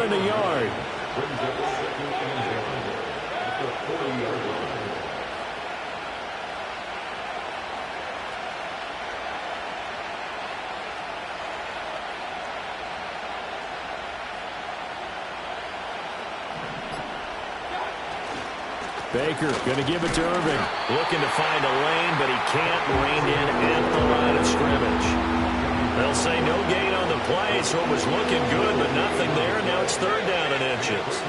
down in a yard. Baker going to give it to Irving. Looking to find a lane, but he can't. Reined in at the line of scrimmage. They'll say no gain on the play, so it was looking good, but nothing there. Now it's 3rd down and inches.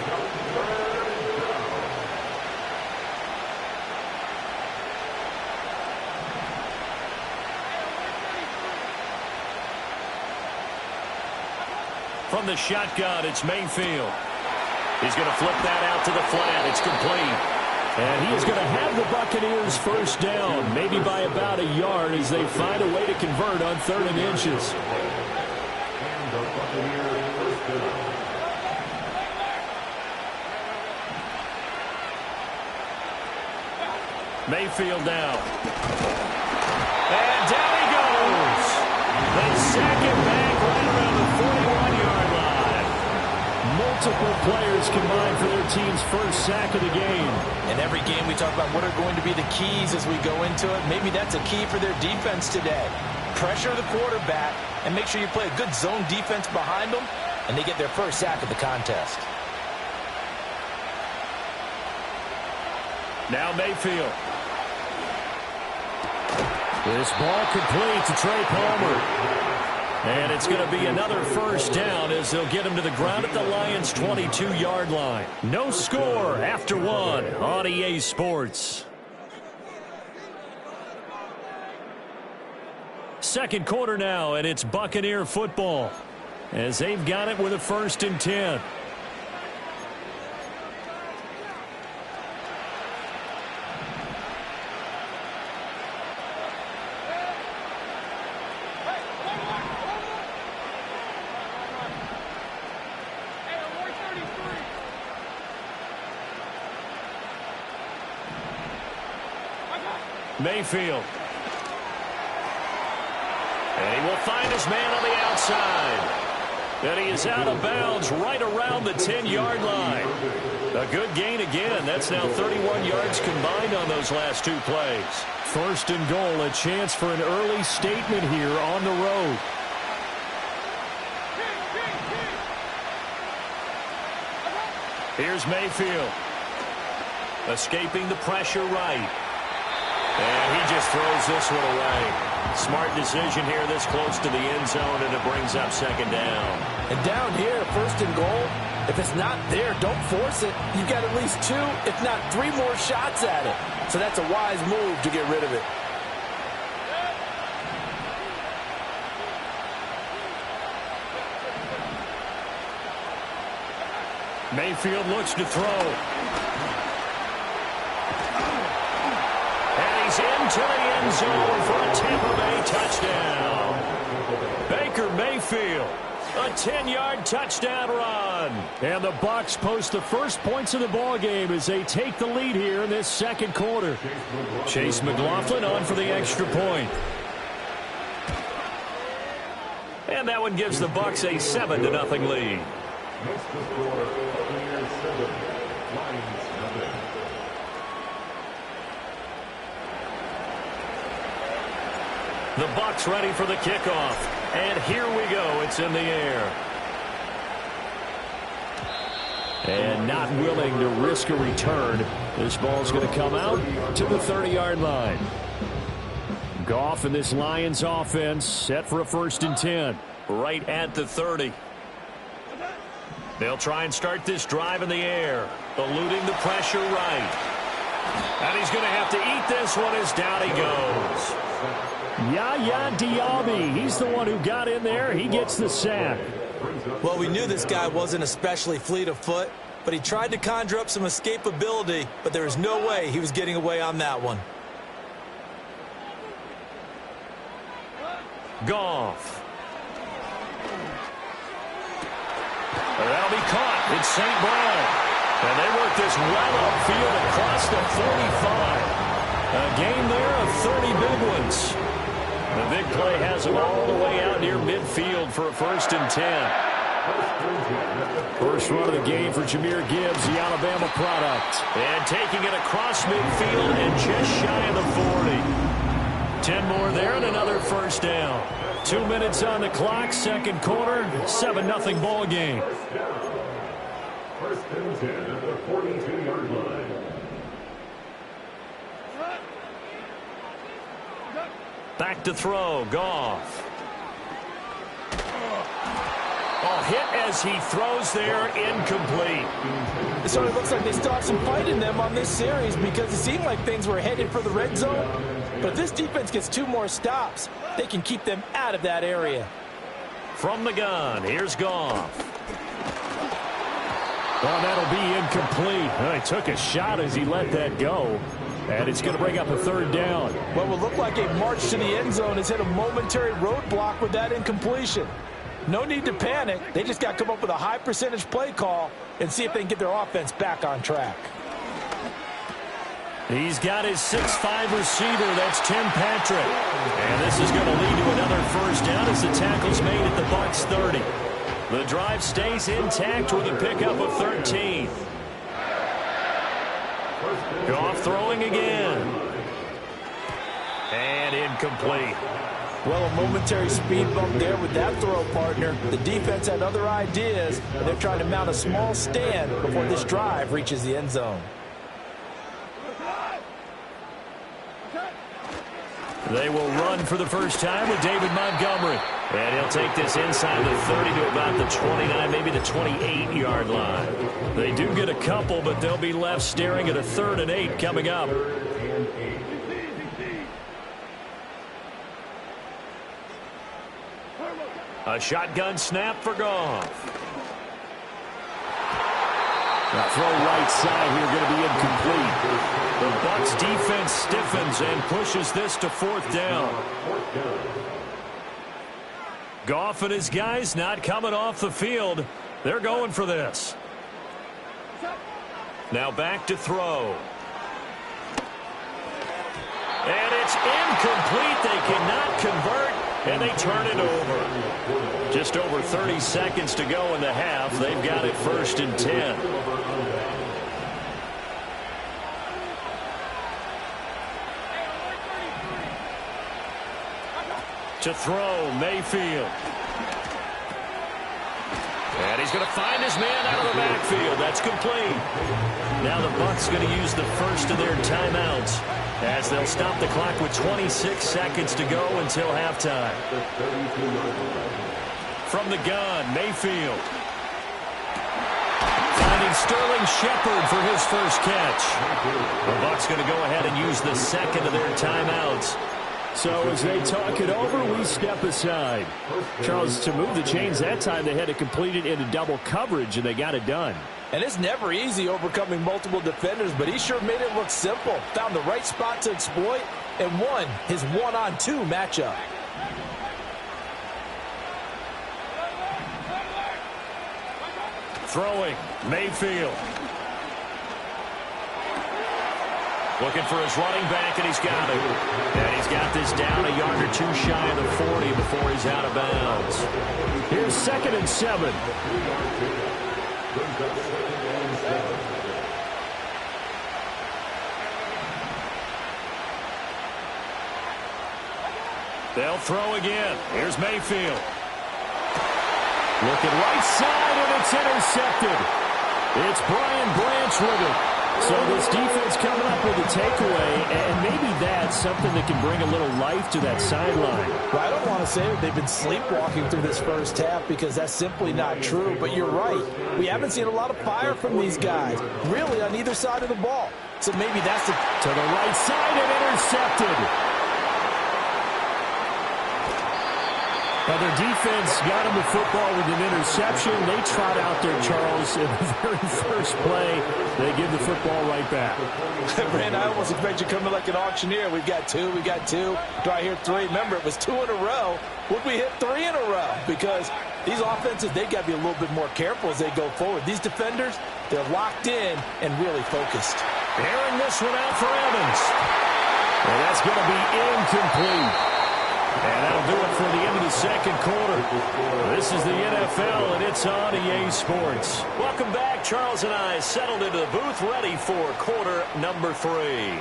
From the shotgun, it's Mayfield. He's going to flip that out to the flat. It's complete. And he is going to have the Buccaneers 1st down, maybe by about a yard as they find a way to convert on 3rd and inches. Mayfield now. And down he goes. They sack him back right around the 41-yard line. Multiple players combined for their team's 1st sack of the game. In every game we talk about what are going to be the keys as we go into it. Maybe that's a key for their defense today. Pressure the quarterback and make sure you play a good zone defense behind them, and they get their 1st sack of the contest. Now Mayfield. This ball complete to Trey Palmer. And it's going to be another 1st down as they'll get him to the ground at the Lions' 22-yard line. No score after 1 on EA Sports. 2nd quarter now, and it's Buccaneer football as they've got it with a 1st and 10. Mayfield. And he will find his man on the outside. And he is out of bounds right around the 10-yard line. A good gain again. That's now 31 yards combined on those last 2 plays. 1st and goal, a chance for an early statement here on the road. Here's Mayfield. Escaping the pressure right. And he just throws this one away. Smart decision here this close to the end zone, and it brings up 2nd down. And down here, 1st and goal, if it's not there, don't force it. You've got at least 2, if not 3 more shots at it. So that's a wise move to get rid of it. Mayfield looks to throw. And he's into the end zone for a Tampa Bay touchdown. Baker Mayfield, a 10-yard touchdown run. And the Bucs post the first points of the ball game as they take the lead here in this 2nd quarter. Chase McLaughlin on for the extra point. And that one gives the Bucs a 7-0 lead. The Bucs ready for the kickoff. And here we go. It's in the air. And not willing to risk a return. This ball's going to come out to the 30-yard line. Goff and this Lions offense set for a 1st and 10. Right at the 30. They'll try and start this drive in the air. Eluding the pressure right. And he's going to have to eat this one as down he goes. Yaya Diaby, he's the one who got in there. He gets the sack. Well, we knew this guy wasn't especially fleet of foot, but he tried to conjure up some escapability, but there was no way he was getting away on that one. Goff. That'll be caught. It's St. Brown. And they work this well upfield across the 45. A gain there of 30 big ones. The big play has them all the way out near midfield for a 1st and 10. First run of the game for Jahmyr Gibbs, the Alabama product. And taking it across midfield and just shy of the 40. 10 more there and another first down. 2 minutes on the clock, second quarter, 7-0 ball game. First and 10 at the 42-yard line. Back to throw, Goff. Oh, hit as he throws there, incomplete. It sort of looks like they still have some fight in them on this series because it seemed like things were headed for the red zone. But if this defense gets 2 more stops, they can keep them out of that area. From the gun, here's Goff. Oh, that'll be incomplete. Oh, he took a shot as he let that go. And it's going to bring up a third down. What will look like a march to the end zone has hit a momentary roadblock with that incompletion. No need to panic. They just got to come up with a high percentage play call and see if they can get their offense back on track. He's got his 6'5" receiver. That's Tim Patrick. And this is going to lead to another first down as the tackle's made at the Bucs 30. The drive stays intact with a pickup of 13. Goff throwing again. And incomplete. Well, a momentary speed bump there with that throw, partner. The defense had other ideas, and they're trying to mount a small stand before this drive reaches the end zone. They will run for the first time with David Montgomery. And he'll take this inside the 30 to about the 29, maybe the 28-yard line. They do get a couple, but they'll be left staring at a 3rd and 8 coming up. A shotgun snap for Goff. Now throw right side here, going to be incomplete. The Bucs defense stiffens and pushes this to 4th down. Goff and his guys not coming off the field. They're going for this. Now back to throw. And it's incomplete. They cannot convert, and they turn it over. Just over 30 seconds to go in the half. They've got it 1st and 10. To throw, Mayfield. And he's going to find his man out of the backfield. That's complete. Now the Bucs going to use the first of their timeouts as they'll stop the clock with 26 seconds to go until halftime. From the gun, Mayfield. Finding Sterling Shepard for his first catch. The Bucs going to go ahead and use the second of their timeouts. So as they talk it over, we step aside. Charles, to move the chains that time, they had to complete it into double coverage, and they got it done. And it's never easy overcoming multiple defenders, but he sure made it look simple. Found the right spot to exploit and won his 1-on-2 matchup. Throwing, Mayfield. Looking for his running back, and he's got it. And he's got this down a yard or 2 shy of the 40 before he's out of bounds. Here's 2nd and 7. They'll throw again. Here's Mayfield. Looking right side, and it's intercepted. It's Brian Branch with it. So this defense coming up with a takeaway, and maybe that's something that can bring a little life to that sideline. Well, I don't want to say that they've been sleepwalking through this first half because that's simply not true, but you're right. We haven't seen a lot of fire from these guys, really on either side of the ball. So maybe that's the... To the right side and intercepted. Now, their defense got him the football with an interception. They trot out there, Charles, in the very first play. They give the football right back. Brand, I almost expect you coming like an auctioneer. We've got 2, we got 2. Do I hear 3? Remember, it was 2 in a row. Would we hit 3 in a row? Because these offenses, they got to be a little bit more careful as they go forward. These defenders, they're locked in and really focused. Airing this one out for Evans. And that's going to be incomplete. And that'll do it for the end of the second quarter. This is the NFL, and it's on EA Sports. Welcome back. Charles and I settled into the booth, ready for quarter number 3.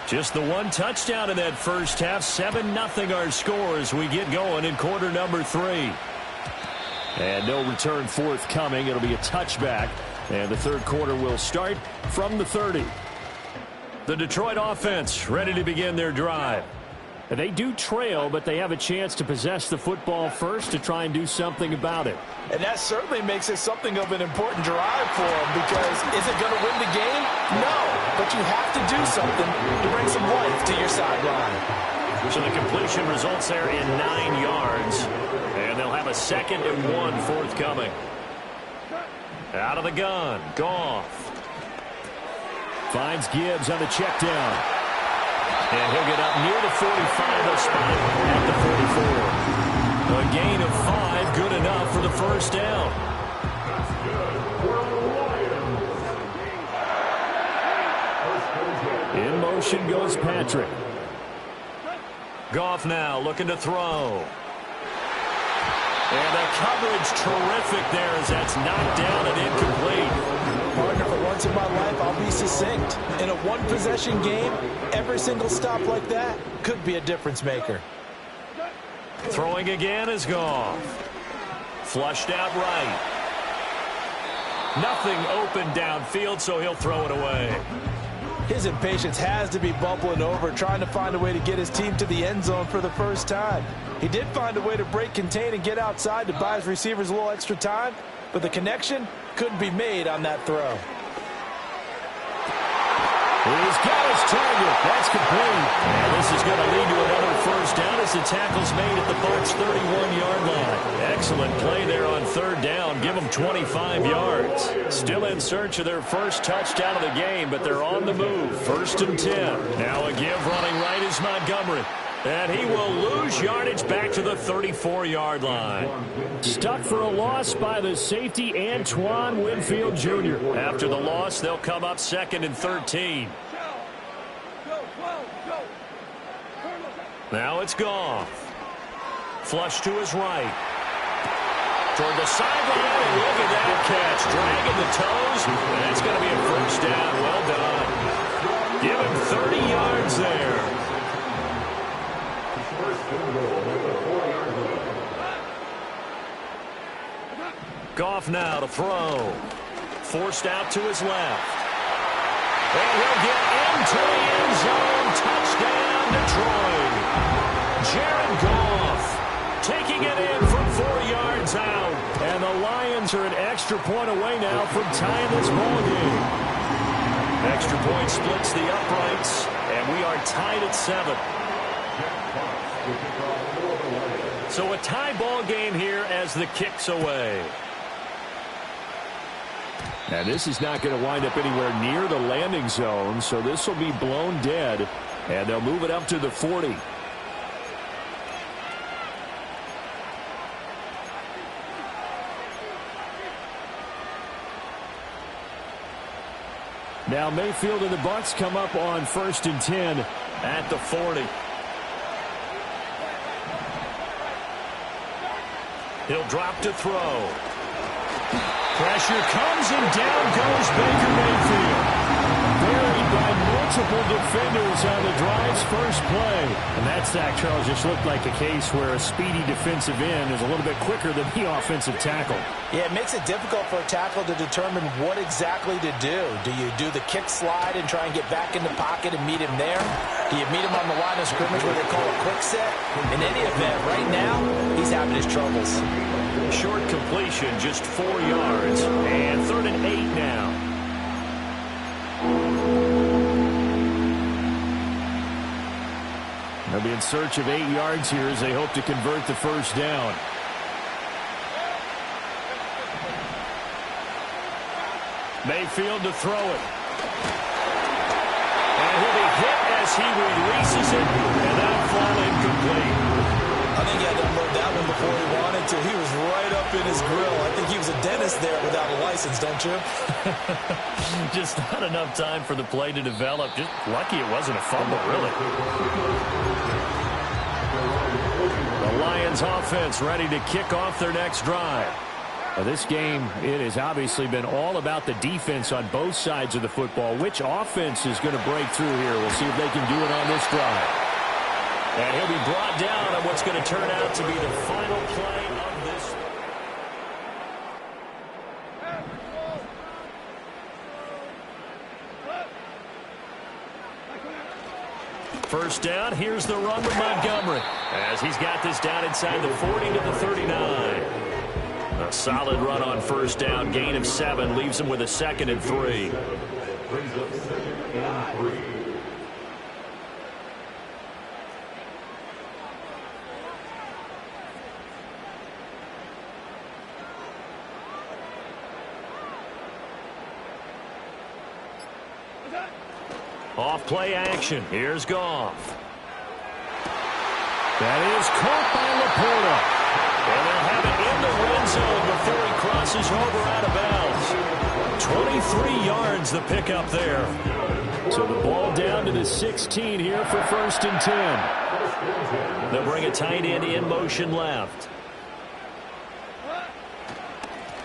Just the one touchdown in that first half. 7-0 our score as we get going in quarter number 3. And no return forthcoming. It'll be a touchback. And the third quarter will start from the 30. The Detroit offense ready to begin their drive. They do trail, but they have a chance to possess the football first to try and do something about it. And that certainly makes it something of an important drive for them, because is it going to win the game? No, but you have to do something to bring some life to your sideline. So the completion results there in 9 yards, and they'll have a 2nd and 1 forthcoming. Out of the gun, Goff. Finds Gibbs on the check down. And he'll get up near the 45. They'll spot it at the 44. A gain of 5, good enough for the first down. In motion goes Patrick. Goff now looking to throw. And the coverage terrific there as that's knocked down and incomplete. Partner, for once in my life, I'll be succinct. In a one-possession game, every single stop like that could be a difference maker. Throwing again is Goff. Flushed out right. Nothing open downfield, so he'll throw it away. His impatience has to be bubbling over, trying to find a way to get his team to the end zone for the first time. He did find a way to break contain and get outside to buy his receivers a little extra time, but the connection couldn't be made on that throw. He's got his target. That's complete. And this is going to lead to another first down as the tackle's made at the Bucs' 31-yard line. Excellent play there on third down. Give them 25 yards. Still in search of their first touchdown of the game, but they're on the move. 1st and 10. Now a give running right is Montgomery. And he will lose yardage back to the 34-yard line. Stuck for a loss by the safety, Antoine Winfield Jr. After the loss, they'll come up 2nd and 13. Now it's Goff. Flush to his right. Toward the sideline, and look at that catch. Dragging the toes. And that's going to be a first down. Well done. Give him 30 yards there. Goff now to throw. Forced out to his left. And he'll get into the end zone. Touchdown, Detroit. Jared Goff taking it in from 4 yards out. And the Lions are an extra point away now from tying this ball game. Extra point splits the uprights, and we are tied at 7. So a tie ball game here as the kick's away. And this is not going to wind up anywhere near the landing zone, so this will be blown dead, and they'll move it up to the 40. Now Mayfield and the Bucs come up on 1st and 10 at the 40. He'll drop to throw. Pressure comes and down goes Baker Mayfield. Buried by multiple defenders on the drive's first play. And that sack, Charles, just looked like a case where a speedy defensive end is a little bit quicker than the offensive tackle. Yeah, it makes it difficult for a tackle to determine what exactly to do. Do you do the kick slide and try and get back in the pocket and meet him there? Do you meet him on the line of scrimmage where they call a quick set? In any event, right now, he's having his troubles. Short completion, just 4 yards. And 3rd and 8 now. They'll be in search of 8 yards here as they hope to convert the first down. Mayfield to throw it. And he'll be hit as he releases it. And that'll fall incomplete. I think he had to unload that one before he wanted to. He was right up in his grill. I think he was a dentist there without a license, don't you? Just not enough time for the play to develop. Just lucky it wasn't a fumble, really. Lions offense ready to kick off their next drive. Now, this game, it has obviously been all about the defense on both sides of the football. Which offense is going to break through here? We'll see if they can do it on this drive. And he'll be brought down on what's going to turn out to be the final play of this. First down, here's the run with Montgomery, as he's got this down inside the 40 to the 39. A solid run on first down, gain of 7, leaves him with a 2nd and 3. Brings up 2nd and 3. Off play action. Here's Goff. That is caught by Laporta. And they'll have it in the red zone before he crosses over out of bounds. 23 yards the pickup there. So the ball down to the 16 here for 1st and 10. They'll bring a tight end in motion left.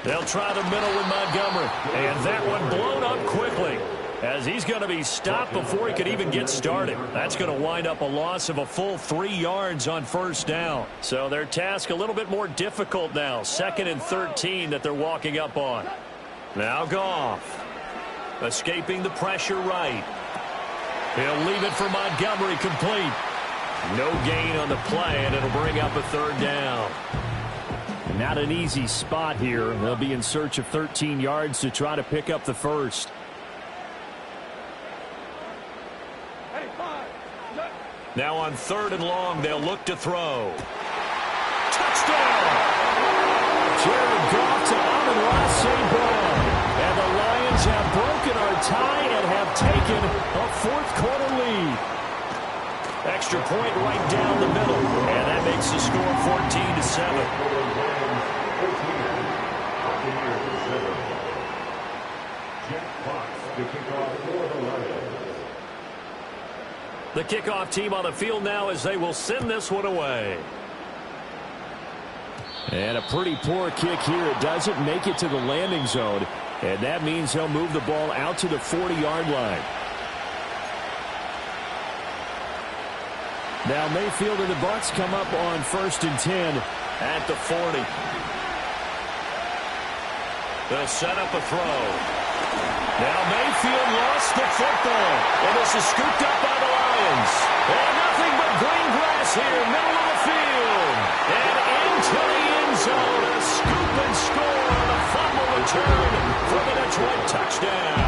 They'll try the middle with Montgomery. And that one blown up quickly, as he's going to be stopped before he could even get started. That's going to wind up a loss of a full 3 yards on first down. So their task a little bit more difficult now. 2nd and 13 that they're walking up on. Now Goff, escaping the pressure right. He'll leave it for Montgomery, complete. No gain on the play, and it'll bring up a 3rd down. Not an easy spot here. They'll be in search of 13 yards to try to pick up the first. Now on 3rd and long, they'll look to throw. Touchdown! Jared Goff to Amon-Ra St. Brown. And the Lions have broken our tie and have taken a 4th quarter lead. Extra point right down the middle. And that makes the score 14-7. The kickoff team on the field now as they will send this one away. And a pretty poor kick here. It doesn't make it to the landing zone. And that means he'll move the ball out to the 40-yard line. Now Mayfield and the Bucs come up on 1st and 10 at the 40. They'll set up a throw. Now Mayfield lost the football. And this is scooped up by the Lions. And nothing but green grass here, middle of the field. And into the end zone, a scoop and score on a fumble return for the Detroit touchdown.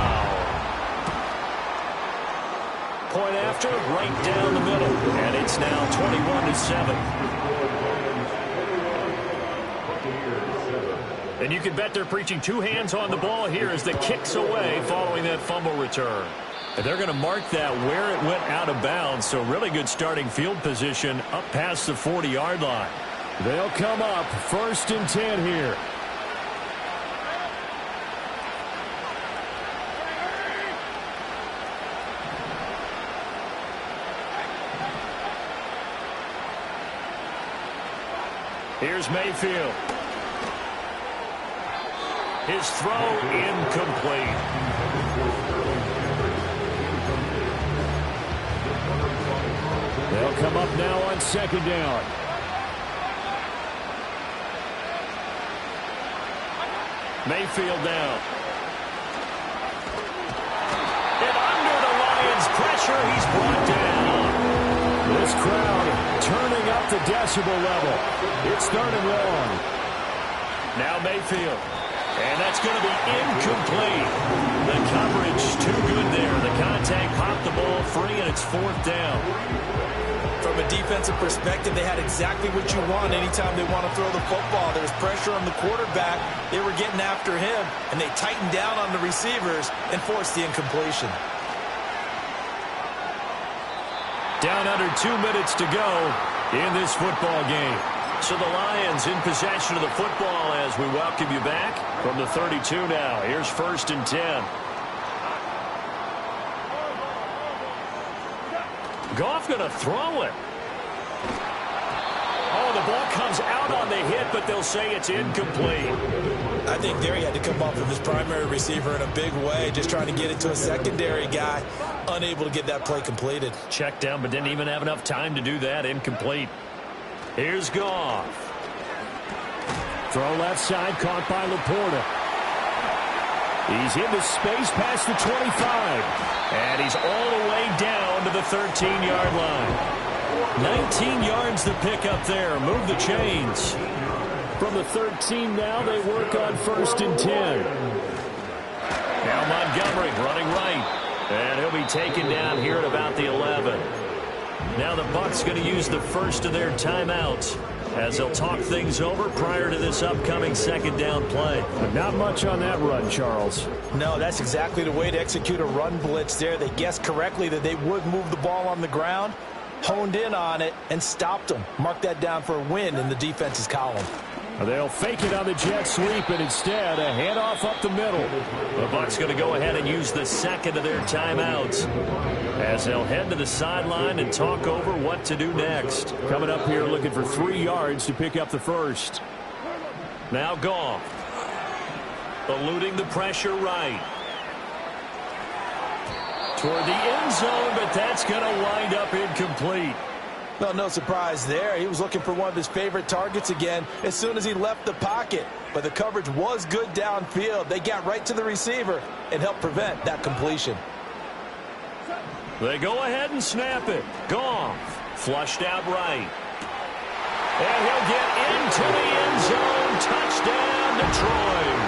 Point after, right down the middle. And it's now 21-7. And you can bet they're preaching 2 hands on the ball here as the kick's away following that fumble return. And they're going to mark that where it went out of bounds. So really good starting field position up past the 40-yard line. They'll come up 1st and 10 here. Here's Mayfield. His throw incomplete. They'll come up now on 2nd down. Mayfield down. And under the Lions' pressure, he's brought down. This crowd turning up the decibel level. It's 3rd and long. Now Mayfield. And that's going to be incomplete. The coverage too good there. The contact popped the ball free, and it's 4th down. From a defensive perspective, they had exactly what you want anytime they want to throw the football. There was pressure on the quarterback. They were getting after him, and they tightened down on the receivers and forced the incompletion. Down under 2 minutes to go in this football game. So the Lions in possession of the football as we welcome you back from the 32 now. Here's 1st and 10. Goff going to throw it. Oh, the ball comes out on the hit, but they'll say it's incomplete. I think there he had to come off of his primary receiver in a big way, just trying to get it to a secondary guy, unable to get that play completed. Checked down, but didn't even have enough time to do that. Incomplete. Here's Goff. Throw left side, caught by Laporta. He's into space past the 25. And he's all the way down to the 13-yard line. 19 yards to pick up there. Move the chains. From the 13 now, they work on 1st and 10. Now Montgomery running right. And he'll be taken down here at about the 11. Now the Bucs going to use the first of their timeouts as they'll talk things over prior to this upcoming 2nd down play. But not much on that run, Charles. No, that's exactly the way to execute a run blitz there. They guessed correctly that they would move the ball on the ground, honed in on it, and stopped them. Mark that down for a win in the defense's column. They'll fake it on the jet sweep, and instead a handoff up the middle. The Bucs going to go ahead and use the second of their timeouts as they'll head to the sideline and talk over what to do next. Coming up here looking for 3 yards to pick up the first. Now Goff. Eluding the pressure right. Toward the end zone, but that's going to wind up incomplete. Well, no surprise there. He was looking for one of his favorite targets again as soon as he left the pocket. But the coverage was good downfield. They got right to the receiver and helped prevent that completion. They go ahead and snap it. Goff flushed out right. And he'll get into the end zone. Touchdown, Detroit.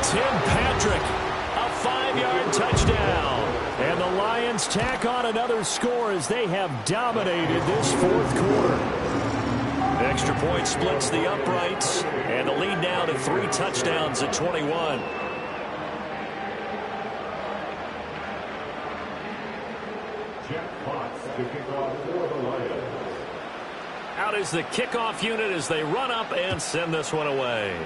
Tim Patrick, a 5-yard touchdown. And the Lions tack on another score as they have dominated this 4th quarter. The extra point splits the uprights, and the lead now to 3 touchdowns at 21. Jack Potts to kick off for the Lions. Out is the kickoff unit as they run up and send this one away.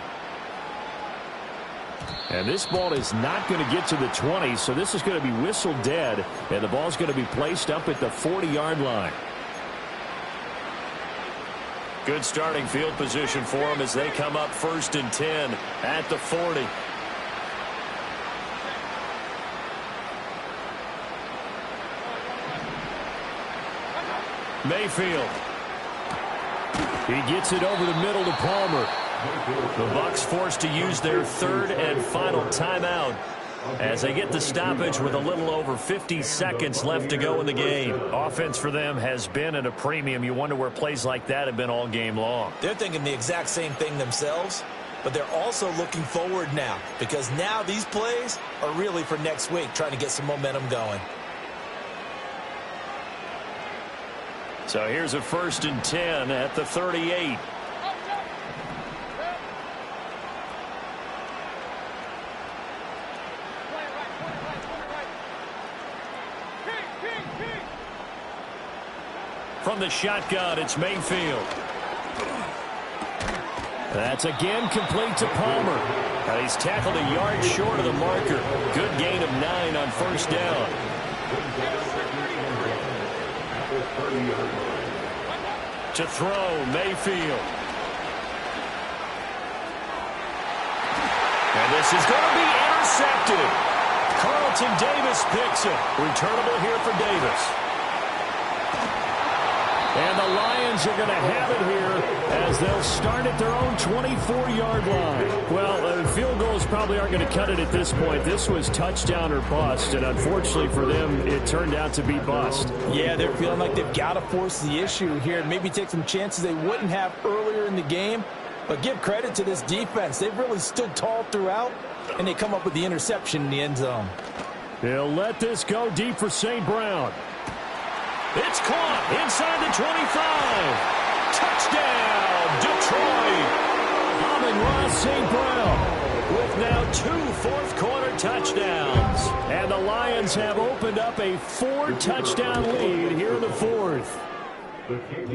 And this ball is not going to get to the 20, so this is going to be whistled dead, and the ball's going to be placed up at the 40-yard line. Good starting field position for them as they come up 1st and 10 at the 40. Mayfield. He gets it over the middle to Palmer. The Bucs forced to use their 3rd and final timeout as they get the stoppage with a little over 50 seconds left to go in the game. Offense for them has been at a premium. You wonder where plays like that have been all game long. They're thinking the exact same thing themselves, but they're also looking forward now because now these plays are really for next week, trying to get some momentum going. So here's a 1st and 10 at the 38. From the shotgun, it's Mayfield. That's again complete to Palmer. And he's tackled a yard short of the marker. Good gain of 9 on 1st down. To throw, Mayfield. And this is going to be intercepted. Carlton Davis picks it. Returnable here for Davis. And the Lions are going to have it here as they'll start at their own 24-yard line. Well, field goals probably aren't going to cut it at this point. This was touchdown or bust, and unfortunately for them, it turned out to be bust. Yeah, they're feeling like they've got to force the issue here and maybe take some chances they wouldn't have earlier in the game. But give credit to this defense. They've really stood tall throughout, and they come up with the interception in the end zone. They'll let this go deep for St. Brown. It's caught inside the 25. Touchdown, Detroit. Amon-Ra St. Brown with now 2 fourth-quarter touchdowns. And the Lions have opened up a 4-touchdown lead here in the 4th.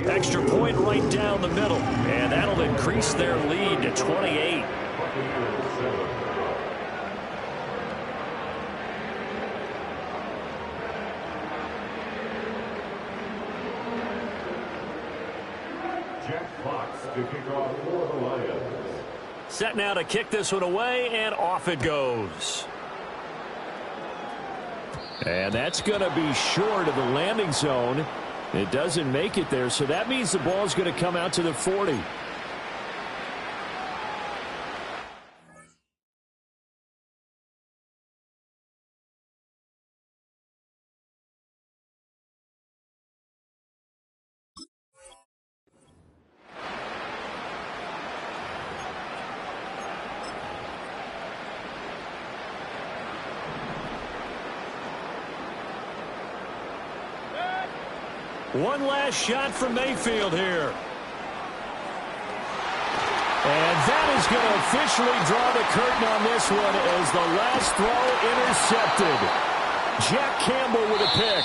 Extra point right down the middle, and that'll increase their lead to 28. Jack Potts to kick off for the Lions. Set now to kick this one away, and off it goes. And that's going to be short of the landing zone. It doesn't make it there, so that means the ball is going to come out to the 40. One last shot from Mayfield here. And that is going to officially draw the curtain on this one as the last throw intercepted. Jack Campbell with a pick.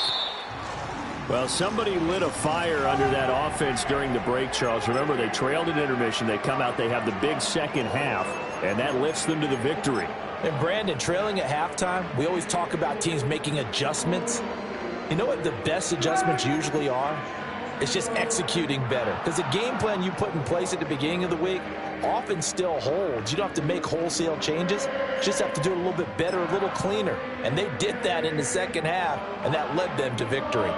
Well, somebody lit a fire under that offense during the break, Charles. Remember, they trailed at intermission. They come out, they have the big second half, and that lifts them to the victory. And Brandon, trailing at halftime, we always talk about teams making adjustments. You know what the best adjustments usually are? It's just executing better. Because the game plan you put in place at the beginning of the week often still holds. You don't have to make wholesale changes. You just have to do it a little bit better, a little cleaner. And they did that in the second half, and that led them to victory.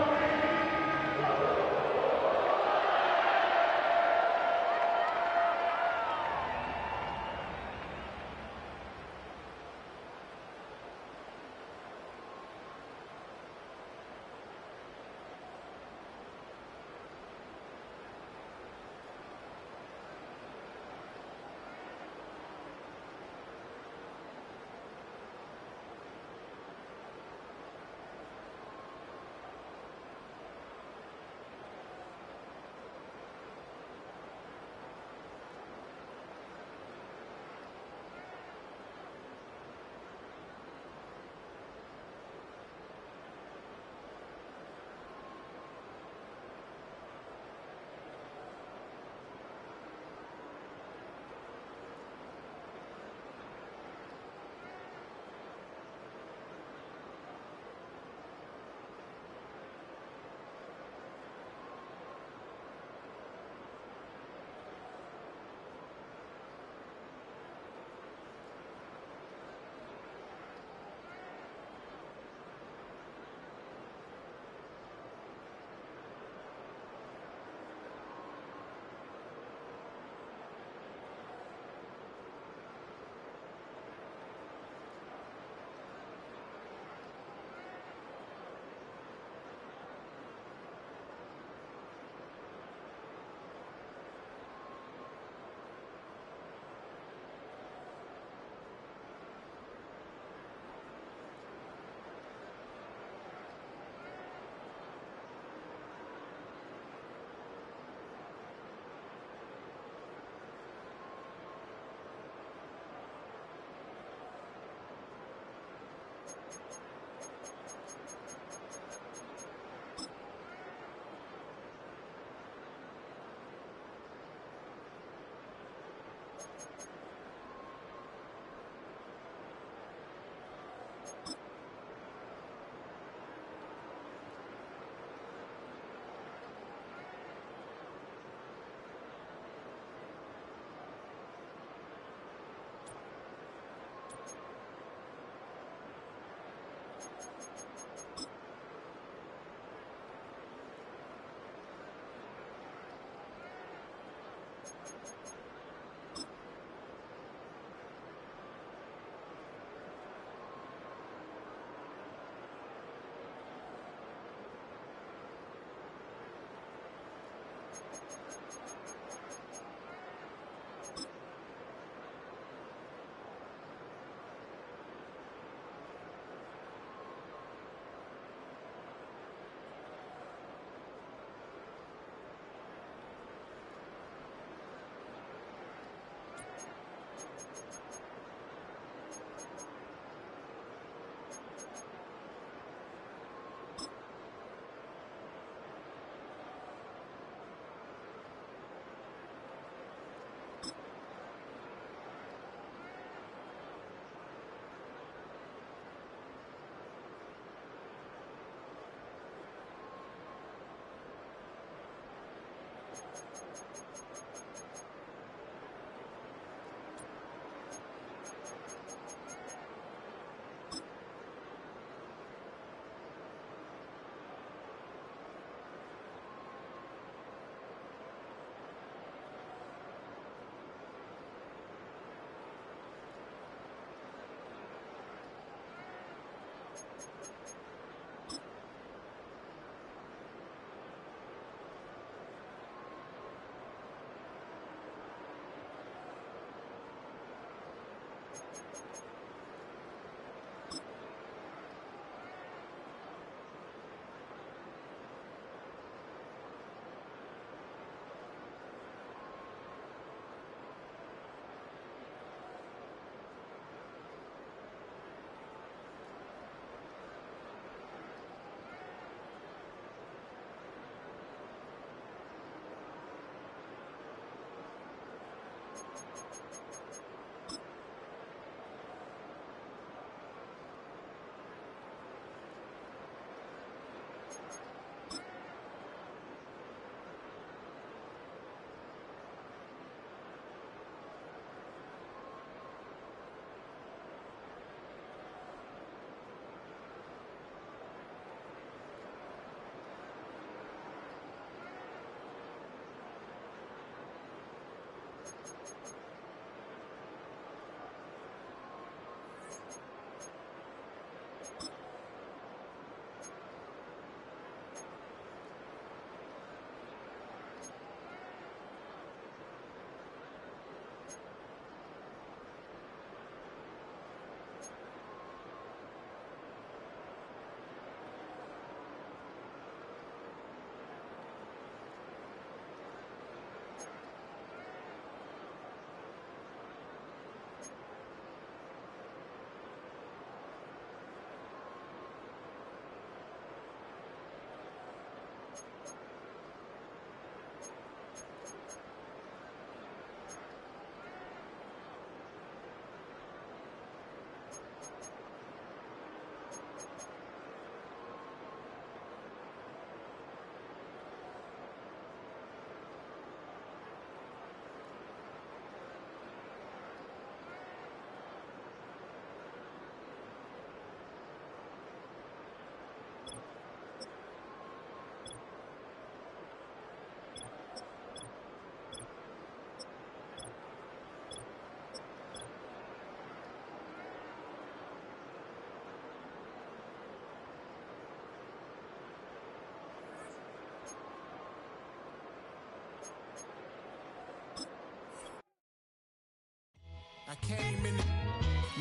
I came in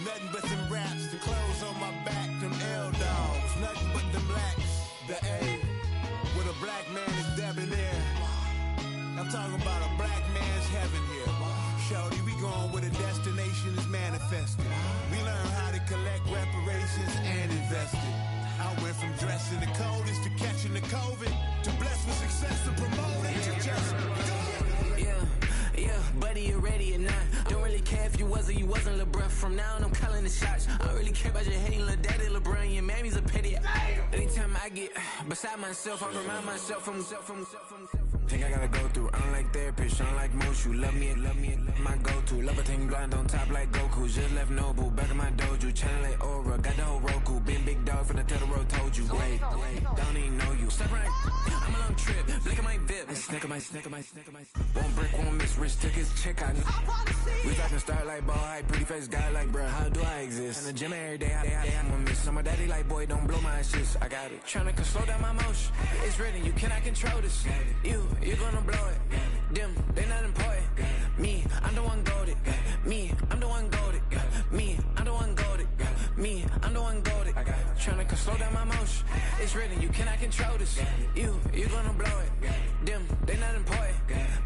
nothing but them raps, the clothes on my back, them L-dogs, nothing but them blacks, the A, with a black man is debonair. I'm talking about a black man's heaven here. Shorty, we going where the destination is manifested. We learn how to collect reparations and invest it. I went from dressing the coldest to catching the COVID, to blessed with success to promoting to just go. Yeah, buddy, you ready or not? Don't really care if you was or you wasn't, lil' bruh. From now on, I'm calling the shots. I don't really care about your hating, lil' daddy, LeBron. Your mammy's a pity. Anytime I get beside myself, I remind myself from. Think I gotta go through. I don't like therapist, I don't like most. You love me, my go-to. Love a thing blind on top like Goku. Just left Nobu, back in my dojo. Channel like Aura, got the whole Roku. Been big dog from the Tether Road, told you. Wait, don't even know you. Step right, I'm a long trip. Blink of my VIP. Snicker my. One brick, one miss. Rich took his chick out. We talking start like ball hype. Pretty face guy like, bruh, how do I exist? In the gym every day, I'm gonna miss. So my daddy like, boy, don't blow my assist. I got it. Tryna slow down my motion. It's written, you cannot control this. You gonna blow it. Them, they not important. Me, I'm the one goated. Me, I'm the one goated. Me, I'm the one goated. Me, I'm the one goated. Tryna slow down my motion. It's written, you cannot control this. You gonna blow it. Them, they not important.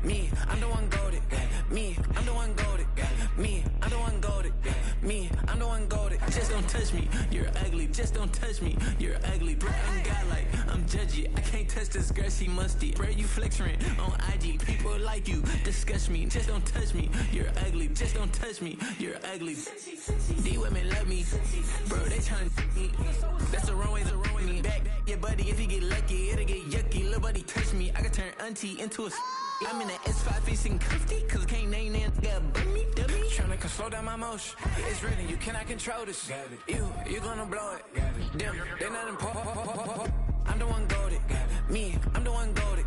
Me, I'm the one goated. Me, I'm the one goated. Me, I'm the one goated. Me, I'm the one goated. Just don't touch me, you're ugly. Just don't touch me, you're ugly. Bro, I'm godlike, I'm judgy. I can't touch this girl, she musty. Bro, you flexing on IG. People like you disgust me. Just don't touch me, you're ugly. Just don't touch me, you're ugly. These women love me, bro, they tryna me. That's the wrong way, me. Back your buddy, if you get lucky, it'll get yucky. Little buddy touch me, I can turn auntie into a I'm in the S5 facing comfy, cause I can't name that got dummy. Tryna slow down my motion. It's written, you cannot control this. You gonna blow it. Them, they not important. I'm the one goated. Me, I'm the one goated.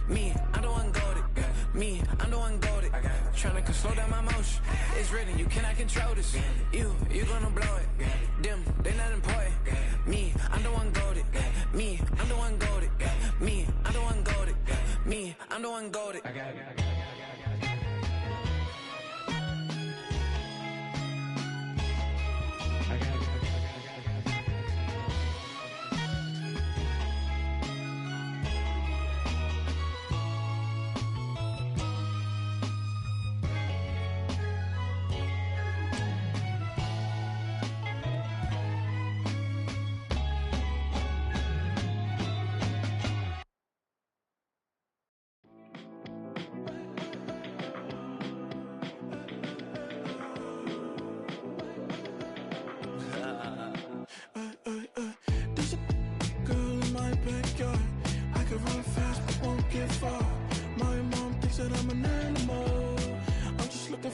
Me, I'm the one goated. Me, I'm the one goated. Tryna slow down my motion. It's written, you cannot control this. You gonna blow it. Them, they not important. Me, I'm the one goated. Me, I'm the one goated. Me, I'm the one goated. Me, I'm the one goated. I got it.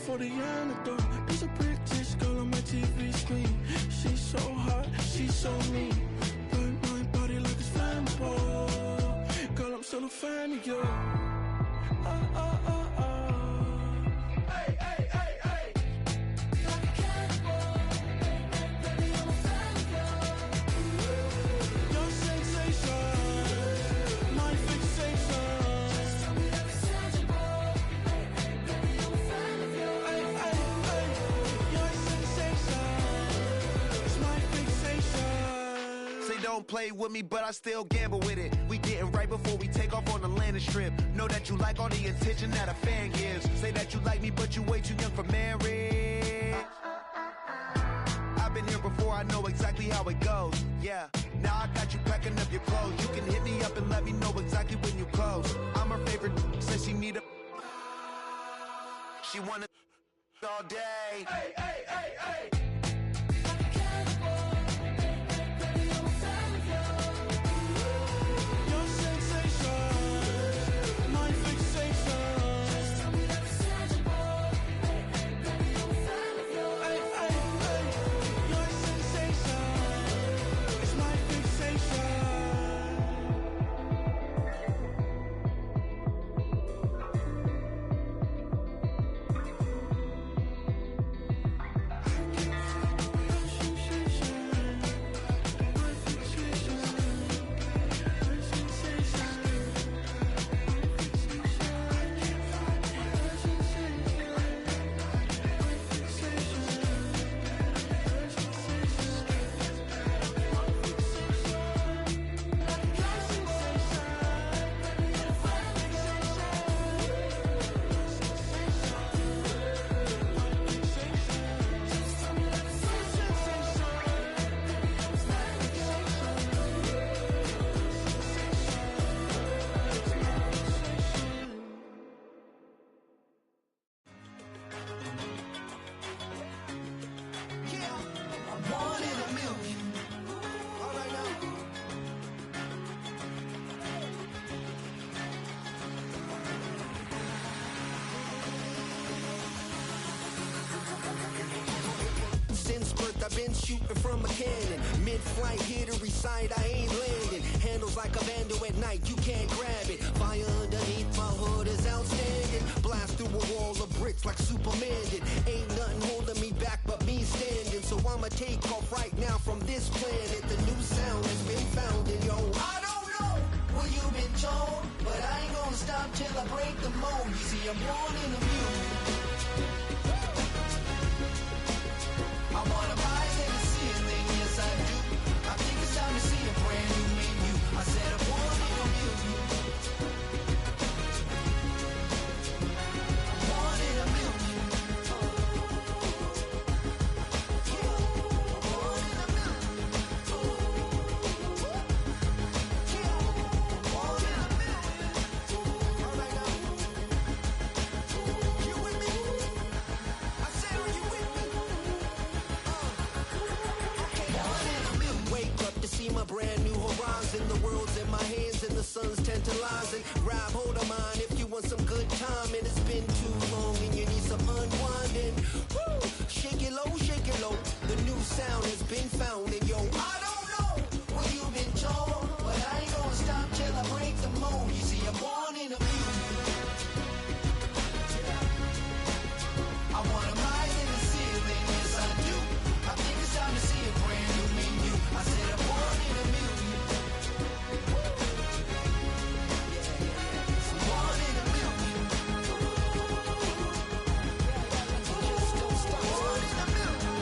for the antidote. There's a British girl on my TV screen. She's so hot, she's so mean. Burn my body like it's flammable. Girl, I'm still a fan of you. Hey, hey, hey, hey. Like a cannibal. Baby, I'm a fan of you. Your sensation, my fixation. Just tell me that it's tangible. Baby, I'm a fan of you. Hey, hey, hey. Your sensation is my fixation. Say don't play with me, but I still gamble with it. We getting right before we take off on the landing strip. Know that you like all the attention that a fan gives. Say that you like me, but you way too young for marriage. I've been here before, I know exactly how it goes. Yeah, now I got you packing up your clothes. You can hit me up and let me know exactly when you close. I'm her favorite, says she need a. She wanna all day. Hey, hey, hey, hey. I've been shooting from a cannon. Mid-flight, here to recite, I ain't landing. Handles like a vandal at night, you can't grab it. Fire underneath my hood is outstanding. Blast through a wall of bricks like Superman did. Ain't nothing holding me back but me standing. So I'ma take off right now from this planet. The new sound has been found and yo, I don't know what you've been told, but I ain't gonna stop till I break the mold. You see, I'm born in the music. I wanna rise in the ceiling, yes I do. I think it's time to see a brand new menu. I said I'm born in a million. I'm born in a million. I'm born in a million. I'm born in a million. All right now. You with me? I said, are you with me? Wake up to see my brand new horizon. The world's in my hands and the sun's tantalizing. Grab hold of mine if you want some good time. And it's been too long and you need some unwinding. Woo! Shake it low, shake it low. The new sound has been found. And yo, I don't know what you've been told, but I ain't gonna stop till I break the mold. You see, I'm born in a music. I wanna rise in the ceiling, yes I do. I think it's time to see a brand new menu. I said I'm born in a million. I'm born in a million. Just don't stop. Born in a million.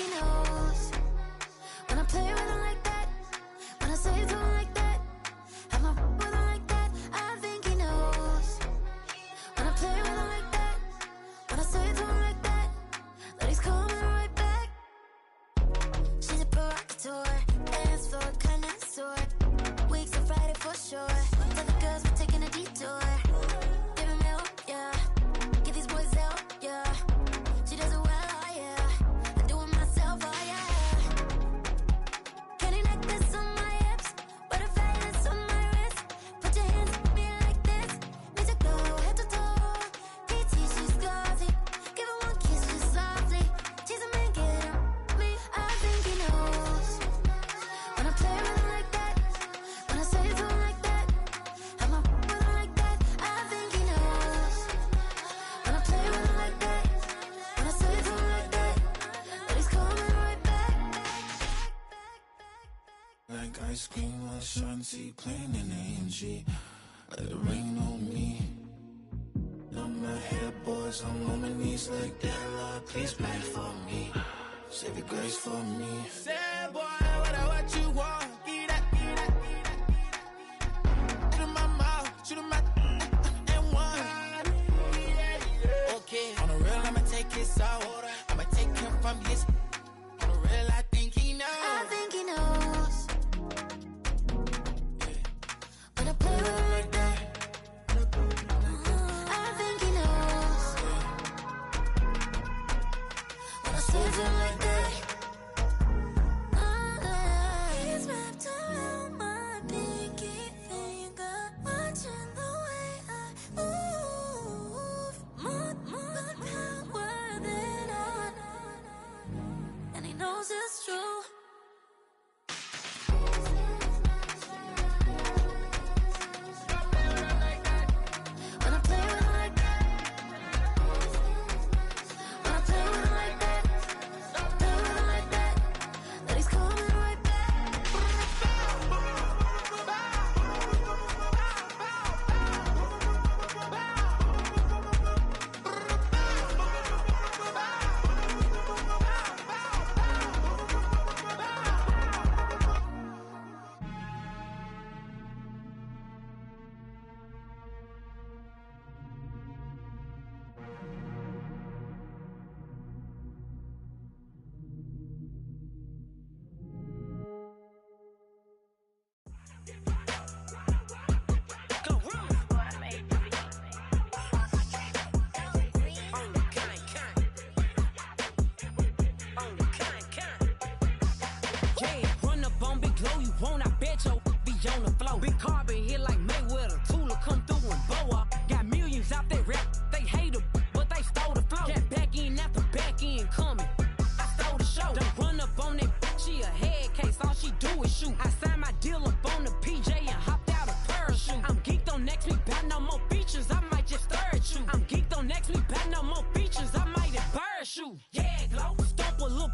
he knows. When I play with him like that, when I say it to him like that, have my with him like that, I think he knows. When I play with him like that, when I say it to him like that, that he's coming right back. She's a provocateur, dance floor connoisseur. Weeks on Friday for sure. Tell the girls we're taking a detour. Give him help, yeah. Get these boys out, yeah. She does it well, oh yeah. I do it myself, oh yeah. Candy necklace on my hips, butterfly that's on my wrist. Put your hands on me like this. Need to go head to toe. PT, she's glossy. Give her one kiss just softly. She's a man, get him me. I think he knows. When I play with him like that, when I say it to him like that, have my with him like that, I think he knows. When I play with him like that, when I say it to him like that, that he's coming right back. Like ice cream on Shanty, playing in AMG. Let it rain on me. Now my head, boys, I'm on my knees like that. Lord, please pray for me. Save your grace for me. Sad boy, what you want? Give that, give that, give that. Shoot in my mouth, shoot in my and one. Okay, on the real, I'ma take his out. I'ma take him from his. On the real, I think he knows. I think he knows. When I play with him like that, I think he knows. When I say it to him like that, he's wrapped around my pinky finger, watching the way I move. More power than on, and he knows it's true. When I play with him like that, when I play with him like that, play with him like that, that he's coming right back. Yeah, run up on Big Glow, you won't, I bet your be on the floor. Big carbon hit like Mayweather, Tula come through and blow up. Got millions out there rap, they hate her, but they stole the flow. Got back in after back in coming, I stole the show. Don't run up on that, she a head case, all she do is shoot. I signed my deal up on the PJ and hopped out a parachute. I'm geeked on next week, bout no more features, I might just stir at you. I'm geeked on next week, bout no more features, I might embarrass you. Yeah, Glow, stomp a little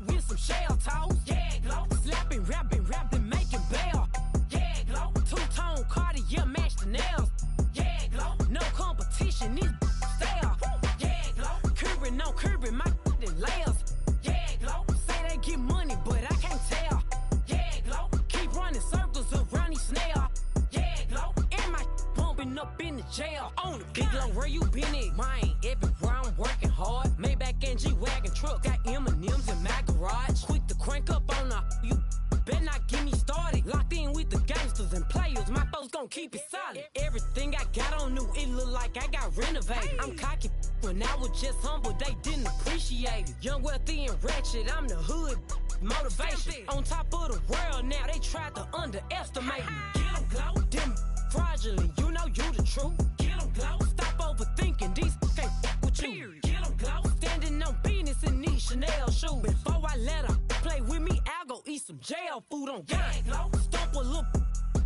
with some shell toes. Yeah, Glow, slapping, rapping, making bail. Yeah, Glow, two-tone Cartier match the nails. Yeah, Glow, no competition, these stale. Yeah, Glow, curbing, no curbing, my layers. Yeah, Glow, say they get money, but I can't tell. Yeah, Glow, keep running circles around these snails. Yeah, Glow, and my bumping up in the jail. On the Big Glow, where you been at? Mine, everywhere I'm working hard. Maybach and G-Wagon truck, got M&M's in my garage. Quick to crank up on the you. Better not get me started. Locked in with the gangsters and players. My folks gon' keep it solid. Everything I got on new, it look like I got renovated. I'm cocky when I was just humble, they didn't appreciate it. Young, wealthy, and ratchet, I'm the hood motivation. On top of the world now, they tried to underestimate me. Get 'em, Glow, them fraudulent, you know you the truth. Get 'em, Glow, stop overthinking, these can't with you. Get 'em, Glow, standing on business in these Chanel shoes. Before I let her play with me, I'll go eat some jail food on gang. Glow, stomp a little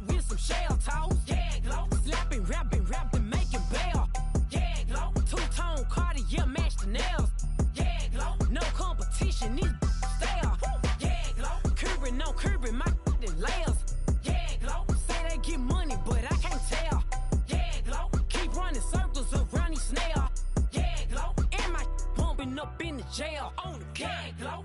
with some shell toes. Yeah, Glow, slapping, rapping, making bail. Yeah, Glow, two-tone Cartier match the nails. Yeah, Glow, no competition, these stale. Yeah, Glow, curbing, no curbing, my layers. Yeah, Glow, say they get money, but I can't tell. Yeah, Glow, keep running circles around these snails. Yeah, Glow, and my bumping up in the jail. On the gang, Glow.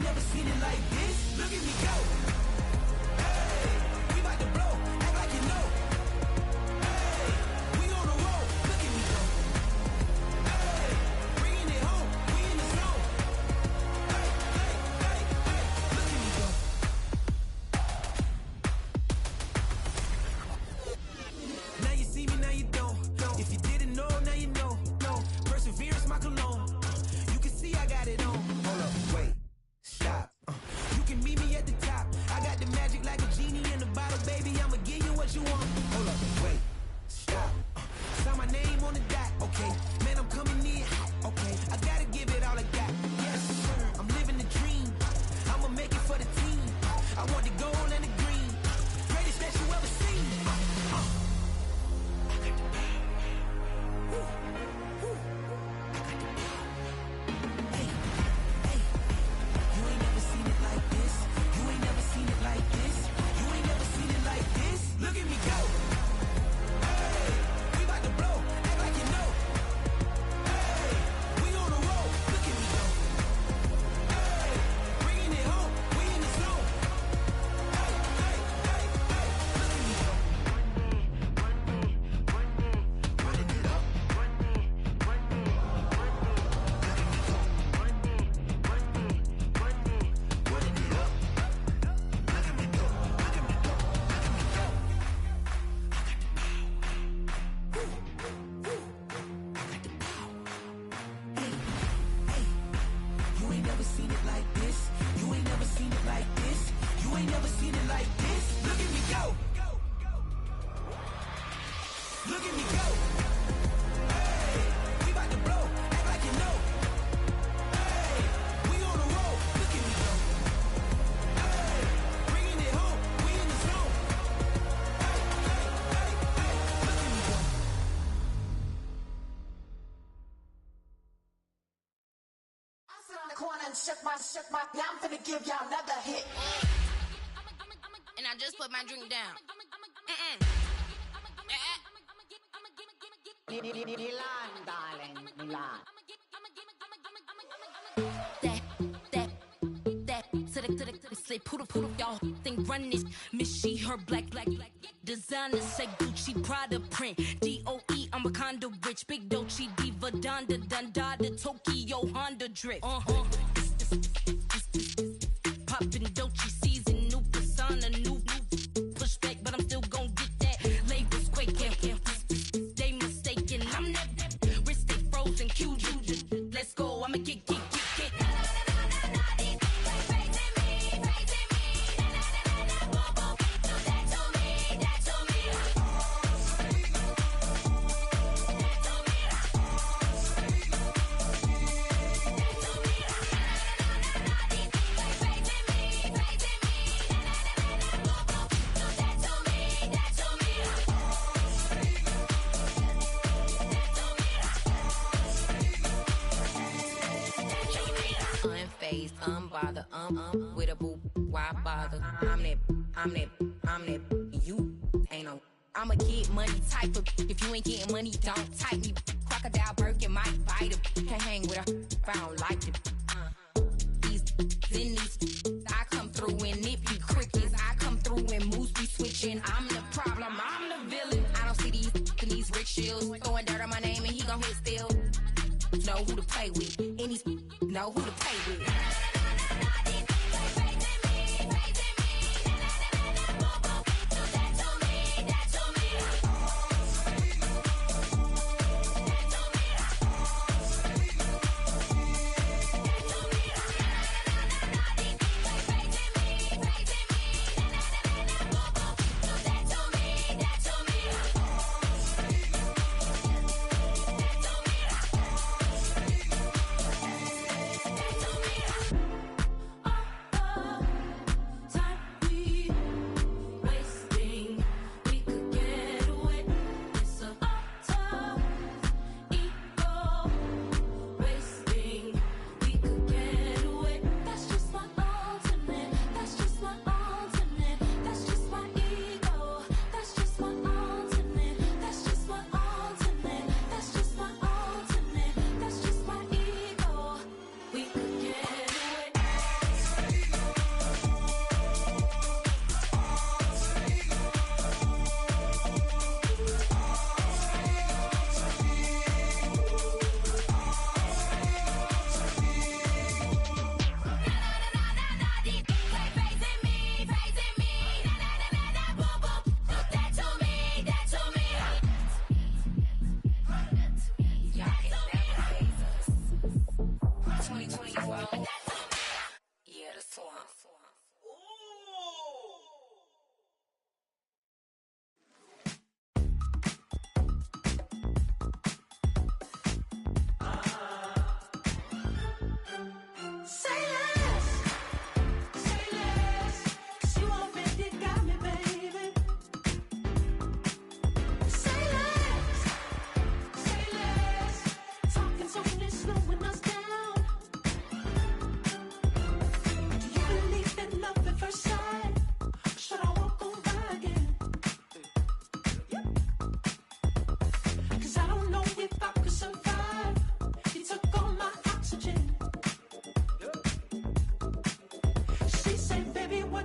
never seen it like this. Look at me go. Hey, we about to blow. Act like you know. Hey, we on the roll. Look at me go. Hey, bringing it home. We in the zone. Hey, hey, hey, hey. Look at me go. Now you see me, now you don't. If you didn't know, now you know. No, perseverance, my cologne. You can see I got it on. Hold up, wait, stop. You can meet me at the top. I got the magic like a genie in a bottle, baby. I'ma give you what you want. Hold up, wait, stop. Sign my name on the dot, okay. Man, I'm coming in hot, okay. I gotta give it all I got. Yes, I'm living the dream. I'ma make it for the team. I want the gold and the green. Greatest that you ever seen. Look at me go. Hey, we about to blow. Act like you know. Hey, we on the roll. Look at me go. Hey, bringing it home. We in the zone. Hey, hey, hey, hey. Look at me go. Running it up. Look at me go. Running it up. Look at me go. Look at me go. You ain't never seen it like this. You ain't never seen it like this. You ain't never seen it like this. Look at me go. Look at me go. Hey, we about to blow. Act like you know. Hey, we on the roll. Look at me go. Hey, bringing it home. We in the zone. Hey, hey, hey, hey. Look at me go. I sit on the corner and shook my, now I'm finna give y'all another hit. And I just put my drink down. Milan, darling, Milan. That, say poodle, y'all think run this. Miss she, her black, designer say Gucci, Prada print, DOE, I'm a condo rich, big Dolce, Diva, Donda, Dundada, Tokyo, Honda drip. Poppin' Dolce season, new persona, new pushback, but I'm still gon' get that. Labels quaking, they mistaken, I'm that wrist stay frozen, Q, let's go, I'ma get. Unbothered, with a boo, why bother? I'm that, you ain't no. I'm a get money type of, if you ain't getting money, don't type me. Crocodile Birkin might bite him. Can't hang with her if I don't like them. These, I come through and it be crickets. I come through and moves be switching. I'm the problem, I'm the villain. I don't see these rich shields throwing dirt on my name and he gon' hit still. Know who to play with, and these know who to play with. 2024. Yeah, the swamp.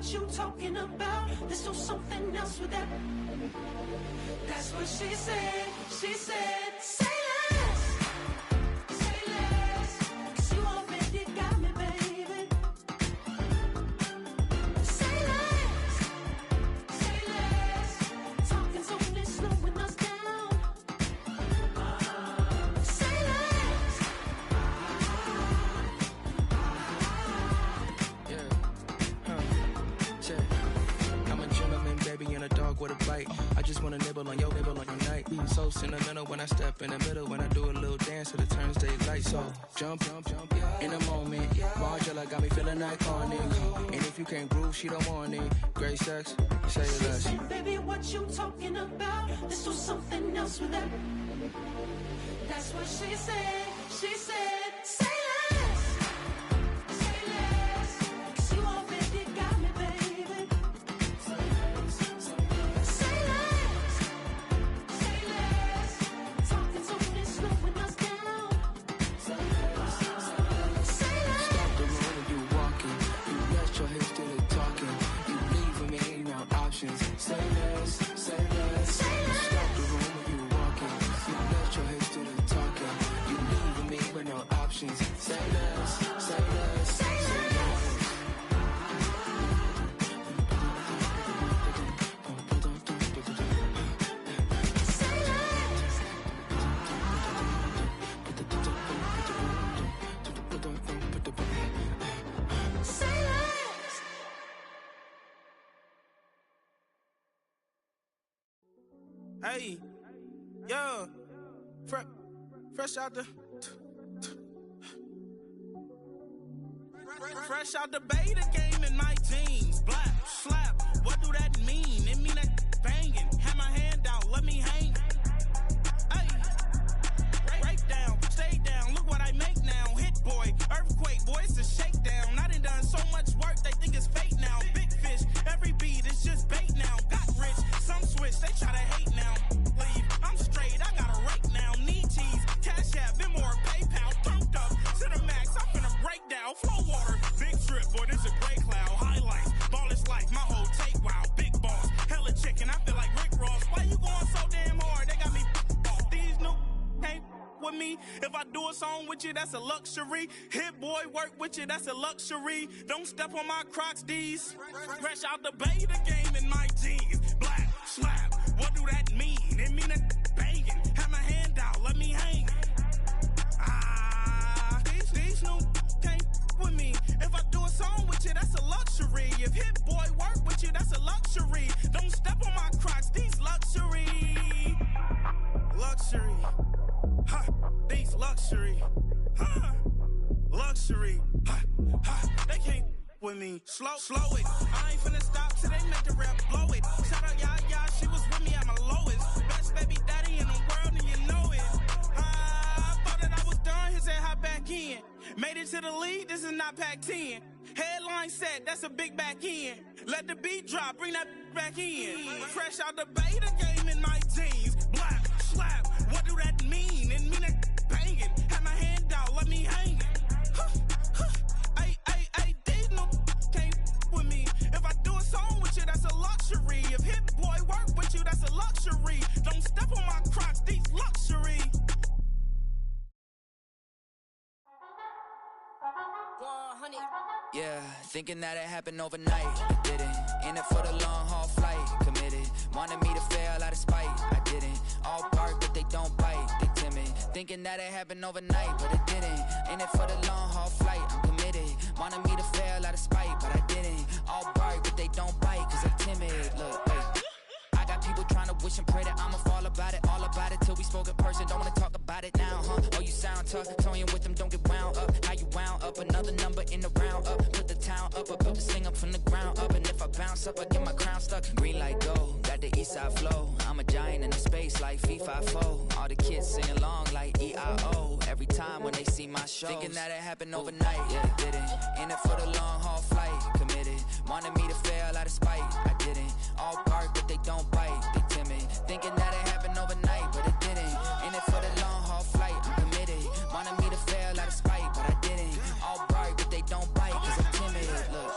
You talking about? Let's do something else with that. That's what she said. She said, say less. Say less. 'Cause you already got me, baby. Say less. Say less. Talking so we're slowing us down. Say less. I'm a gentleman, baby, and a dog with a bite. I just wanna nibble on your night. So sentimental when I step in the middle. When I do a little dance till it turns daylight. So jump, in a moment. Margella got me feeling iconic. And if you can't groove, she don't want it. Great sex, say less. She said, baby, what you talking about? Let's do something else with that. That's what she said. She said, say less. Say less. 'Cause you already got me, baby. Say less. Say less. Talking so we're slowing us down. Say less. Say less. Stop the road when you walking. You rest your hips till they talking. You leaving me no options. Say less, say less. Say less. Stop the room when you walking. You rest your hips till they talking. You leaving me with no options. Say less, say less, say less. Say less. Hey, yo, fresh out the fresh out the beta game in my jeans. Black slap, what do that mean? It mean that banging. Have my hand out, let me hang. Hey, break down, stay down. Look what I make now. Hit boy, earthquake, boy, it's a shakedown. I done so much work, they think it's fake now. Big fish, every beat is just bait now. Got rich, some switch, they try to hate now. Leave, I'm straight, I got a rake now. Need cheese, cash app, Venmo, PayPal. Turned up to the max, I'm finna break down. Flow water, big trip, boy, this a gray cloud. Highlights, ball is life, my whole take, wow. Big boss, hella chicken, I feel like Rick Ross. Why you going so damn hard? They got me off. These new can't with me. If I do a song with you, that's a luxury. Hit boy, work with you, that's a luxury. Don't step on my Crocs, these. Fresh out the beta game in my jeans. Black slap, what do that mean? It mean that banging. Have my hand out, let me hang. These new can't with me. If I do a song with you, that's a luxury. If hit boy work with you, that's a luxury. Don't step on my Crocs, these luxury. Luxury. Ha, these luxury. Ha, luxury. Ha, ha, they can't with me. Slow it. I ain't finna stop till they make the rap blow it. Shout out, yeah, she was with me at my lowest. Best baby daddy in the world, and you know it. I thought that I was done, he said hop back in. Made it to the league, this is not Pac-10. Headline set, that's a big back end. Let the beat drop, bring that back in. Fresh out the beta game in my jeans. Black slap, what do that mean? It mean that banging. Have my hand out, let me hang it. Ay, these no can't with me. If I do a song with you, that's a luxury. If hit boy work with you, that's a luxury. Don't step on my Crocs, these luxury. Yeah, thinking that it happened overnight. Didn't. In it for the long haul flight. Committed. Wanted me to fail out of spite. I didn't. All bark, but they don't bite. They timid. Thinking that it happened overnight, but it didn't. In it for the long haul flight. I'm committed. Wanted me to fail out of spite, but I didn't. All bark, but they don't bite, cause they timid. Look, hey. I got people trying to wish and pray that I'ma fall about it. All about it till we spoke in person. Don't wanna talk about it now, huh? Oh, you sound tough. Toying with them, don't get wound up. How you wound up? Another number in the round up. Put the town up. I built this thing up from the ground up. And if I bounce up, I get my crown stuck. Green light go, got the east side flow. I'm a giant in the space like FIFA4. All the kids sing along like E-I-O. Every time when they see my shows. Thinking that it happened overnight, yeah, didn't. In it for the long haul flight, committed. Wanted me to fail out of spite, I didn't. All bark, but they don't bite, they timid. Thinking that it happened overnight, but it didn't. In it for the long haul flight, I'm committed. Wanted me to fail out of spite, but I didn't. All bark, but they don't bite, cause I'm timid. Look,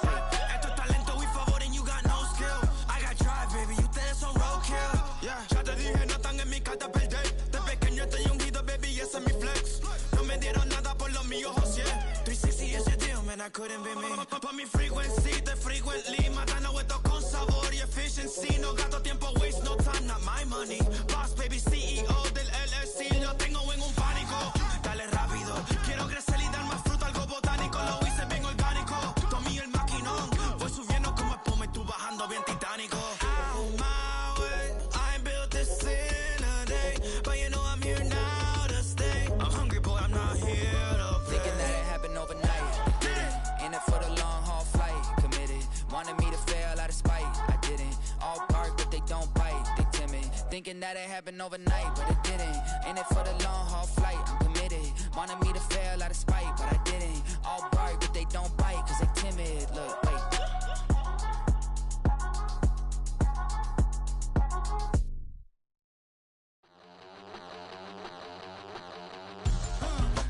Esto es talento y favor and you got no skill. I got drive, baby, ustedes son roadkill. Yeah, ya te dije, no están en mi carta perder. De pequeño estoy ungido, baby, ese es mi flex. No me dieron nada por lo mío, José. 360 is your deal, man, I couldn't be me. Pa' mi frequency, te frequently. Matando esto con sabor y efficiency. No gasto tiempo, waste no time, not my money. Boss, baby, CEO del LLC. Lo tengo en un pánico. Dale rápido, quiero crecer y dar más fruto, algo botánico. Lo hice bien orgánico. Tomé el maquinón. Voy subiendo como espuma y tú bajando bien titánico. Out my way, I ain't built this in a day. But you know I'm here now to stay. I'm hungry, boy, I'm not here to play. thinking that it happened overnight. Didn't. In it for the long haul flight, committed. Wanted me to fail out of spite, I didn't. All bark, but they don't bite, they timid. Thinking that it happened overnight, but it didn't. In it for the long haul flight, I'm committed. Wanted me to fail out of spite, but I didn't. All bark, but they don't bite, cause they timid. Look, wait.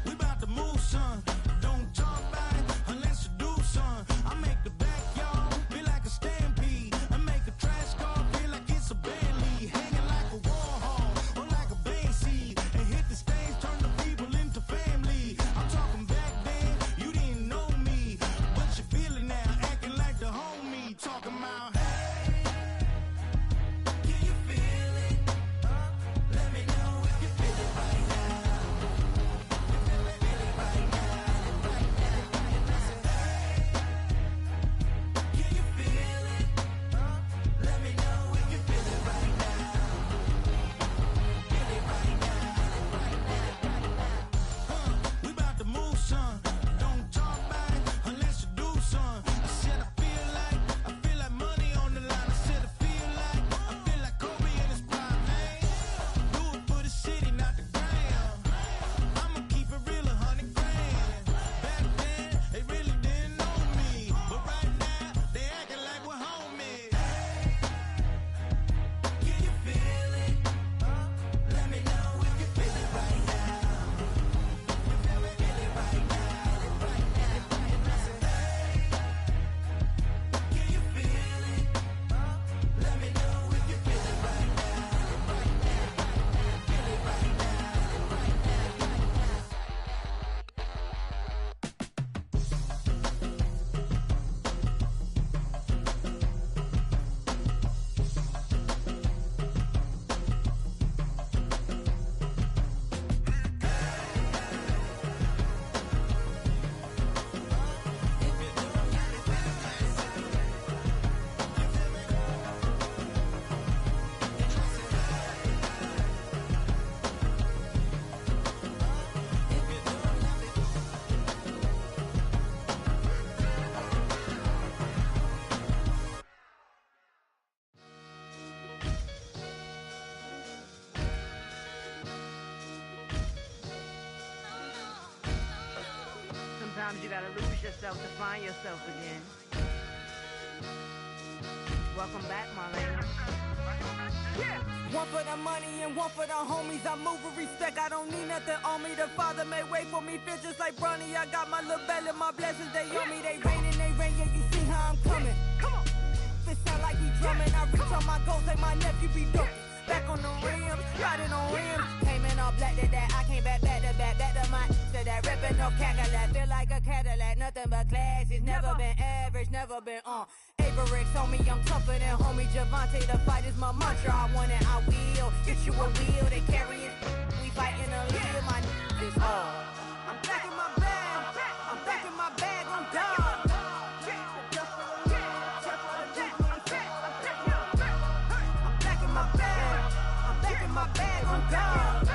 We about to move, son. Don't talk about it unless you do, son. I make the backyard feel like a stampede. I make a trash car feel like it's a Bentley. Hanging like a Warhol or like a Banksy. And hit the stage, turn the people into family. I'm talking back then, you didn't know me. But you feel it now, acting like the homie. Talking about, hey, can you feel it? Let me know if you feel it right now. We about to move, son. Don't talk about it unless you do, son. I said I feel like money on the line. I said I feel like Kobe in his prime, man. Do it for the city, not the gram. I'ma keep it real, 100 grand. Back then, they really didn't know me, but right now, they acting like we're homies. Can you feel it? Let me know if you feel it right now. Can you feel it? Let me know if you feel it right now. Sometimes you gotta lose yourself to find yourself again. Welcome back, Marlene. One for the money and one for the homies. I move with respect, I don't need nothing on me. The Father made way for me, bitches like Bronny. I got my little belly, my blessings, they on me. They rain, yeah, you see how I'm coming. Come on. This sound like he drumming. I reach on my goals like my nephew be dope. Back on the rims, riding on rims. Came in all black to that. I came back to my to that. Ripping off Cadillac, feel like a Cadillac. Nothing but class. It's never been average, never been on. Averix, homie, I'm tougher than homie Javante. The fight is my mantra. I want it, I will. Get you a wheel, they carry it. We fighting a lead, my is all. I'm back in my bag. I'm back in my bag on God. My bag on God.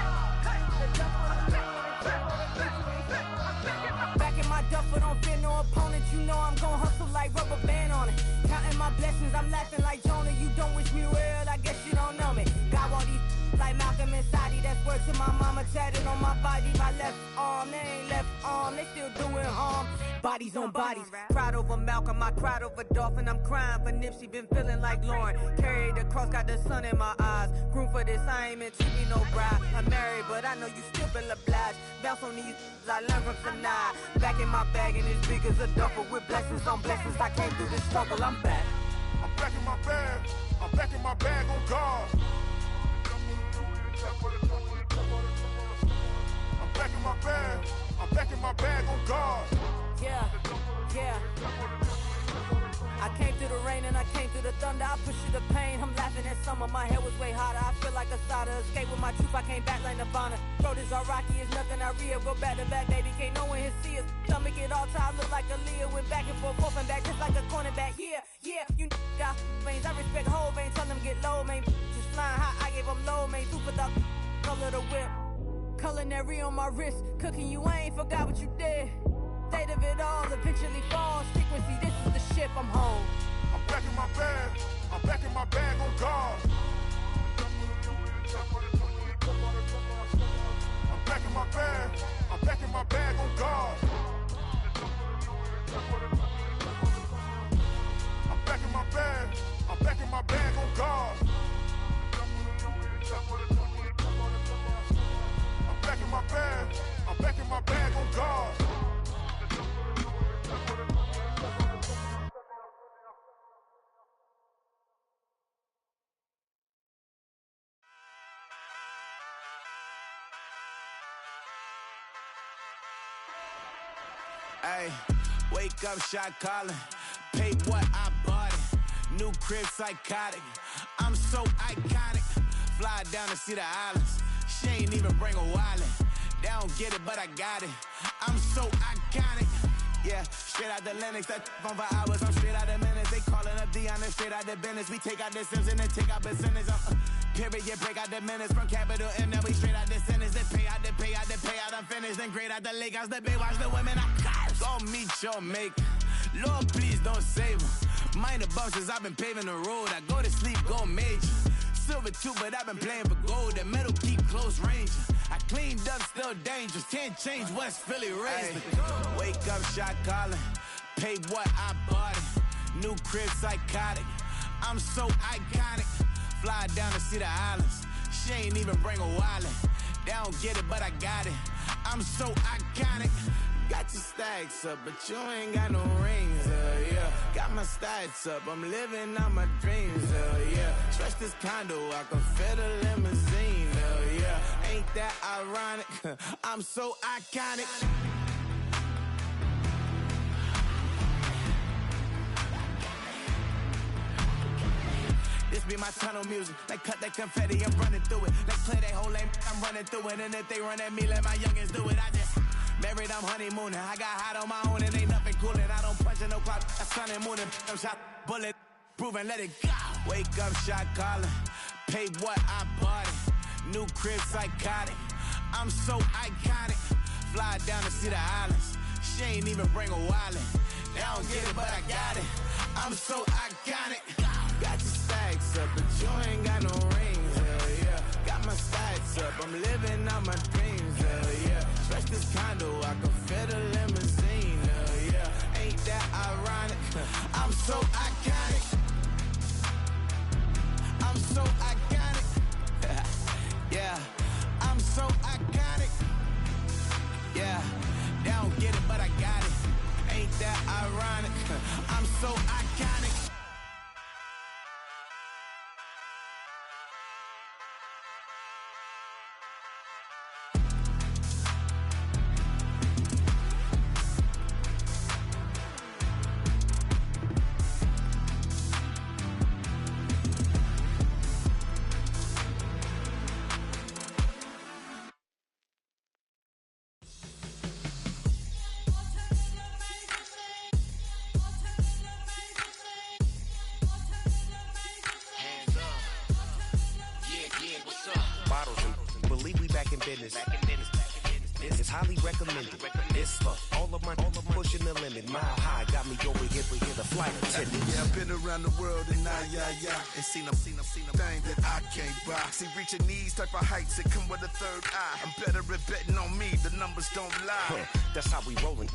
Back in my duffel, don't fear no opponent. You know I'm gon' hustle like rubber band on it. Counting my blessings, I'm laughing like Jonah. You don't wish me well, I guess you don't know me. Got all these like Malcolm and Sadie. That's word to my mama, tatted on my body. My left arm, they ain't left arm, they still doing harm. Bodies on bodies, cried over Malcolm, I cried over Dolphin. I'm crying for Nipsey, been feeling like Lauren. Carried the cross, got the sun in my eyes. Groom for this, I ain't meant to be no bride. I'm married, but I know you still feel obliged. Bounce on these, I learned from Sanaa. Back in my bag, and it's big as a duffel. With blessings on blessings, I came through this struggle, I'm back. I'm back in my bag, I'm back in my bag on God. I'm back in my bag, I'm back in my bag on God. Yeah, yeah. I came through the rain and I came through the thunder. I pushed through the pain, I'm laughing at summer. My head was way hotter, I feel like a solder. Escape with my truth, I came back like Nirvana. Throat is all rocky, it's nothing I real. Go back to back, baby, can't no one here see us. Stomach it all tied, look like a Leah. Went back and forth and back, just like a cornerback. Yeah, yeah, you got veins, I respect whole veins. Tell them get low, man. Just flying high, I gave them low, man. Super the color the whip. Culinary on my wrist, cooking you, I ain't forgot what you did. State of it all, eventually falls. Frequency, this is the ship, I'm home. I'm back in my bag, I'm back in my bag on God. I'm back in my bag, I'm back in my bag on God. I'm back in my bag, I'm back in my bag on God. I'm back in my bag, I'm back in my bag on God. Ay, wake up, shot calling. Pay what I bought it. New crib psychotic. I'm so iconic. Fly down to see the islands. She ain't even bring a wallet. They don't get it, but I got it. I'm so iconic. Yeah, straight out the Lennox, that phone for hours. I'm straight out the minutes. They calling up Dion and straight out the business. We take out the Sims and then take out percentage. Period, break out the minutes from capital M. Now we straight out the sentence. They pay out, I'm finished. Then grade out the lake house, the bay, watch the women. I go meet your maker. Lord, please don't save them. Mind the bumps, I've been paving the road. I go to sleep, go major. Silver too, but I've been playing for gold. The metal keep close range. I cleaned up, still dangerous. Can't change West Philly raised. Wake up, shot calling. Pay what I bought it. New crib psychotic. I'm so iconic. Fly down to see the islands. She ain't even bring a wallet. They don't get it, but I got it. I'm so iconic. Got your stacks up, but you ain't got no rings, yeah. Got my stats up, I'm living out my dreams, yeah. Stretch this condo, I can fit a limousine, yeah. Ain't that ironic? I'm so iconic. This be my tunnel music. Like cut that confetti, I'm running through it. Like play that whole lane, I'm running through it. And if they run at me, let my youngins do it. I just married, I'm honeymooning. I got hot on my own and ain't nothing coolin'. I don't punch in no clock, I sun and moonin'. I'm shot, bullet, proven, let it go. Wake up, shot calling. Pay what I bought it. New crib psychotic. I'm so iconic. Fly down to see the islands. She ain't even bring a wallet. They don't get it, but I got it. I'm so iconic. Got your stacks up, but you ain't got no rings, hell yeah. Got my stats up, I'm living out my dreams, hell yeah. Stretch this condo, I can fit a limousine, hell yeah. Ain't that ironic? I'm so iconic. I'm so iconic. Yeah, I'm so iconic. Yeah, they don't get it, but I got it. Ain't that ironic? I'm so iconic. in business. This is highly recommended. This for all of my pushing the limit. Mile high got me over here for the flight attendant. Yeah, I've been around the world and and seen them thing that I can't buy. See, reaching these type of heights that come with a third eye. I'm better at betting on me. The numbers don't lie. That's how we rollin'.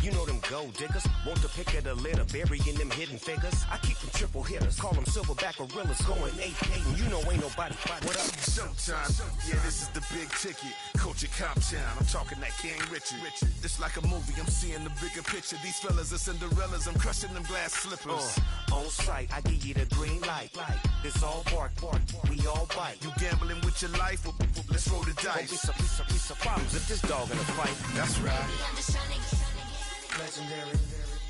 You know them gold diggers. Want to pick at a litter, burying them hidden figures. I keep them triple hitters. Call them silverback gorillas going 8-8. And you know ain't nobody. What up? Showtime. Yeah, this is the big ticket. Culture Cop Town. I'm talking that King Richard. This like a movie. I'm seeing the bigger picture. These fellas are Cinderellas. I'm crushing them glass slippers. On sight, I give you the green light. This all bark. We all bite. You gambling with your life? Well, let's roll the dice. Piece of problems if this dog in a fight. That's right. Baby, I'm just trying to get Legendary.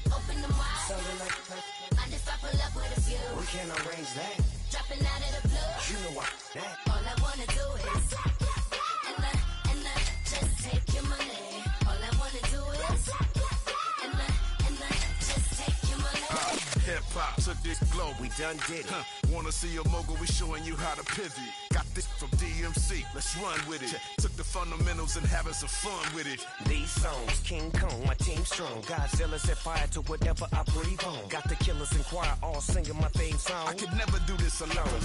Open the wide. Something like that. Mind if I pull up with a few? We can't arrange that. Dropping out of the blue. You know what that. All I wanna do is and I just take your money. All I wanna do is and I just take your money. Hip hop took this globe. We done did it. Wanna see a mogul? We showing you how to pivot. Got this from DMC. Let's run with it. Took the fundamentals and having some fun with it. These songs, King Kong, my team strong. Godzilla set fire to whatever I breathe on. Got the killers in choir all singing my theme song. I could never do this alone.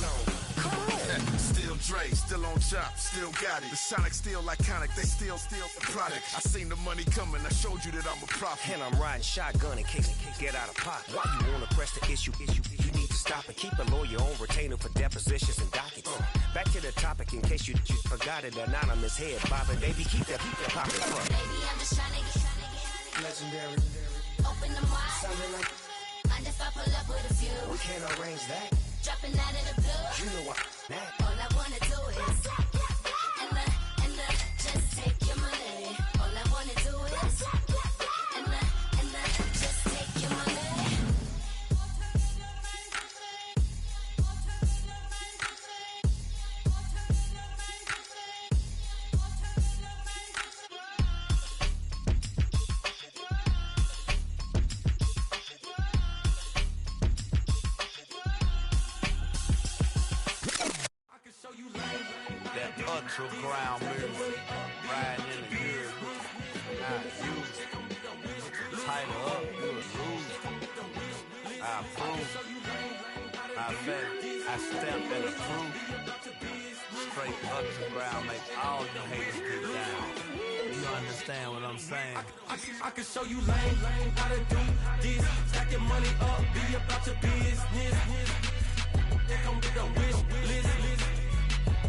Come on. Still Dre, still on top, still got it. The Sonic still iconic, they still the product. I seen the money coming, I showed you that I'm a prophet. And I'm riding shotgun in case get out of pocket. Why you wanna press the issue? You need to stop and keep a lawyer on retainer for depositions and dockets. Back to the topic in case you forgot it. Anonymous head bobbing, baby, keep that popping. Baby, I'm just trying to get Legendary. Open the wide. Something like Mind if I pull up with a few? We can't arrange that. Dropping out of the blue. You know what that. All I wanna do is and I just take your money. All I wanna do is and I just take your money. Ultra ground music, riding in the good, not used. Tighten up, you would lose. I approve. I bet I stepped in the proof. Straight ultra ground, make all you haters get down. You understand what I'm saying? I can show you lame how to do this. Stack your money up, be about your business. They come with a wish list.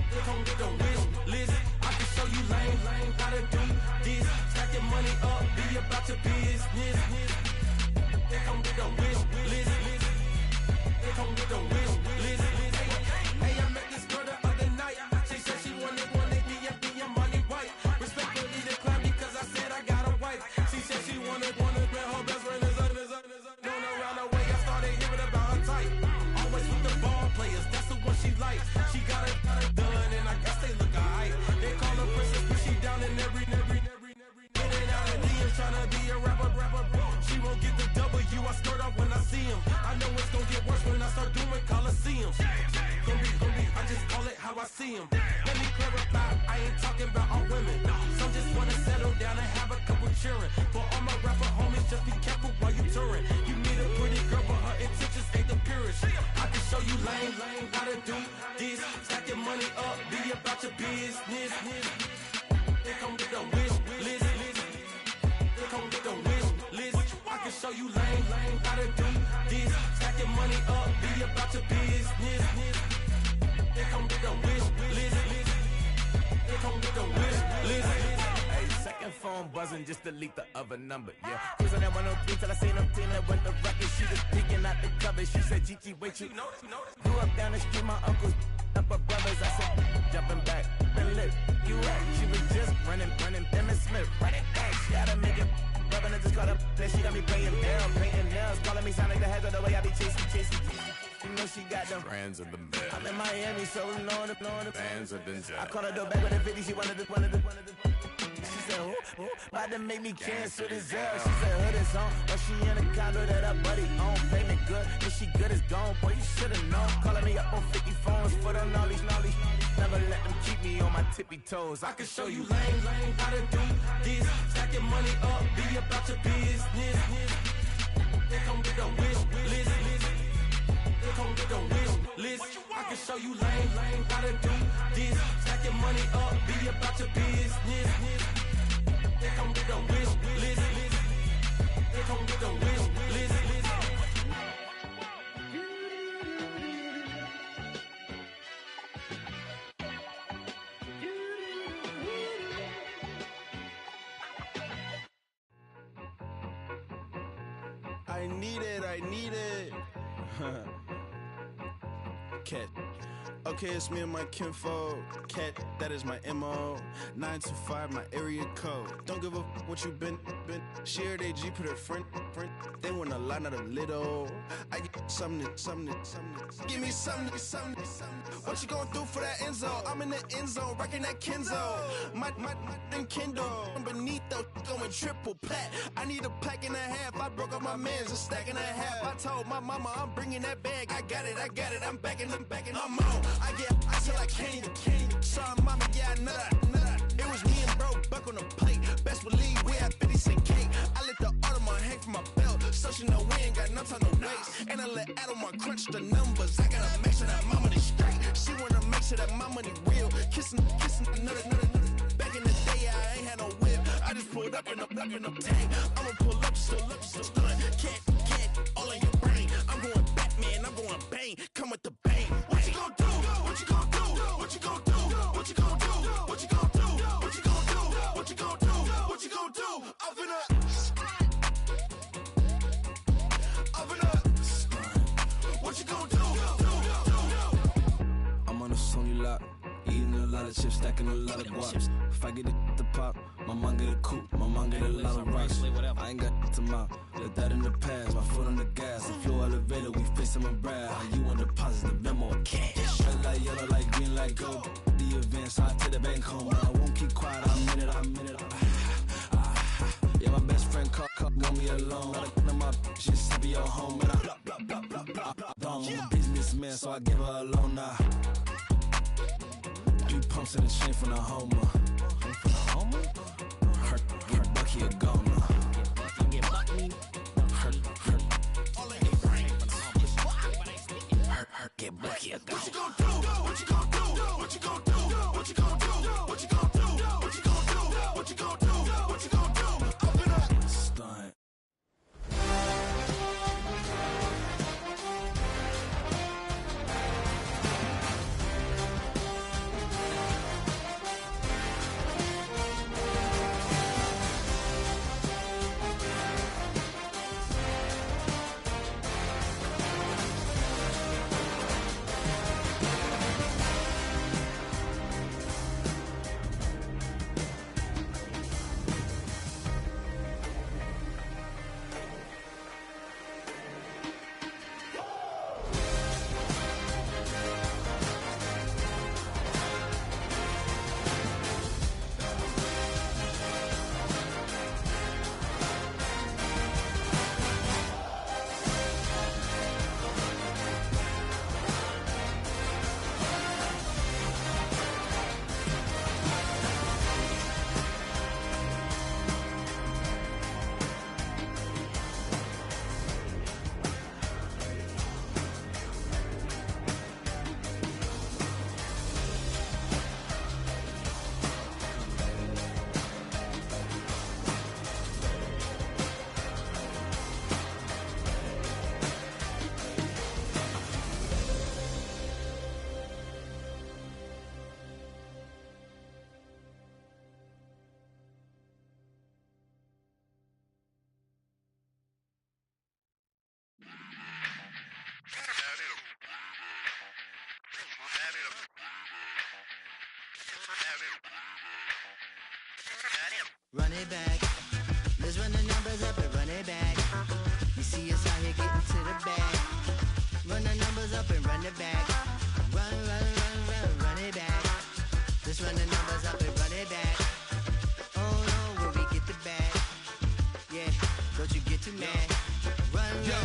They come with a wish list. I can show you lame how to do this. Stack your money up, be about your business. They come with a wish list. They come with a wish list. Hey, I met this girl the other night. She said she wanted me and be a money white. Respectfully declined because I said I got a wife. She said she wanted when her best friend is known around the way. I started hearing about her type. Always with the ball players, that's the one she likes. She got it done, and I guess they look alright. They call her princess, but she down in every. In and out of DMs, tryna be a rapper. She won't get the W, I skirt off when I see him. I know it's gonna get worse when I start doing Coliseums. Gonna be, I just call it how I see him. Let me clarify, I ain't talking about all women. Some just wanna settle down and have a couple cheering. For all my rapper homies, just be careful while you touring. You meet a pretty girl, but her intentions ain't the purest. I can show you lame how to do this. Stack your money up, be about your business. They come with a wish list. They come with a wish list. I can show you lame how to do this. Stack your money up, be about your business. They come with a wish list. They come with a wish list. Hey, second phone buzzing, just delete the other number, yeah. Cruising at 103 till I seen them feeling when the record, she was peeking out the cover. She said, Gigi, wait, you grew up down the street, my uncles up her brothers. I said, jumping back, been lit, you right. She was just running, Emmett Smith, right it back. She gotta make it, rubbing it, just caught up. Then she got me playing down, painting nails, calling me sound like the heads of the way I be chasing. You know she got them Friends of the bed. I'm in Miami, so knowing the Fans of the I caught her door back with a 50, she wanted the. She said, about to make me cancel this L. She said, hood is on, but she in a Chicago that her buddy on. Payment good, and she good as gone. Boy, you should've known. Calling me up on 50 phones. Foot on all these. Never let them keep me on my tippy toes. I can show you lame, how to do this. Stack your money up, be about your business. They come with the wish list. They come with the wish list. I can show you lame, how to do this. Stack your money up, be about your business. They come with the wish list. They come with the wish list. I need it. Cat. Okay, it's me and my kinfolk. Cat, that is my MO. 925, my area code. Don't give a what you been. Share they G, put her friend. They want a lot, not a little. I get something. Give me something. What you gonna do for that end zone? I'm in the end zone, rocking that Kenzo. My Kindle. I'm beneath though, going triple plat. I need a pack and a half. I broke up my mans, a stack and a half. I told my mama I'm bringing that bag. I got it. I'm backing. I'm on. I feel like candy. Sorry, mama, yeah, I know that. It was me and bro, buck on the plate. Best believe we had 50 cent cake. I let the Audemars hang from my belt, so she know we ain't got no time to waste. And I let Audemars crunch the numbers. I gotta make sure that my money straight. She wanna make sure that my money real. Kissing another. Back in the day, I ain't had no whip. I just pulled up in the tank. I'ma pull up just to stun. Cat, all in your brain. I'm going Batman, I'm going bang. Come with the bang. What you gonna do? What you gonna do? What you gonna do? What you gonna do? What you gonna do? What you gonna do? What you gonna do? What you gonna do? Up in a what you gonna do? I'm on a Sony lot, eating a lot of chips, stacking a lot of guaps. If I get it to pop, my mom get a coupe, my mom get a lot of rice. I ain't got to mouth, let that in the past. My foot on the gas, the flow elevator, we facing my brad. How you on deposit the memo cash? Red light, yellow light, green light, go. The events, I take the bank home. I won't keep quiet, I'm in it. Yeah, my best friend called, want me alone. Not my bitches to be your home, and I I'm a businessman, so I give her a loan now. 3 pumps in the chain from the Homer. Her Bucky a goner. Her get Bucky a goner. What you gonna do? What you gonna do? What you gonna do? What you gonna do? What you gonna do? What you gonna do? What you gonna do? What you gonna do? Up in a stunt. Run it back. Let's run the numbers up and run it back. You see us out here getting to the bag. Run the numbers up and run it back. Run it back. Let's run the numbers up and run it back. Oh no, when we get the bag. Yeah, don't you get too mad. Yo,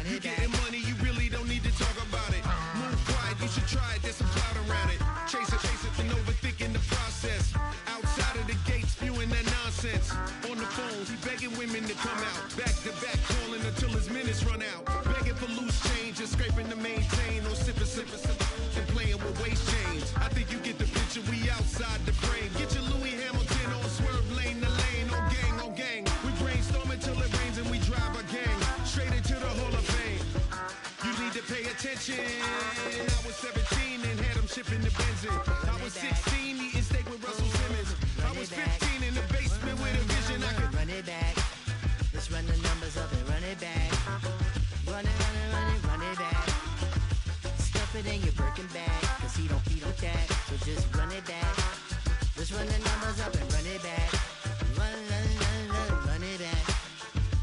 you getting money, you really don't need to talk about it. Move quiet, you should try it, there's some cloud around it. Chase it, and overthinking the process. Outside of the gate, spewing that nonsense. On the phone, he begging women to come out. Back to back, calling until his minutes run out. Begging for loose change and scraping to maintain. Or sipping, and playing with waist chains. I think you get the picture, we outside the frame. Get your Louis Hamilton on swerve lane to lane. On gang. We brainstorm until it rains and we drive our gang straight into the Hall of Fame. You need to pay attention. I was 17 and had them shipping the benzin. I was 16 eating steak with Russell Simmons. I was 15 in the basement with a vision. I could run it back. Let's run the numbers up and run it back. Run it back. Stuff it in your Birkin bag, cause he don't that. So just run it back. Let's run the numbers up and run it back. Run it back.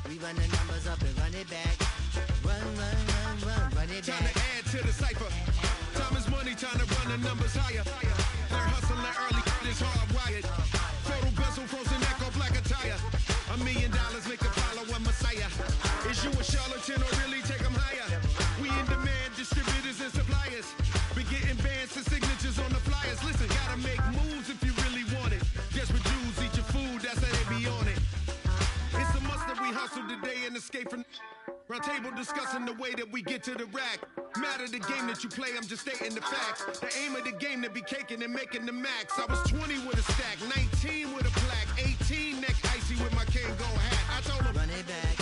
We run the numbers up and run it back. Run it back. Time to add to the cipher. Time is money, time to run the numbers higher. They're hustling early, it's hardwired. Photo bezel, frozen echo, black attire. $1 million make a follow a messiah. Is you a charlatan or really take them higher? We in demand, distributors and suppliers. Been getting bands and signatures on the flyers. Listen, gotta make moves if you really want it. Desperate Jews eat your food, that's how they be on it. It's a must that we hustle today and escape from round table discussing the way that we get to the rack. Matter the game that you play, I'm just stating the facts. The aim of the game to be caking and making the max. I was 20 with a stack, 19 with a plaque, 18 neck icy with my Kango hat. I told him, run it back.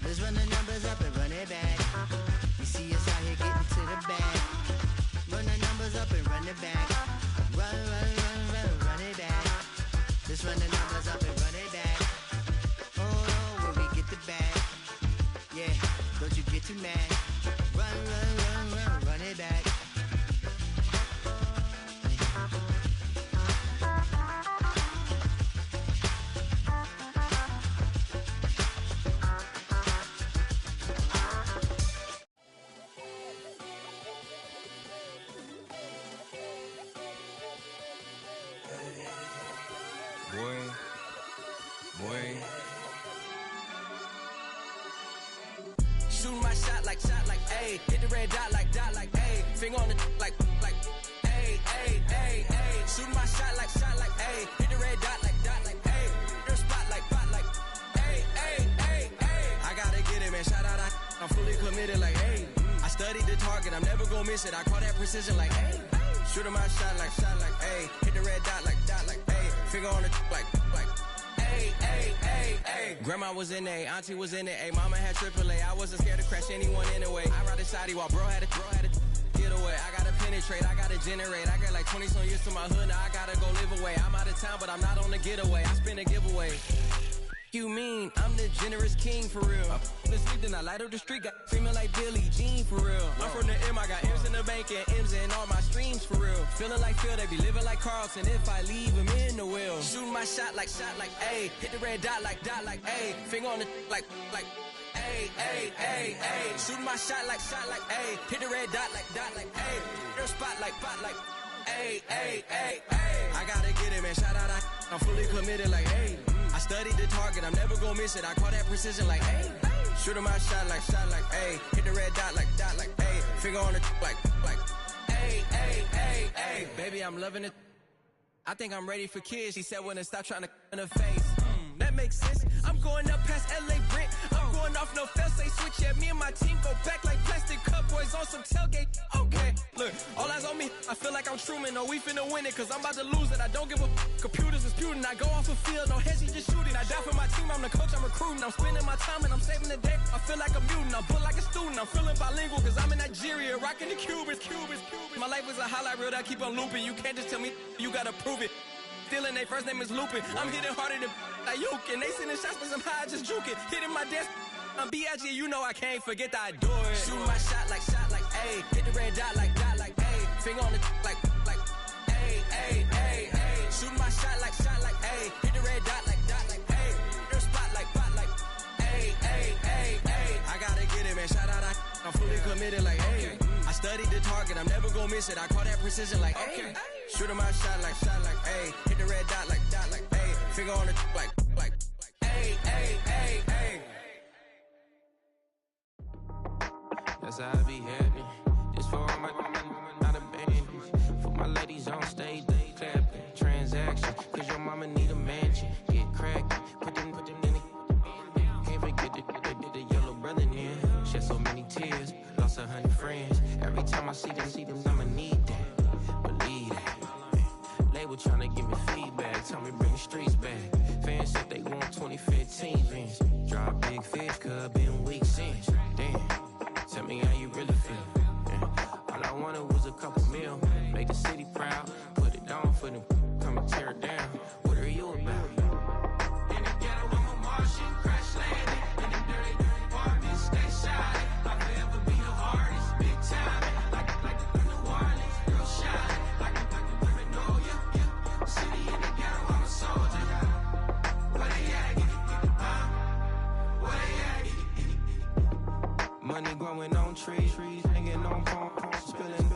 Let's run the numbers up and run it back. You see us out here getting to the bag. Run the numbers up and run it back. Run it back. Let's run the numbers up and run it back. Oh, when we get the bag. Yeah, don't you get too mad. Run it back. Boy. Shooting my shot like, ayy. Hit the red dot like, ayy. Finger on the like, ayy, ayy, ayy, ayy. Shooting my shot like, ayy. Hit the red dot like, ayy. Their spot like, ayy, ayy, ayy, ayy. I gotta get it, man. Shout out, I'm fully committed like, ayy. I studied the target, I'm never gonna miss it. I call that precision like, ayy. Shooting my shot like, ayy. Hit the red dot like, ayy. Finger on the like, ayy, ayy, ayy, ayy. Grandma was in A, auntie was in it, ayy. Mama had AAA, I wasn't scared to crash anyone anyway. I ride a shotty while bro had to get away. I gotta penetrate, I gotta generate. I got like 20 some years to my hood, now I gotta go live away. I'm out of town, but I'm not on the getaway. I spin a giveaway. You mean I'm the generous king for real? I sleep, then I light up the street, got female like Billie Jean for real. I'm from the M, I got M's in the bank and M's in all my streams for real. Feeling like Phil, they be living like Carlton if I leave him in the wheel. Shooting my shot like, ayy. Hit the red dot like, ayy. Finger on the like, ayy, ayy, ayy, ayy. Shooting my shot like, ayy. Hit the red dot like, ayy. Their spot like, ayy, ayy, ayy, ayy. I gotta get it, man. Shout out, I'm fully committed like, ayy. I studied the target, I'm never gonna miss it. I call that precision like, ayy. Shooting my shot like, ayy. Hit the red dot like, ayy. Finger on the like, ayy, ayy, ayy, ayy. Baby, I'm loving it. I think I'm ready for kids. She said when to stop trying to in her face. That makes sense. I'm going up past LA Brent. I'm going off no fail, say switch. Yeah, me and my team go back like plastic cup boys on some tailgate. Okay, look, all eyes on me. I feel like I'm Truman. No, we finna win it, cause I'm about to lose it. I don't give a computers disputing. I go off a field, no heads, he just shooting. I die for my team, I'm the coach, I'm recruiting. I'm spending my time and I'm saving the day. I feel like a mutant, I'm built like a student. I'm feeling bilingual, cause I'm in Nigeria, rocking the Cubans. My life is a highlight reel that I keep on looping. You can't just tell me, you gotta prove it. Stealing, they first name is Lupin. I'm hitting harder than like Yukin. They sending shots, but somehow I just juke it. Hitting my desk, I'm B.I.G. You know I can't forget that I do it. Shooting my shot like, ayy. Hit the red dot like, ayy. Finger on the like, ayy, ayy, ayy, ayy. Shooting my shot like, ayy. Hit the red dot like, ayy. Their spot like, ayy, ayy, ayy, ayy. I gotta get it, man. Shout out, I'm fully committed like, ayy. I studied the target, I'm never gonna miss it. I call that precision like, ayy. Shooting my shot like, ayy. Hit the red dot like, ayy. Finger on the like, ayy, ayy, ayy, ayy. That's how I be happy. Just for all my not abandoned. For my ladies on stage, they clapping. Transaction, cause your mama need a mansion. Get crackin', put them in the. Can't forget the yellow brother near. Shed so many tears, lost 100 friends. Every time I see them, I'ma need that. Believe that. Label tryna give me feedback, tell me bring the streets back. Fans said they want 2015 Vince. Drop big fish, cuz been weeks since. Damn, tell me how you really feel. Yeah. All I wanted was a couple mil, make the city proud, put it down for them, come and tear it down. What are you about? In the ghetto, I'm a Martian, crash landing. In the dirty apartments, stay shy. I forever be the hardest, big time. Like New Orleans, real shy. Like women know ya. City in the ghetto, I'm a soldier. Where they at? Where they at? Money growing on trees, hanging on palms, spilling.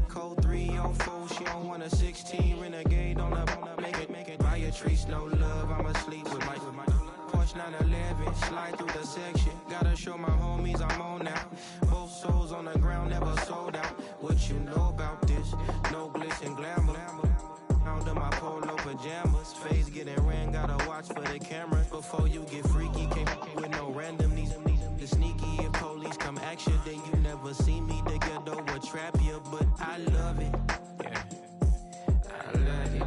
Code 304, she don't want a 16. Renegade on the make it. Buy a trees, no love, I'm asleep with my Porsche 911, slide through the section. Gotta show my homies I'm on now. Both souls on the ground, never sold out. What you know about this? No glitz and glamour. Under my polo pajamas, face getting ran, gotta watch for the cameras. Before you get freaky, can't with no random these the sneaky. If police come ask you, then you never see me. The ghetto will trap you, but I love it. Yeah, I love it.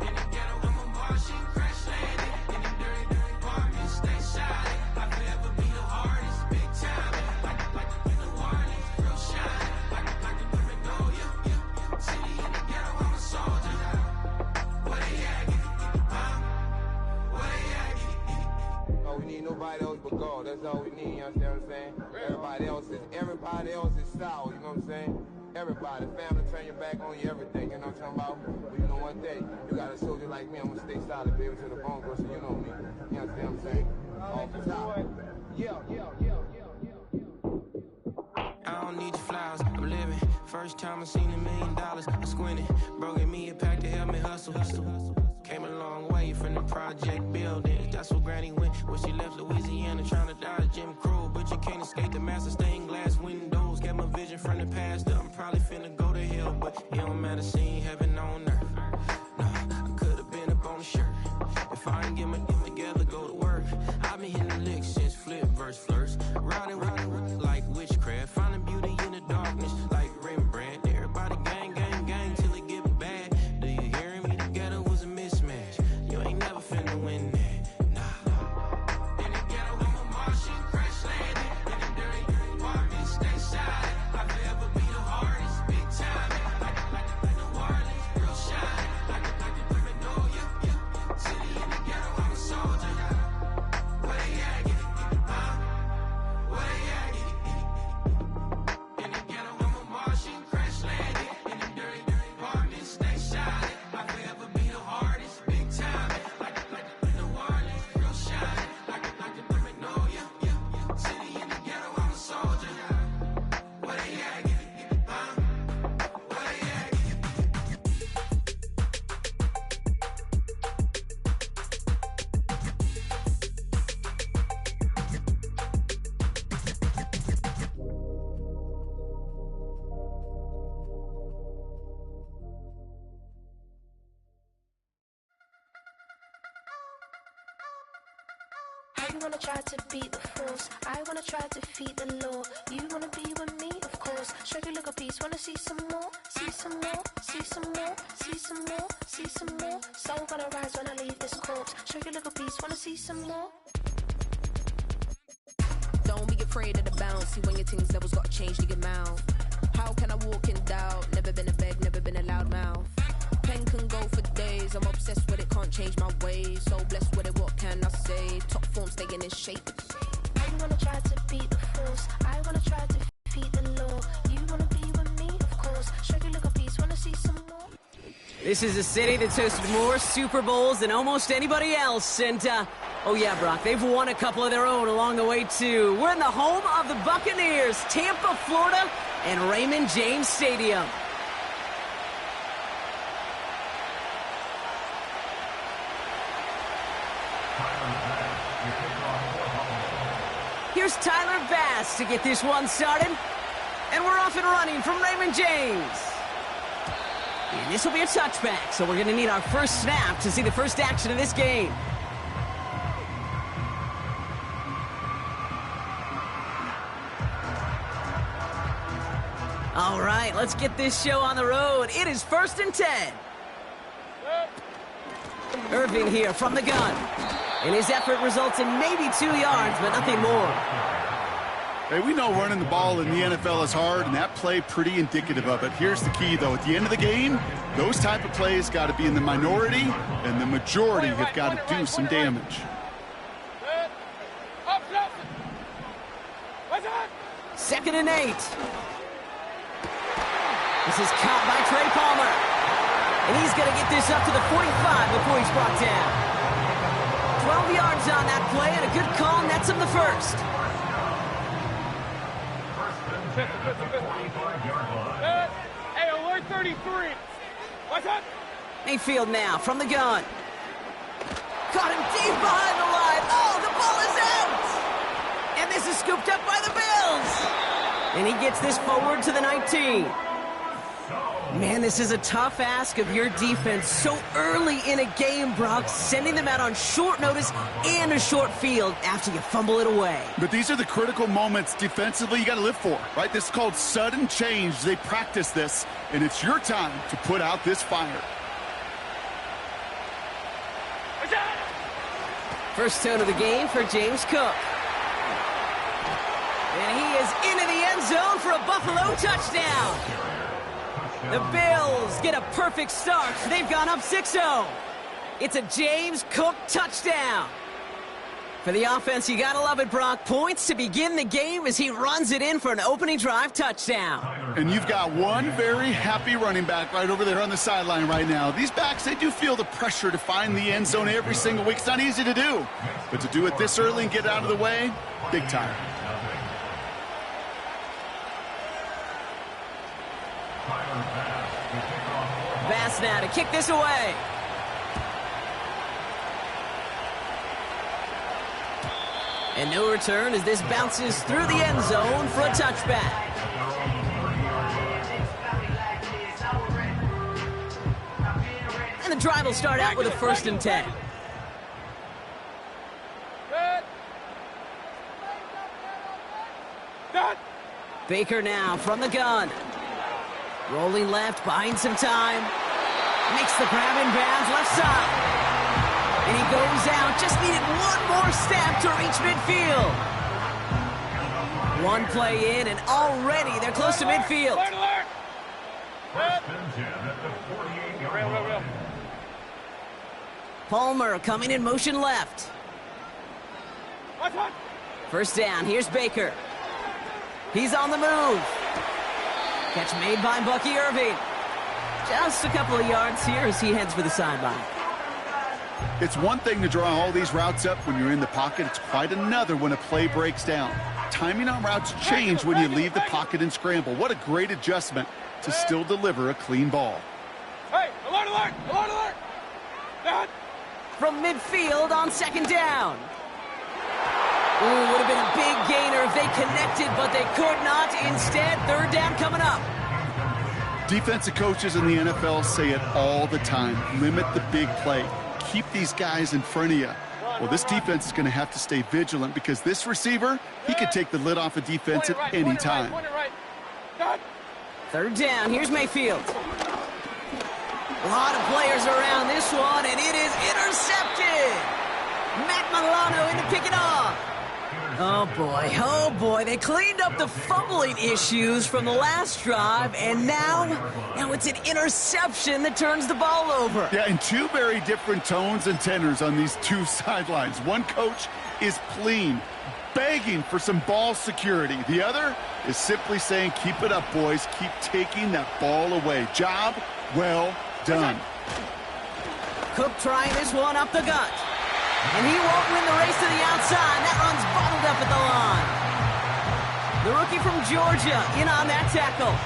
In the ghetto, I'm a Martian, crash landing. In the dirty apartments, stay shy. I forever be the hardest, big time. Like New Orleans, real shine. Like the women know ya. City in the ghetto, I'm a soldier. Where they at? Where they at? Oh, we need nobody else but God. That's all we need, you understand what I'm saying? Everybody else is sour, you know what I'm saying? Everybody, family, turn your back on you, everything, you know what I'm talking about? But you know one day, you got a soldier like me, I'm gonna stay solid, baby, to the bone, so you know me. You understand what I'm saying? Off the top. I don't need your flowers, I'm living. First time I seen $1 million, I squinted. Bro, give me a pack to help me hustle. Came a long way from the project buildings. That's where Granny went when she left Louisiana, trying to dodge Jim Crow. But you can't escape the master stained glass windows. Got my vision from the past. I'm probably finna go to hell, but it don't matter, seeing heaven on earth. No, I could've been up on the shirt. If I ain't get my shit together, go to work. I've been hitting the licks since flip verse first. Riding like witchcraft, finding beauty in the darkness like Rembrandt. Everybody gang, gang, gang till it get bad. Do you hear me? The ghetto was a mismatch. You ain't never finna win that. Nah. In the ghetto, I'm a Martian, crash landing. In the dirty apartments, stay shy. I forever be the hardest, big time. Like New Orleans, real shine. Like the women know ya. City in the ghetto, I'm a soldier. Where they at? Where they at? In the ghetto, I'm a Martian, crash landing. In the dirty apartments, stay shy. I forever be the hardest, big time. Like New Orleans, real shine. Like the women know ya. City in the ghetto, I'm a soldier. Where they at? Where they at? You wanna try to beat the force, I wanna try to defeat the law. You wanna be with me, of course. Show you look a piece, wanna see some more, see some more, see some more, see some more, see some more. Soul gonna rise when I leave this corpse. Show you look a piece, wanna see some more. Don't be afraid of the bounce. See when your things levels got changed, you get mouth. How can I walk in doubt? Never been a beg, never been a loud mouth. Pen can go for days. I'm obsessed with it, can't change my ways. So blessed with it, what can I say? Top form staying in shape. You wanna try to beat the force, I wanna try to defeat the law. You wanna be with me, of course. Show you look a piece, wanna see some more. This is a city that's hosted more Super Bowls than almost anybody else. And, oh yeah, Brock, they've won a couple of their own along the way, too. We're in the home of the Buccaneers, Tampa, Florida, and Raymond James Stadium. Here's Tyler Bass to get this one started. And we're off and running from Raymond James. And this will be a touchback, so we're going to need our first snap to see the first action of this game. All right, let's get this show on the road. It is 1st and 10. Irving here from the gun. And his effort results in maybe 2 yards, but nothing more. Hey, we know running the ball in the NFL is hard, and that play pretty indicative of it. Here's the key, though. At the end of the game, those type of plays got to be in the minority, and the majority have got to do some damage. 2nd and 8. This is caught by Trey Palmer. And he's going to get this up to the 45 before he's brought down. 12 yards on that play, and a good call nets him the first. Hey, alert 33. What's up? Mayfield now from the gun. Caught him deep behind the line. Oh, the ball is out! And this is scooped up by the Bills. And he gets this forward to the 19. Man, this is a tough ask of your defense so early in a game, Brock, sending them out on short notice and a short field after you fumble it away. But these are the critical moments defensively you got to live for, right? This is called sudden change. They practice this, and it's your time to put out this fire. First tone of the game for James Cook. And he is into the end zone for a Buffalo touchdown. The Bills get a perfect start. They've gone up 6-0. It's a James Cook touchdown. For the offense, you gotta love it, Brock. Points to begin the game as he runs it in for an opening drive touchdown. And you've got one very happy running back right over there on the sideline right now. These backs, they do feel the pressure to find the end zone every single week. It's not easy to do. But to do it this early and get out of the way, big time. Bass now to kick this away. And no return as this bounces through the end zone for a touchback. And the drive will start out with a 1st and 10. Baker now from the gun. Rolling left, buying some time. Makes the grab in bounds, left side. And he goes out, just needed one more step to reach midfield. One play in, and already they're close to midfield. Palmer coming in motion left. First down, here's Baker. He's on the move. Catch made by Bucky Irving. Just a couple of yards here as he heads for the sideline. It's one thing to draw all these routes up when you're in the pocket. It's quite another when a play breaks down. Timing on routes change when you leave the pocket and scramble. What a great adjustment to still deliver a clean ball. Hey, alert, alert, alert, alert. Down. From midfield on 2nd down. Ooh, would have been a big gainer if they connected, but they could not. Instead, 3rd down coming up. Defensive coaches in the NFL say it all the time. Limit the big play. Keep these guys in front of you. Well, this defense is going to have to stay vigilant because this receiver, he could take the lid off a defense at any time. 3rd down, here's Mayfield. A lot of players around this one, and it is intercepted. Matt Milano in to pick it off. Oh boy, they cleaned up the fumbling issues from the last drive, and now it's an interception that turns the ball over. Yeah, and two very different tones and tenors on these two sidelines. One coach is pleading, begging for some ball security. The other is simply saying, keep it up, boys. Keep taking that ball away. Job well done. Cook trying this one up the gut. And he won't win the race to the outside. That run's bottled up at the line. The rookie from Georgia in on that tackle.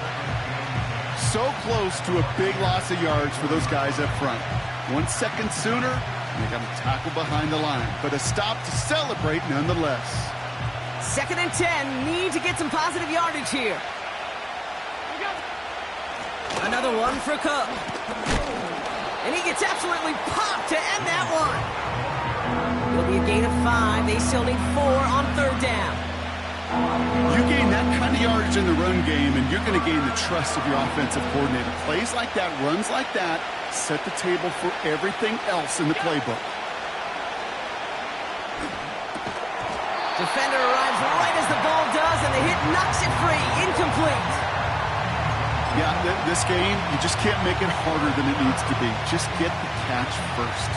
So close to a big loss of yards for those guys up front. 1 second sooner, and they got a tackle behind the line. But a stop to celebrate nonetheless. 2nd and 10. Need to get some positive yardage here. Another one for Cook. And he gets absolutely popped to end that one. It'll be a gain of 5. They still need 4 on 3rd down. You gain that kind of yardage in the run game, and you're going to gain the trust of your offensive coordinator. Plays like that, runs like that, set the table for everything else in the playbook. Defender arrives right as the ball does, and the hit knocks it free. Incomplete. Yeah, this game, you just can't make it harder than it needs to be. Just get the catch first.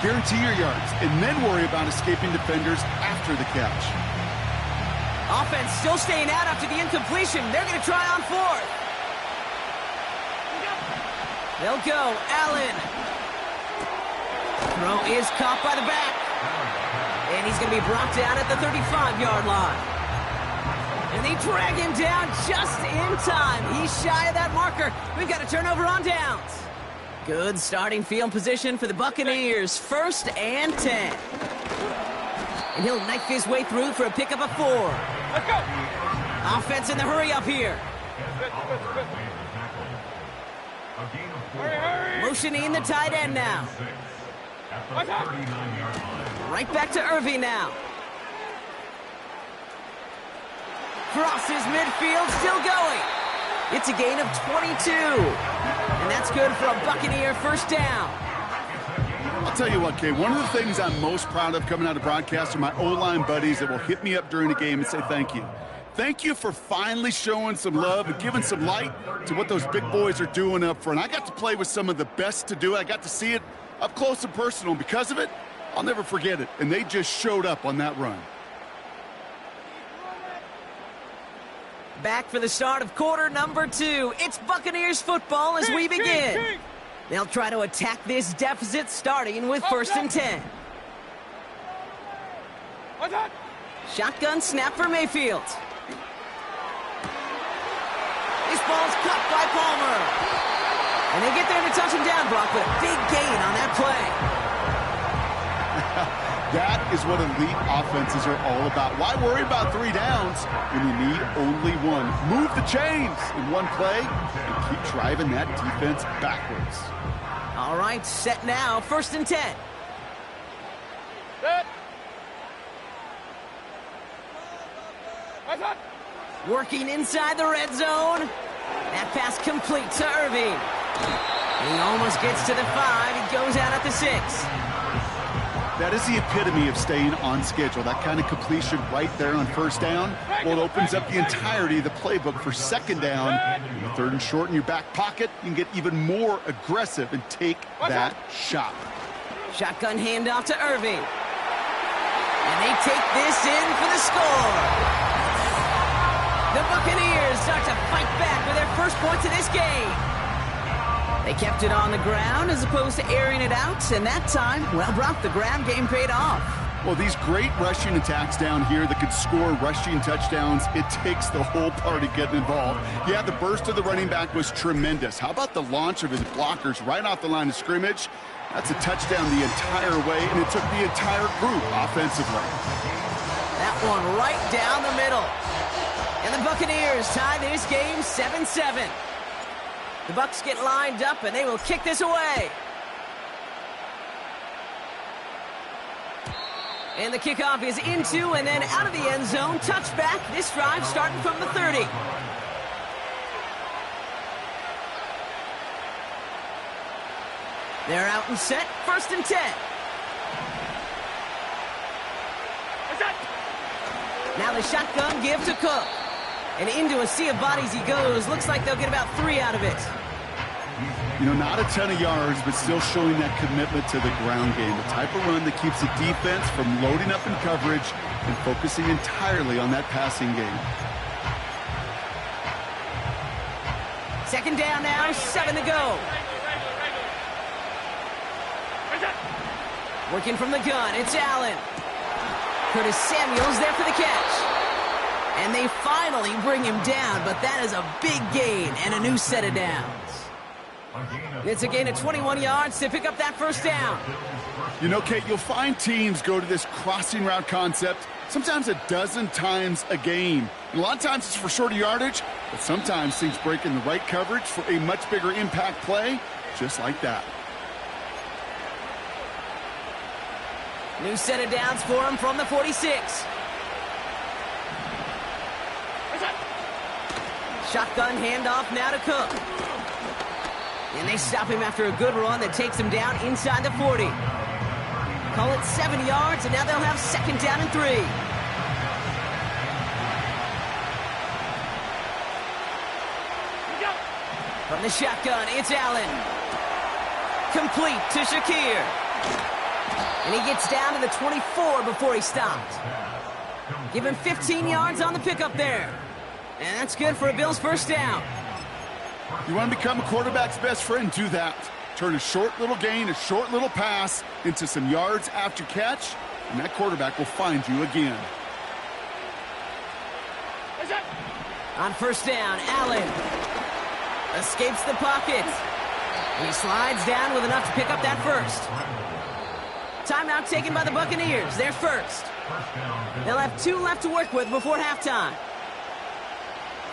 Guarantee your yards, and then worry about escaping defenders after the catch. Offense still staying out after the incompletion. They're going to try on 4th. They'll go. Allen. Throw is caught by the back. And he's going to be brought down at the 35-yard line. And they drag him down just in time. He's shy of that marker. We've got a turnover on downs. Good starting field position for the Buccaneers. 1st and 10. And he'll knife his way through for a pickup of 4. Let's go. Offense in the hurry up here. Hurry. Motioning the tight end now. Right back to Irving now. Crosses midfield, still going. It's a gain of 22. And that's good for a Buccaneer 1st down. I'll tell you what, Kay, one of the things I'm most proud of coming out of broadcast are my O-line buddies that will hit me up during the game and say thank you. Thank you for finally showing some love and giving some light to what those big boys are doing up front. I got to play with some of the best to do it. I got to see it up close and personal. Because of it, I'll never forget it. And they just showed up on that run. Back for the start of quarter number 2. It's Buccaneers football as we begin. They'll try to attack this deficit starting with 1st and 10. Shotgun snap for Mayfield. This ball's cut by Palmer. And they get there to touch him down, Brock, with a big gain on that play. That is what elite offenses are all about. Why worry about 3 downs when you need only 1? Move the chains in one play and keep driving that defense backwards. All right, set now, 1st and 10. Set. Working inside the red zone. That pass complete to Irving. He almost gets to the 5. He goes out at the 6. That is the epitome of staying on schedule. That kind of completion right there on 1st down. Well, it opens up the entirety of the playbook for 2nd down. 3rd and short in your back pocket. You can get even more aggressive and take that shot. Shotgun handoff to Irving. And they take this in for the score. The Buccaneers start to fight back with their first points of this game. They kept it on the ground as opposed to airing it out, and that time, well, Brock, the ground game paid off. Well, these great rushing attacks down here that could score rushing touchdowns, it takes the whole party getting involved. Yeah, the burst of the running back was tremendous. How about the launch of his blockers right off the line of scrimmage? That's a touchdown the entire way, and it took the entire group offensively. That one right down the middle. And the Buccaneers tie this game 7-7. The Bucs get lined up, and they will kick this away. And the kickoff is into and then out of the end zone. Touchback. This drive starting from the 30. They're out and set. 1st and 10. Now the shotgun give to Cook. And into a sea of bodies he goes. Looks like they'll get about 3 out of it. You know, not a ton of yards, but still showing that commitment to the ground game. The type of run that keeps the defense from loading up in coverage and focusing entirely on that passing game. 2nd down now, 7 to go. Working from the gun, it's Allen. Curtis Samuel's there for the catch. And they finally bring him down, but that is a big gain and a new set of downs. It's a gain of 21 yards to pick up that 1st down. You know, Kate, you'll find teams go to this crossing route concept sometimes a dozen times a game. And a lot of times it's for shorter yardage, but sometimes things break in the right coverage for a much bigger impact play, just like that. New set of downs for him from the 46. Shotgun handoff now to Cook. And they stop him after a good run that takes him down inside the 40. Call it 7 yards, and now they'll have second down and 3. From the shotgun, it's Allen. Complete to Shakir. And he gets down to the 24 before he stopped. Give him 15 yards on the pickup there. And that's good for a Bills first down. You want to become a quarterback's best friend, do that. Turn a short little gain, a short little pass into some yards after catch, and that quarterback will find you again. On first down, Allen escapes the pocket. And he slides down with enough to pick up that first. Timeout taken by the Buccaneers. They're first. They'll have 2 left to work with before halftime.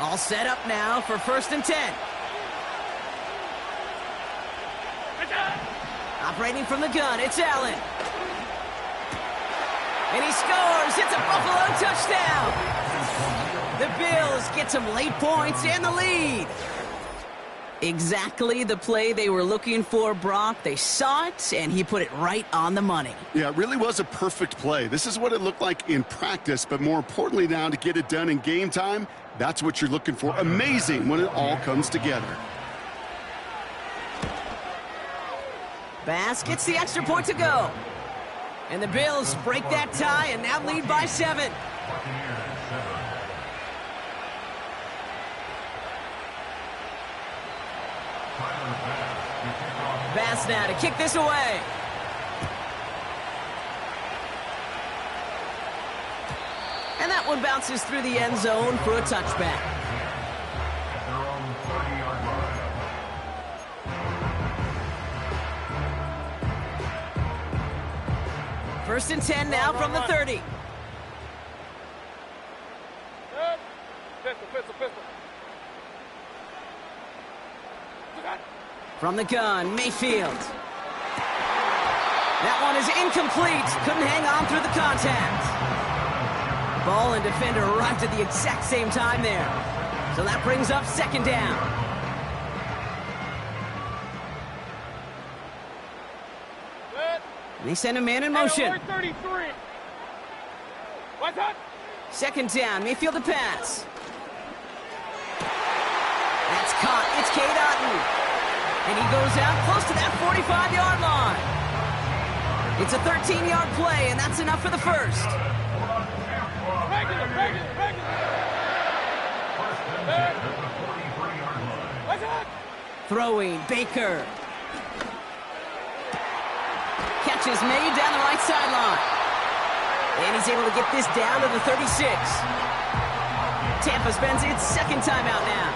All set up now for 1st and 10. Operating from the gun, it's Allen. And he scores. It's a Buffalo touchdown. The Bills get some late points and the lead. Exactly the play they were looking for, Brock. They saw it, and he put it right on the money. Yeah, it really was a perfect play. This is what it looked like in practice, but more importantly now to get it done in game time, that's what you're looking for. Amazing when it all comes together. Bass gets the extra point to go. And the Bills break that tie and now lead by 7. Bass now to kick this away. And that one bounces through the end zone for a touchback. First and 10 now from the 30. Pistol. From the gun, Mayfield. That one is incomplete. Couldn't hang on through the contact. Ball and defender arrived at the exact same time there. So that brings up second down. And they send a man in motion. 33. What's that? Second down, Mayfield to pass. That's caught. It's Cade Otton. And he goes out close to that 45-yard line. It's a 13-yard play, and that's enough for the first. Regular. What's that? Throwing, Baker. Catch is made down the right sideline. And he's able to get this down to the 36. Tampa spends its second timeout now.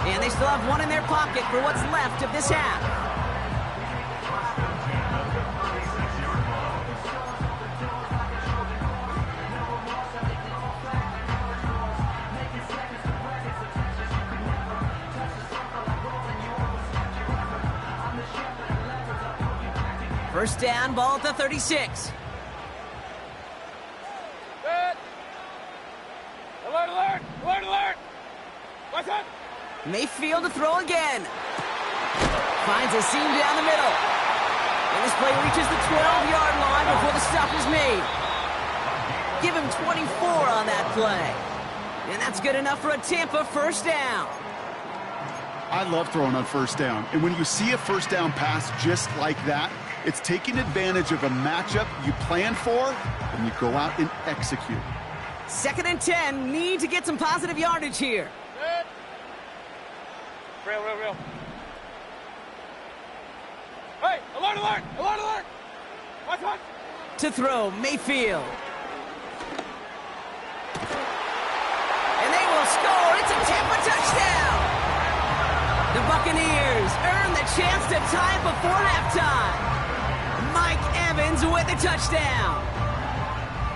And they still have one in their pocket for what's left of this half. First down, ball at the 36. Alert! What's that? Mayfield to throw again. Finds a seam down the middle. And this play reaches the 12-yard line before the stop is made. Give him 24 on that play. And that's good enough for a Tampa first down. I love throwing on first down. And when you see a first down pass just like that, it's taking advantage of a matchup you plan for, and you go out and execute. Second and 10, need to get some positive yardage here. Real. Hey, alert! What's that? To throw, Mayfield. And they will score. It's a Tampa touchdown. The Buccaneers earn the chance to tie it before halftime. Mike Evans with a touchdown.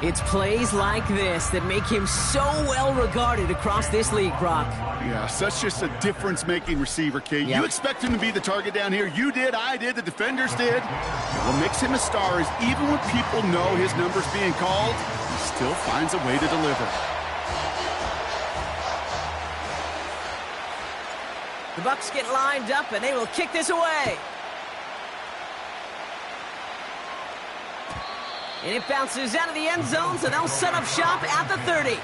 It's plays like this that make him so well regarded across this league, Brock. Yeah, such just a difference-making receiver, Kate. Yep. You expect him to be the target down here. You did, I did, the defenders did. What makes him a star is even when people know his number's being called, he still finds a way to deliver. The Bucs get lined up, and they will kick this away. And it bounces out of the end zone, so they'll set up shop at the 30.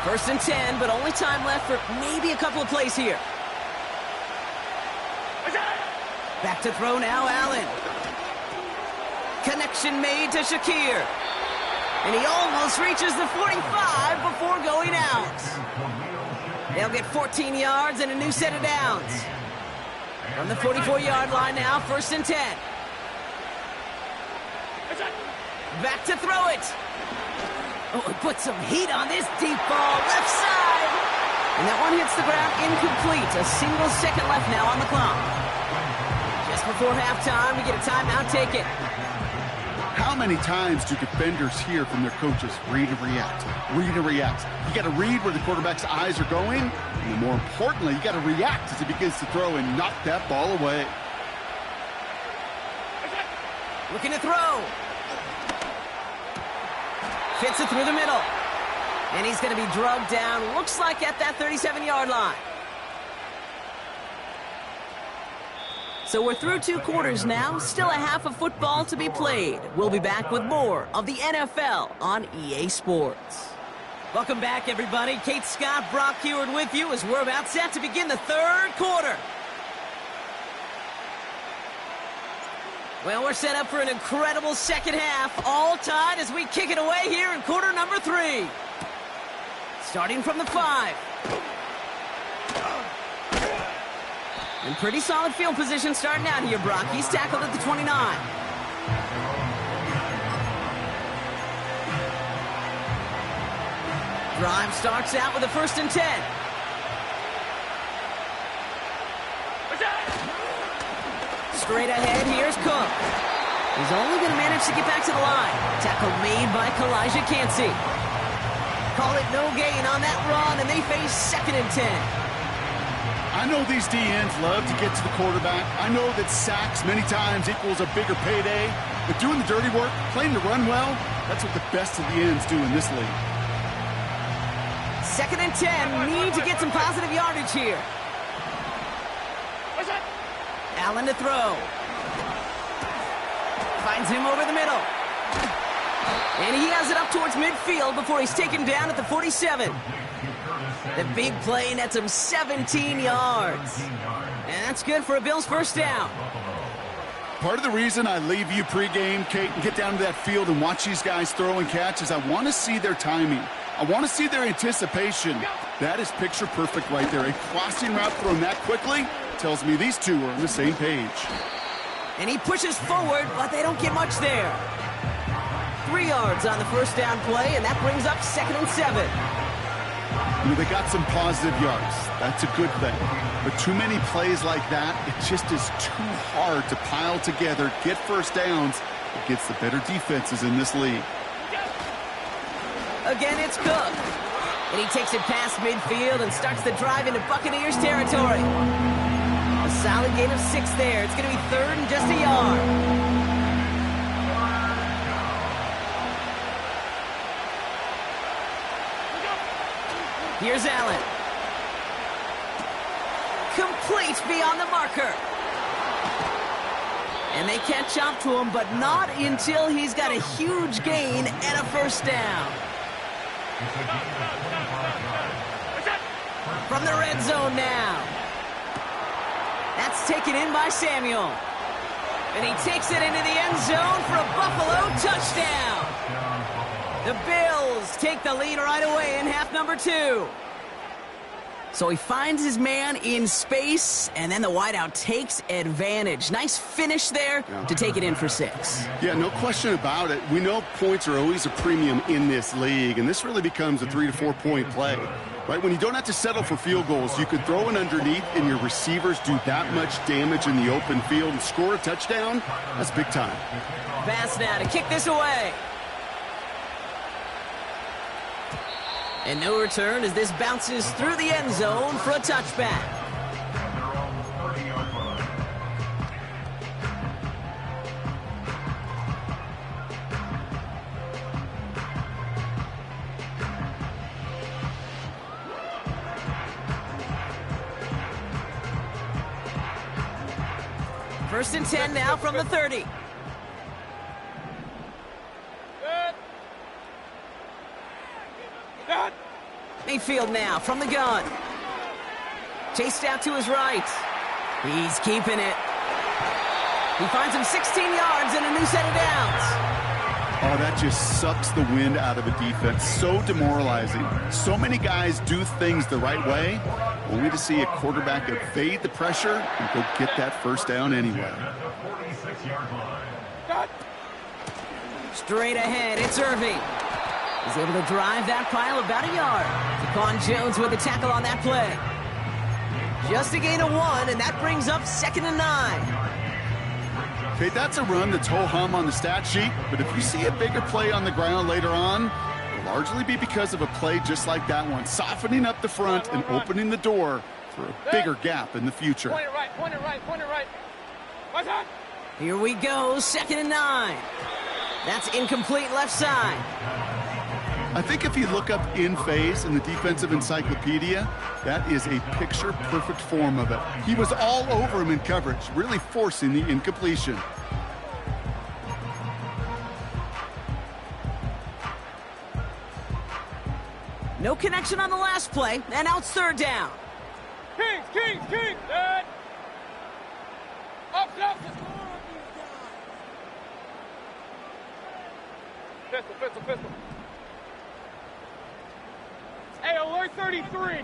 First and 10, but only time left for maybe a couple of plays here. Back to throw now, Allen. Connection made to Shakir. And he almost reaches the 45 before going out. They'll get 14 yards and a new set of downs. From the 44-yard line now, first and 10. Back to throw it. Oh, he put some heat on this deep ball, left side. And that one hits the ground incomplete. A single second left now on the clock. Just before halftime, we get a timeout, take it. How many times do defenders hear from their coaches, read and react, read and react? You got to read where the quarterback's eyes are going, and then more importantly, you got to react as he begins to throw and knock that ball away. Looking to throw. Fits it through the middle. And he's going to be drugged down, looks like at that 37-yard line. So we're through 2 quarters now, still a half of football to be played. We'll be back with more of the NFL on EA Sports. Welcome back, everybody. Kate Scott, Brock Heward with you as we're about set to begin the 3rd quarter. Well, we're set up for an incredible second half, all tied as we kick it away here in quarter number 3. Starting from the 5. And pretty solid field position starting out here, Brock. He's tackled at the 29. Drive starts out with a first and 10. Straight ahead, here's Cook. He's only going to manage to get back to the line. Tackle made by Kalijah Cansey. Call it no gain on that run, and they face second and 10. I know these DNs love to get to the quarterback. I know that sacks many times equals a bigger payday. But doing the dirty work, playing to run well, that's what the best of the ends do in this league. Second and 10, need to get some positive yardage here. Allen to throw. Finds him over the middle. And he has it up towards midfield before he's taken down at the 47. The big play nets him 17 yards. And that's good for a Bills first down. Part of the reason I leave you pregame, Kate, and get down to that field and watch these guys throw and catch is I want to see their timing. I want to see their anticipation. That is picture perfect right there. A crossing route thrown that quickly tells me these two are on the same page. And he pushes forward, but they don't get much there. 3 yards on the first down play, and that brings up second and 7. You know, they got some positive yards. That's a good thing. But too many plays like that, it just is too hard to pile together, get first downs against the better defenses in this league. Again, it's Cook. And he takes it past midfield and starts the drive into Buccaneers territory. A solid gain of 6 there. It's going to be third and just a yard. Here's Allen. Complete beyond the marker. And they catch up to him, but not until he's got a huge gain and a first down. From the red zone now. That's taken in by Samuel. And he takes it into the end zone for a Buffalo touchdown. The Bills take the lead right away in half number 2. So he finds his man in space, and then the wideout takes advantage. Nice finish there to take it in for 6. Yeah, no question about it. We know points are always a premium in this league, and this really becomes a 3 to 4 point play. Right, when you don't have to settle for field goals, you could throw it underneath and your receivers do that much damage in the open field and score a touchdown. That's big time. Pass now to kick this away. And no return as this bounces through the end zone for a touchback. First and 10 now from the 30. Mayfield now from the gun. Chased out to his right. He's keeping it. He finds him 16 yards and a new set of downs. Oh, that just sucks the wind out of a defense. So demoralizing. So many guys do things the right way, only to see a quarterback evade the pressure and go get that first down anyway. Straight ahead, it's Irving. He's able to drive that pile about a yard. Zaquan Jones with the tackle on that play. Just a gain of 1, and that brings up 2nd and 9. Okay, that's a run that's ho-hum on the stat sheet, but if you see a bigger play on the ground later on, it'll largely be because of a play just like that one, softening up the front and opening the door for a bigger gap in the future. Point it right, point it right, point it right. What's that? Here we go, 2nd and 9. That's incomplete left side. I think if you look up in phase in the defensive encyclopedia, that is a picture-perfect form of it. He was all over him in coverage, really forcing the incompletion. No connection on the last play, and now it's 3rd down. Kings! Dead! Up! Pistol. Hey, alert 33.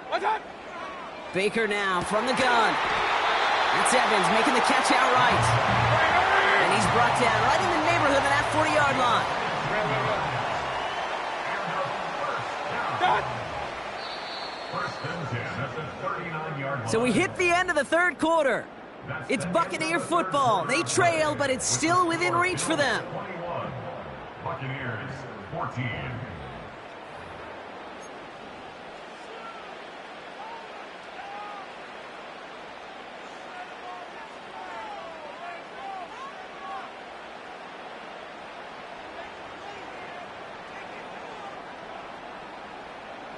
What's that? Baker now from the gun. That's Evans making the catch outright. And he's brought down right in the neighborhood of that 40-yard line. So we hit the end of the 3rd quarter. It's Buccaneer football. They trail, but it's still within reach for them. Buccaneers 14.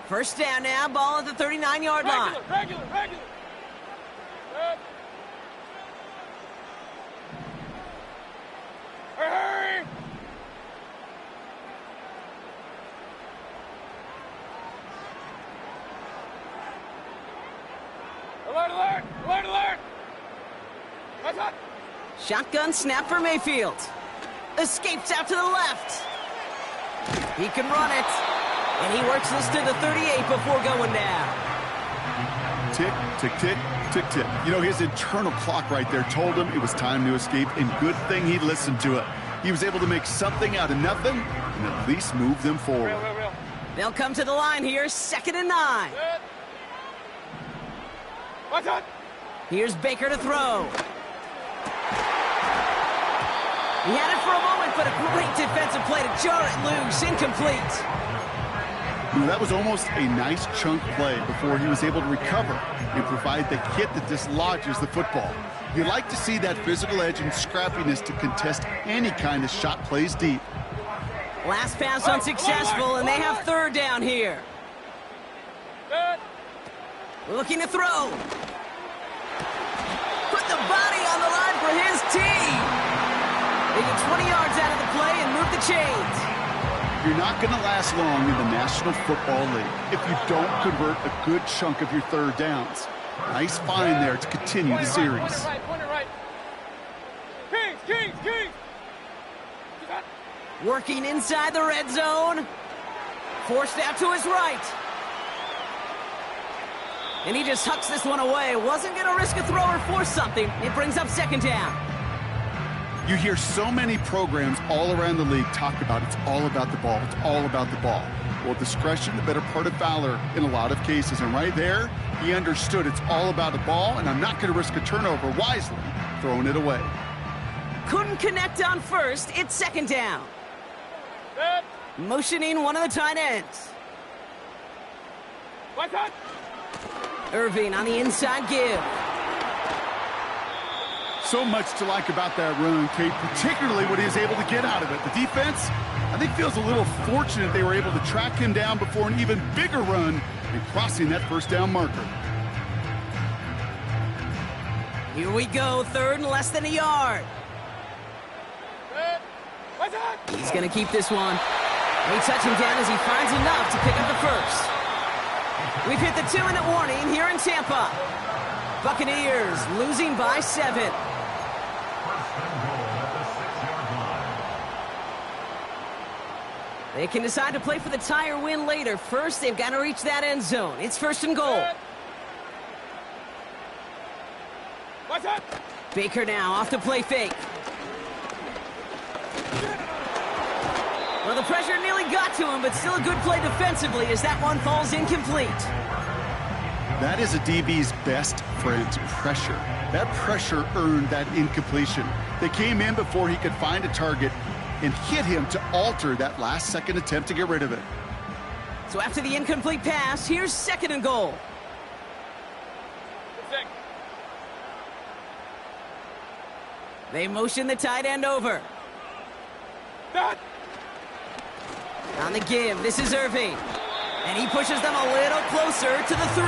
First down now, ball at the 39-yard line. Regular. Hurry! Alert! What's that? Shotgun snap for Mayfield. Escapes out to the left. He can run it. And he works this to the 38 before going down. Tick, tick, tick, tick, tick. You know, his internal clock right there told him it was time to escape, and good thing he listened to it. He was able to make something out of nothing and at least move them forward. Real. They'll come to the line here, 2nd and 9. What's that? Here's Baker to throw. He had it for a moment, but a great defensive play to jar it loose. Incomplete. That was almost a nice chunk play before he was able to recover and provide the hit that dislodges the football. You like to see that physical edge and scrappiness to contest any kind of shot plays deep. Last pass unsuccessful, and they have 3rd down here. Looking to throw. Put the body on the line for his team. They get 20 yards out of the play and move the chains. You're not going to last long in the National Football League if you don't convert a good chunk of your 3rd downs. Nice find there to continue the series. Point it right. Kings! Working inside the red zone. Forced out to his right. And he just hucks this one away. Wasn't going to risk a throw or force something. It brings up second down. You hear so many programs all around the league talk about it's all about the ball. It's all about the ball. Well, discretion, the better part of valor in a lot of cases. And right there, he understood it's all about the ball, and I'm not going to risk a turnover, wisely throwing it away. Couldn't connect on first. It's second down. Motioning one of the tight ends. Irving on the inside give. So much to like about that run, Kate, particularly what he was able to get out of it. The defense, I think, feels a little fortunate they were able to track him down before an even bigger run and crossing that first down marker. Here we go, third and less than a yard. He's going to keep this one. They touch him down as he finds enough to pick up the first. We've hit the 2-minute warning here in Tampa. Buccaneers losing by 7. They can decide to play for the tie or win later. First, they've got to reach that end zone. It's first and goal. Baker now off the play fake. Well, the pressure nearly got to him, but still a good play defensively as that one falls incomplete. That is a DB's best friend, pressure. That pressure earned that incompletion. They came in before he could find a target and hit him to alter that last-second attempt to get rid of it. So after the incomplete pass, here's second and goal. They motion the tight end over. On the give, this is Irving. And he pushes them a little closer to the 3.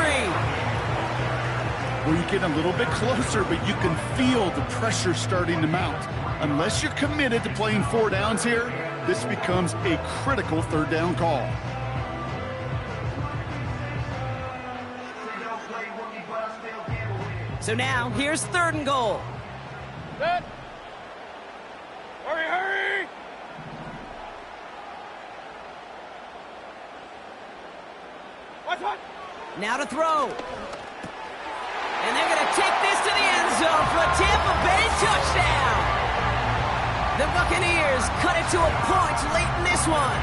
Well, you get a little bit closer, but you can feel the pressure starting to mount. Unless you're committed to playing 4 downs here, this becomes a critical third down call. So now, here's third and goal. Hurry, hurry! Now to throw. And they're going to take this to the end zone for a Tampa Bay touchdown. The Buccaneers cut it to a point late in this one.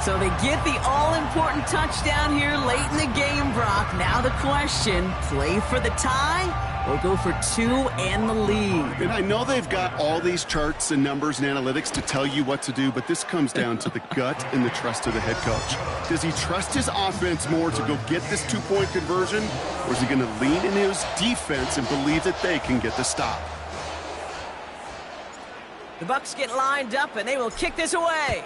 So they get the all-important touchdown here late in the game, Brock. Now the question, play for the tie or go for 2 and the lead? And I know they've got all these charts and numbers and analytics to tell you what to do, but this comes down to the gut and the trust of the head coach. Does he trust his offense more to go get this 2-point conversion, or is he going to lean into his defense and believe that they can get the stop? The Bucs get lined up, and they will kick this away.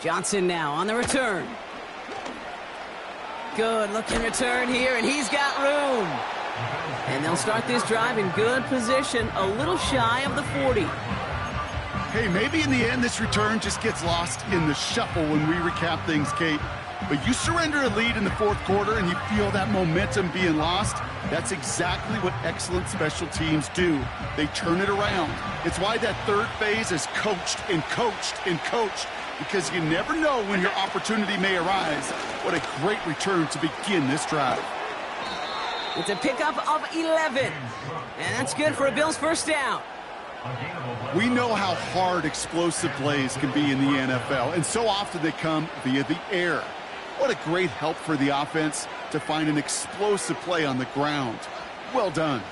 Johnson now on the return. Good looking return here, and he's got room. And they'll start this drive in good position, a little shy of the 40. Hey, maybe in the end this return just gets lost in the shuffle when we recap things, Kate. But you surrender a lead in the 4th quarter and you feel that momentum being lost. That's exactly what excellent special teams do. They turn it around. It's why that third phase is coached and coached and coached, because you never know when your opportunity may arise. What a great return to begin this drive. It's a pickup of 11. And that's good for a Bills first down. We know how hard explosive plays can be in the NFL, and so often they come via the air. What a great help for the offense to find an explosive play on the ground. Well done.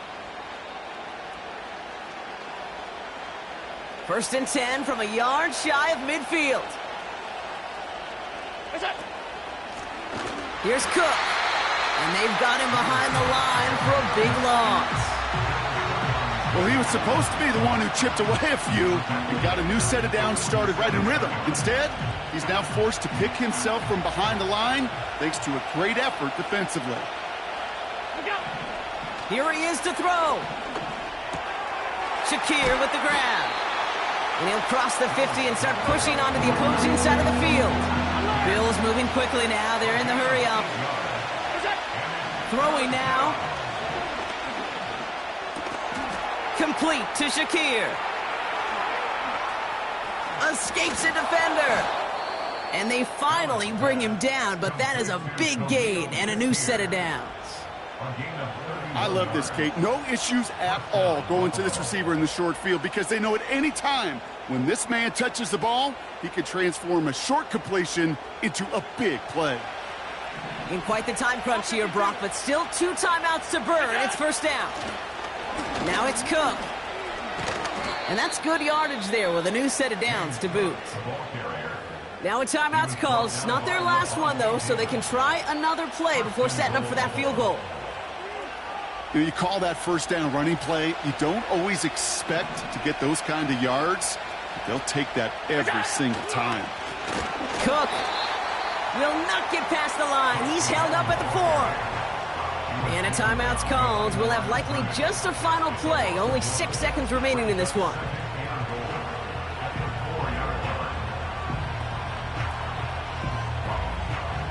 First and 10 from a yard shy of midfield. Here's Cook. And they've got him behind the line for a big loss. Well, he was supposed to be the one who chipped away a few and got a new set of downs started right in rhythm. Instead, he's now forced to pick himself from behind the line thanks to a great effort defensively. Here he is to throw. Shakir with the grab. And he'll cross the 50 and start pushing onto the opposing side of the field. Bills moving quickly now. They're in the hurry-up. Throwing now. Complete to Shakir. Escapes a defender. And they finally bring him down, but that is a big gain and a new set of downs. I love this, Kate. No issues at all going to this receiver in the short field because they know at any time when this man touches the ball, he can transform a short completion into a big play. In quite the time crunch here, Brock, but still 2 timeouts to burn. It's first down. Now it's Cook. And that's good yardage there with a new set of downs to boot. Now a timeout's called. It's not their last one, though, so they can try another play before setting up for that field goal. You call that first down running play. You don't always expect to get those kind of yards. But they'll take that every single time. Cook will not get past the line. He's held up at the 4. And a timeout's called. We'll have likely just a final play. Only 6 seconds remaining in this one.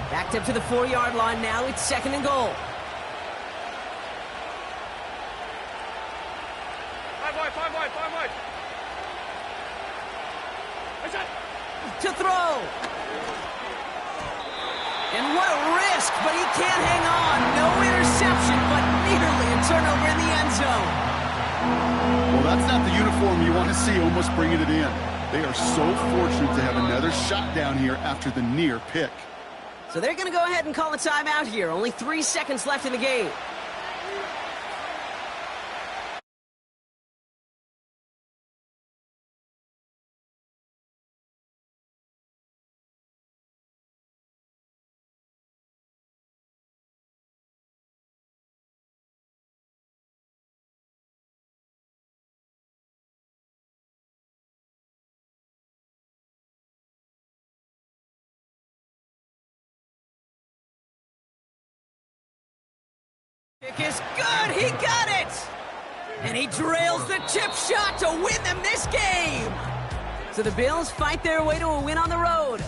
Backed up to the 4-yard line now. It's 2nd and goal. Five wide. To throw. And what a risk, but he can't hang on. No interception, but nearly a turnover in the end zone. Well, that's not the uniform you want to see almost bringing it in. They are so fortunate to have another shot down here after the near pick. So they're going to go ahead and call a timeout here. Only 3 seconds left in the game. Kick is good. He got it. And he drills the chip shot to win them this game. So the Bills fight their way to a win on the road.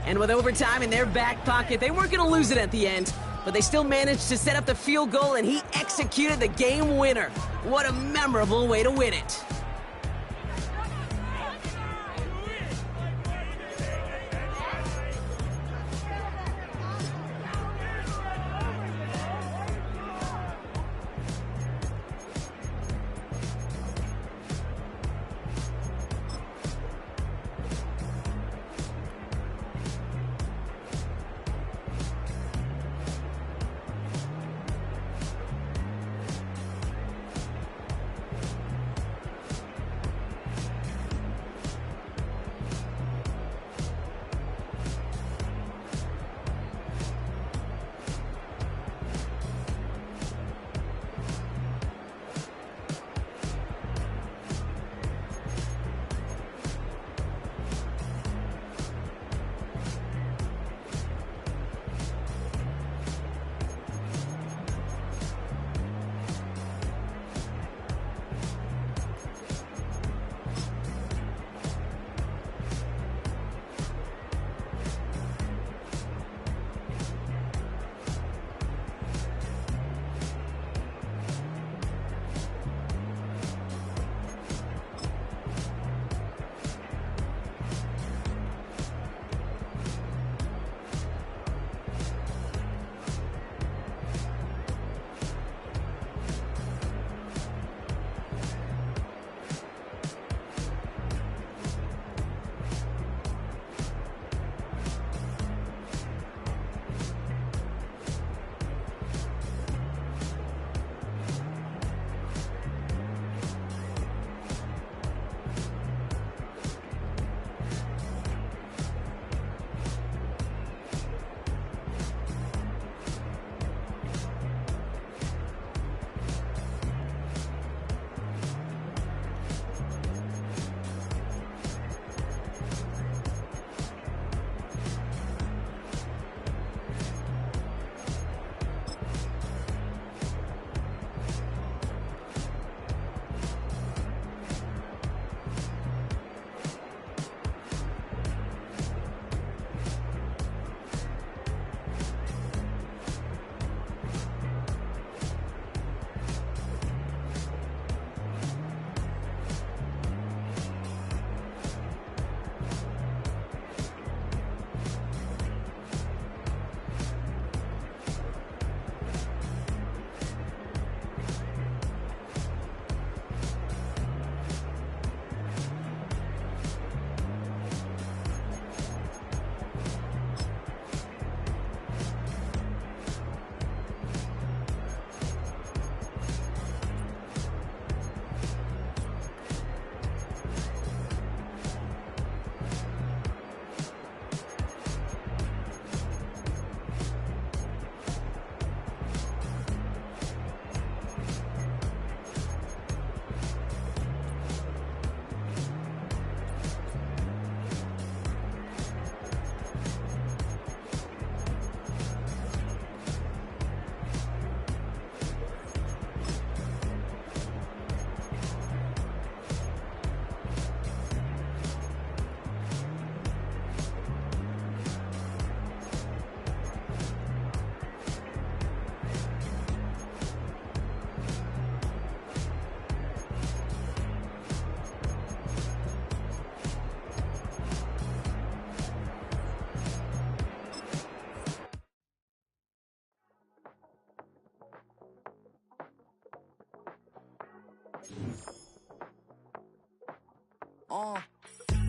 And with overtime in their back pocket, they weren't going to lose it at the end, but they still managed to set up the field goal, and he executed the game winner. What a memorable way to win it.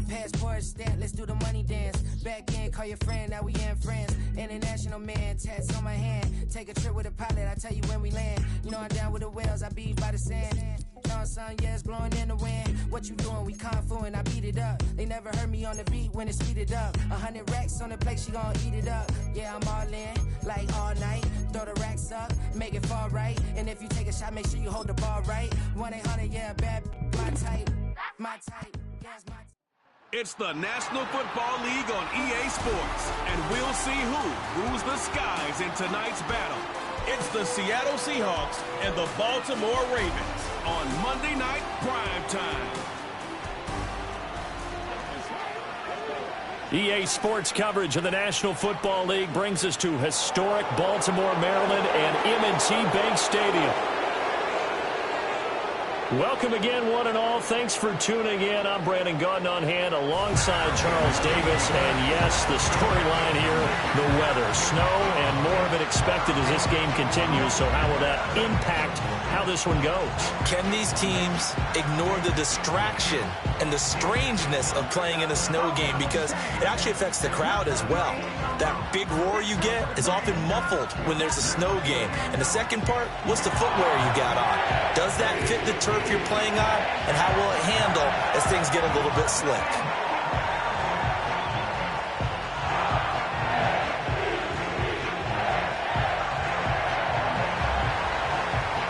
Passport stamp, let's do the money dance. Back in, call your friend, now we in France. International man, tats on my hand. Take a trip with a pilot, I tell you when we land. You know I'm down with the whales, I beat by the sand. Sun, yeah, it's blowing in the wind. What you doing? We kung fu and I beat it up. They never heard me on the beat when it's speeded up. 100 racks on the plate, she gon' eat it up. Yeah, I'm all in, like all night. Throw the racks up, make it fall right. And if you take a shot, make sure you hold the ball right. 1-800, yeah, bad, my type. My type, yeah, it's my type. It's the National Football League on EA Sports, and we'll see who rules the skies in tonight's battle. It's the Seattle Seahawks and the Baltimore Ravens on Monday Night Prime Time. EA Sports coverage of the National Football League brings us to historic Baltimore, Maryland, and M&T Bank Stadium. Welcome again, one and all. Thanks for tuning in. I'm Brandon Gaudin on hand alongside Charles Davis. And yes, the storyline here, the weather. Snow and more of it expected as this game continues. So how will that impact how this one goes? Can these teams ignore the distraction and the strangeness of playing in a snow game? Because it actually affects the crowd as well. That big roar you get is often muffled when there's a snow game. And the second part, what's the footwear you got on? Does that fit the turf you're playing on? And how will it handle as things get a little bit slick?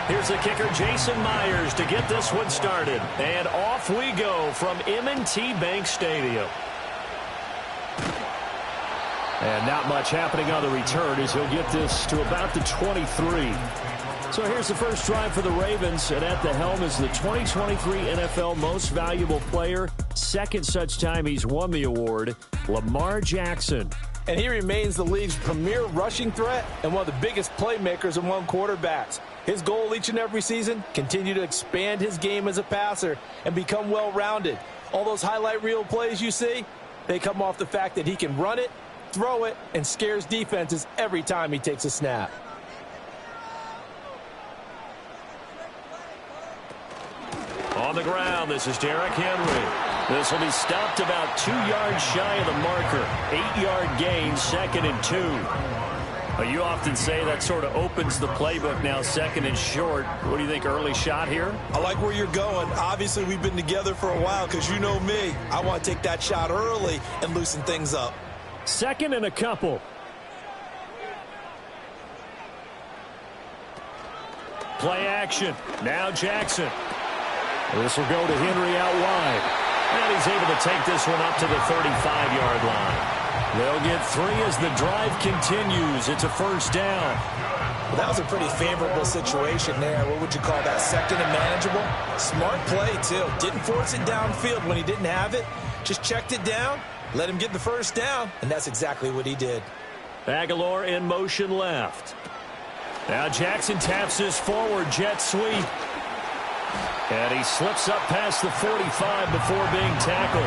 Here's the kicker, Jason Myers, to get this one started. And off we go from M&T Bank Stadium. And not much happening on the return as he'll get this to about the 23. So here's the first drive for the Ravens, and at the helm is the 2023 NFL Most Valuable Player. Second such time he's won the award, Lamar Jackson. And he remains the league's premier rushing threat and one of the biggest playmakers among quarterbacks. His goal each and every season, continue to expand his game as a passer and become well-rounded. All those highlight reel plays you see, they come off the fact that he can run it, throw it, and scares defenses every time he takes a snap. On the ground, this is Derrick Henry. This will be stopped about 2 yards shy of the marker. 8-yard gain, 2nd and 2. You often say that sort of opens the playbook now, 2nd and short. What do you think, early shot here? I like where you're going. Obviously, we've been together for a while because you know me. I want to take that shot early and loosen things up. 2nd and a couple. Play action. Now Jackson. This will go to Henry out wide. And he's able to take this one up to the 35-yard line. They'll get 3 as the drive continues. It's a first down. Well, that was a pretty favorable situation there. What would you call that, 2nd and manageable? Smart play, too. Didn't force it downfield when he didn't have it. Just checked it down, let him get the first down, and that's exactly what he did. Aguilar in motion left. Now Jackson taps his forward jet sweep. And he slips up past the 45 before being tackled.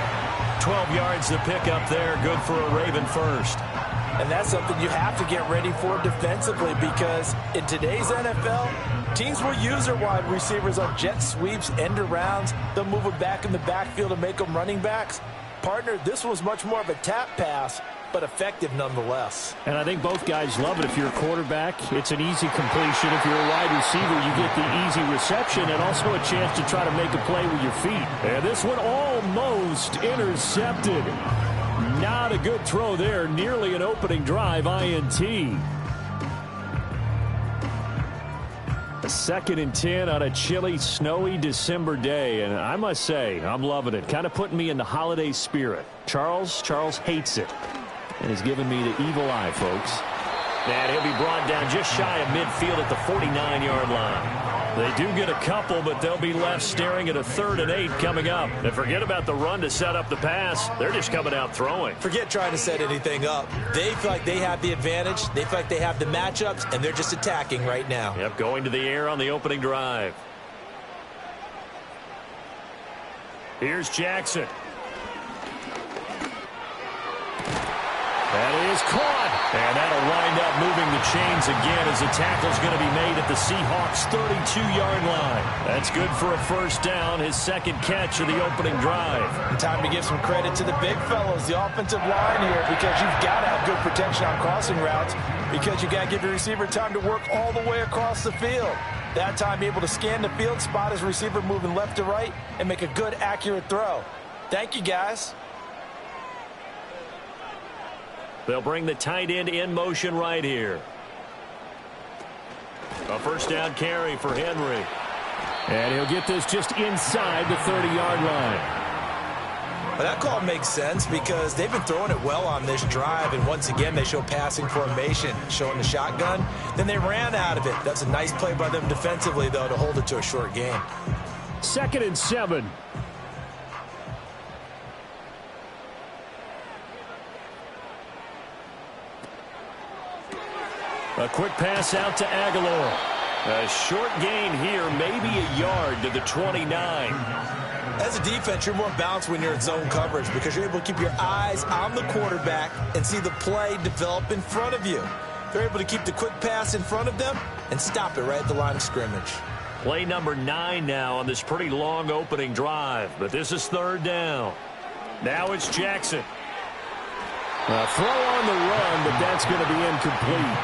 12 yards to pick up there. Good for a Raven first. And that's something you have to get ready for defensively because in today's NFL, teams will use their wide receivers on jet sweeps, end arounds. They'll move them back in the backfield and make them running backs. Partner, this was much more of a tap pass, but effective nonetheless. And I think both guys love it. If you're a quarterback, it's an easy completion. If you're a wide receiver, you get the easy reception and also a chance to try to make a play with your feet. And this one almost intercepted. Not a good throw there. Nearly an opening drive, INT. A 2nd and 10 on a chilly, snowy December day. And I must say, I'm loving it. Kind of putting me in the holiday spirit. Charles hates it. And has given me the evil eye, folks. And he'll be brought down just shy of midfield at the 49-yard line. They do get a couple, but they'll be left staring at a 3rd and 8 coming up. And forget about the run to set up the pass. They're just coming out throwing. Forget trying to set anything up. They feel like they have the advantage. They feel like they have the matchups, and they're just attacking right now. Yep, going to the air on the opening drive. Here's Jackson. That is caught. And that'll wind up moving the chains again as the tackle's going to be made at the Seahawks' 32-yard line. That's good for a first down, his second catch of the opening drive. And time to give some credit to the big fellows, the offensive line here, because you've got to have good protection on crossing routes, because you've got to give your receiver time to work all the way across the field. That time able to scan the field, spot his receiver moving left to right, and make a good, accurate throw. Thank you, guys. They'll bring the tight end in motion right here. A first down carry for Henry. And he'll get this just inside the 30-yard line. Well, that call makes sense because they've been throwing it well on this drive, and once again they show passing formation, showing the shotgun. Then they ran out of it. That's a nice play by them defensively, though, to hold it to a short gain. 2nd and 7. A quick pass out to Aguilar. A short gain here, maybe a yard to the 29. As a defense, you're more balanced when you're in zone coverage because you're able to keep your eyes on the quarterback and see the play develop in front of you. They're able to keep the quick pass in front of them and stop it right at the line of scrimmage. Play number 9 now on this pretty long opening drive, but this is 3rd down. Now it's Jackson. A throw on the run, but that's going to be incomplete.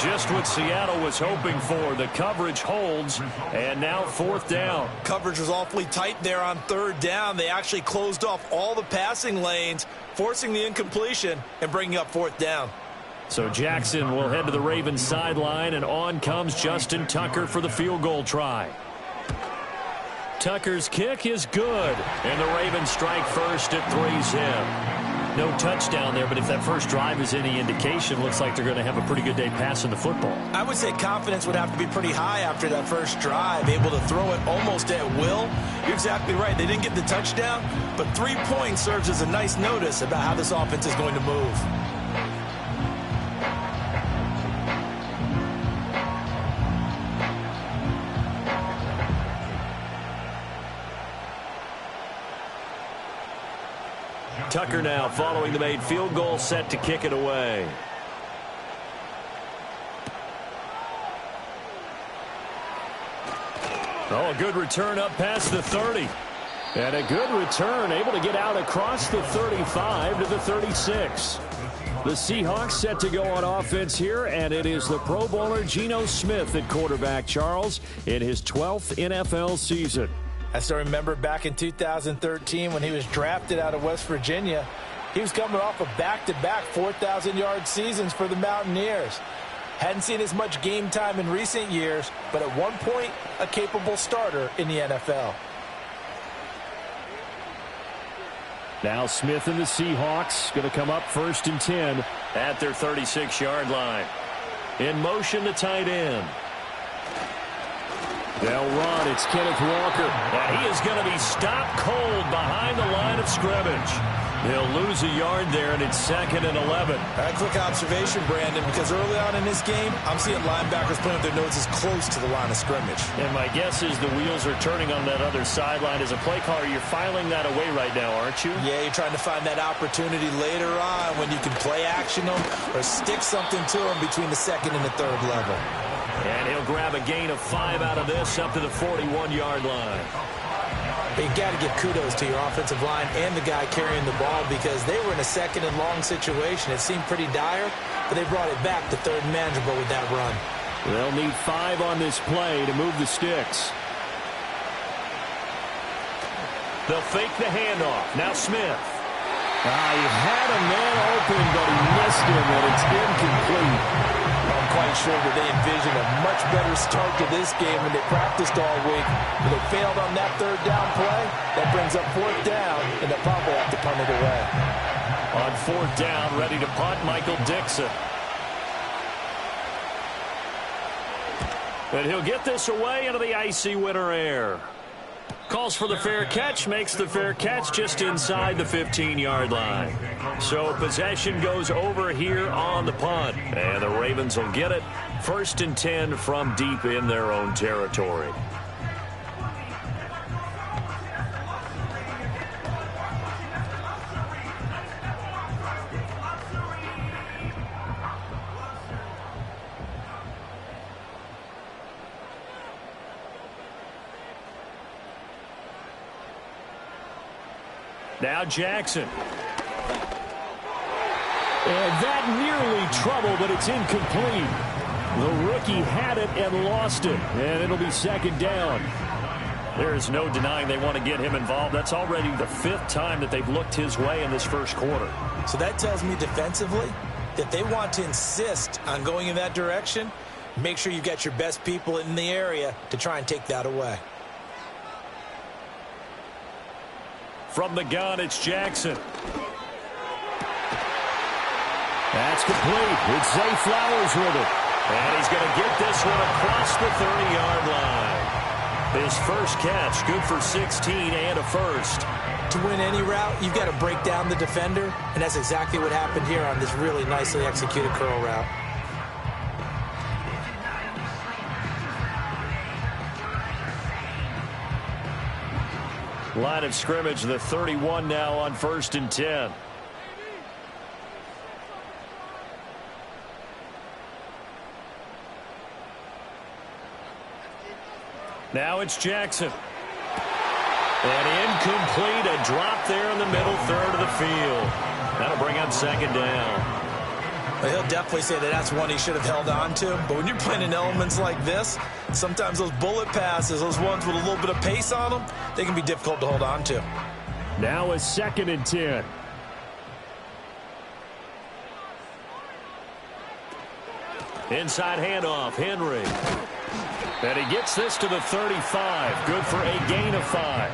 Just what Seattle was hoping for. The coverage holds, and now 4th down. Coverage was awfully tight there on 3rd down. They actually closed off all the passing lanes, forcing the incompletion and bringing up 4th down. So Jackson will head to the Ravens sideline, and on comes Justin Tucker for the field goal try. Tucker's kick is good, and the Ravens strike first at 3-zip. No touchdown there, but if that first drive is any indication, looks like they're going to have a pretty good day passing the football. I would say confidence would have to be pretty high after that first drive, able to throw it almost at will. You're exactly right. They didn't get the touchdown, but 3 points serves as a nice notice about how this offense is going to move. Tucker now following the made field goal, set to kick it away. Oh, a good return up past the 30. And a good return, able to get out across the 35 to the 36. The Seahawks set to go on offense here, and it is the Pro Bowler Geno Smith at quarterback, Charles, in his 12th NFL season. I still remember back in 2013 when he was drafted out of West Virginia. He was coming off of back-to-back 4,000-yard seasons for the Mountaineers. Hadn't seen as much game time in recent years, but at one point, a capable starter in the NFL. Now Smith and the Seahawks going to come up 1st and 10 at their 36-yard line. In motion, the tight end. They'll run. It's Kenneth Walker. And he is going to be stopped cold behind the line of scrimmage. They'll lose a yard there, and it's 2nd and 11. A quick observation, Brandon, because early on in this game, I'm seeing linebackers playing with their noses close to the line of scrimmage. And my guess is the wheels are turning on that other sideline. As a play caller, you're filing that away right now, aren't you? Yeah, you're trying to find that opportunity later on when you can play action them or stick something to them between the 2nd and the 3rd level. And he'll grab a gain of 5 out of this up to the 41-yard line. But you got to give kudos to your offensive line and the guy carrying the ball because they were in a 2nd and long situation. It seemed pretty dire, but they brought it back to 3rd and manageable with that run. They'll need 5 on this play to move the sticks. They'll fake the handoff. Now Smith. He had a man open, but he missed him, and it's incomplete. I'm quite sure that they envisioned a much better start to this game when they practiced all week. But they failed on that 3rd down play. That brings up 4th down, and they'll probably have to punt it away. On 4th down, ready to punt, Michael Dixon. And he'll get this away into the icy winter air. Calls for the fair catch, makes the fair catch just inside the 15-yard line. So possession goes over here on the punt. And the Ravens will get it. 1st and 10 from deep in their own territory. Now Jackson. And that nearly trouble, but it's incomplete. The rookie had it and lost it, and it'll be second down. There is no denying they want to get him involved. That's already the 5th time that they've looked his way in this first quarter. So that tells me defensively that they want to insist on going in that direction. Make sure you get your best people in the area to try and take that away. From the gun, it's Jackson. That's complete. It's Zay Flowers with it. And he's going to get this one across the 30-yard line. His first catch, good for 16 and a first. To win any route, you've got to break down the defender, and that's exactly what happened here on this really nicely executed curl route. Line of scrimmage, the 31 now on 1st and 10. Now it's Jackson. And incomplete, a drop there in the middle third of the field. That'll bring up second down. Well, he'll definitely say that that's one he should have held on to. But when you're playing in elements like this, sometimes those bullet passes, those ones with a little bit of pace on them, they can be difficult to hold on to. Now it's 2nd and 10. Inside handoff, Henry. And he gets this to the 35. Good for a gain of 5.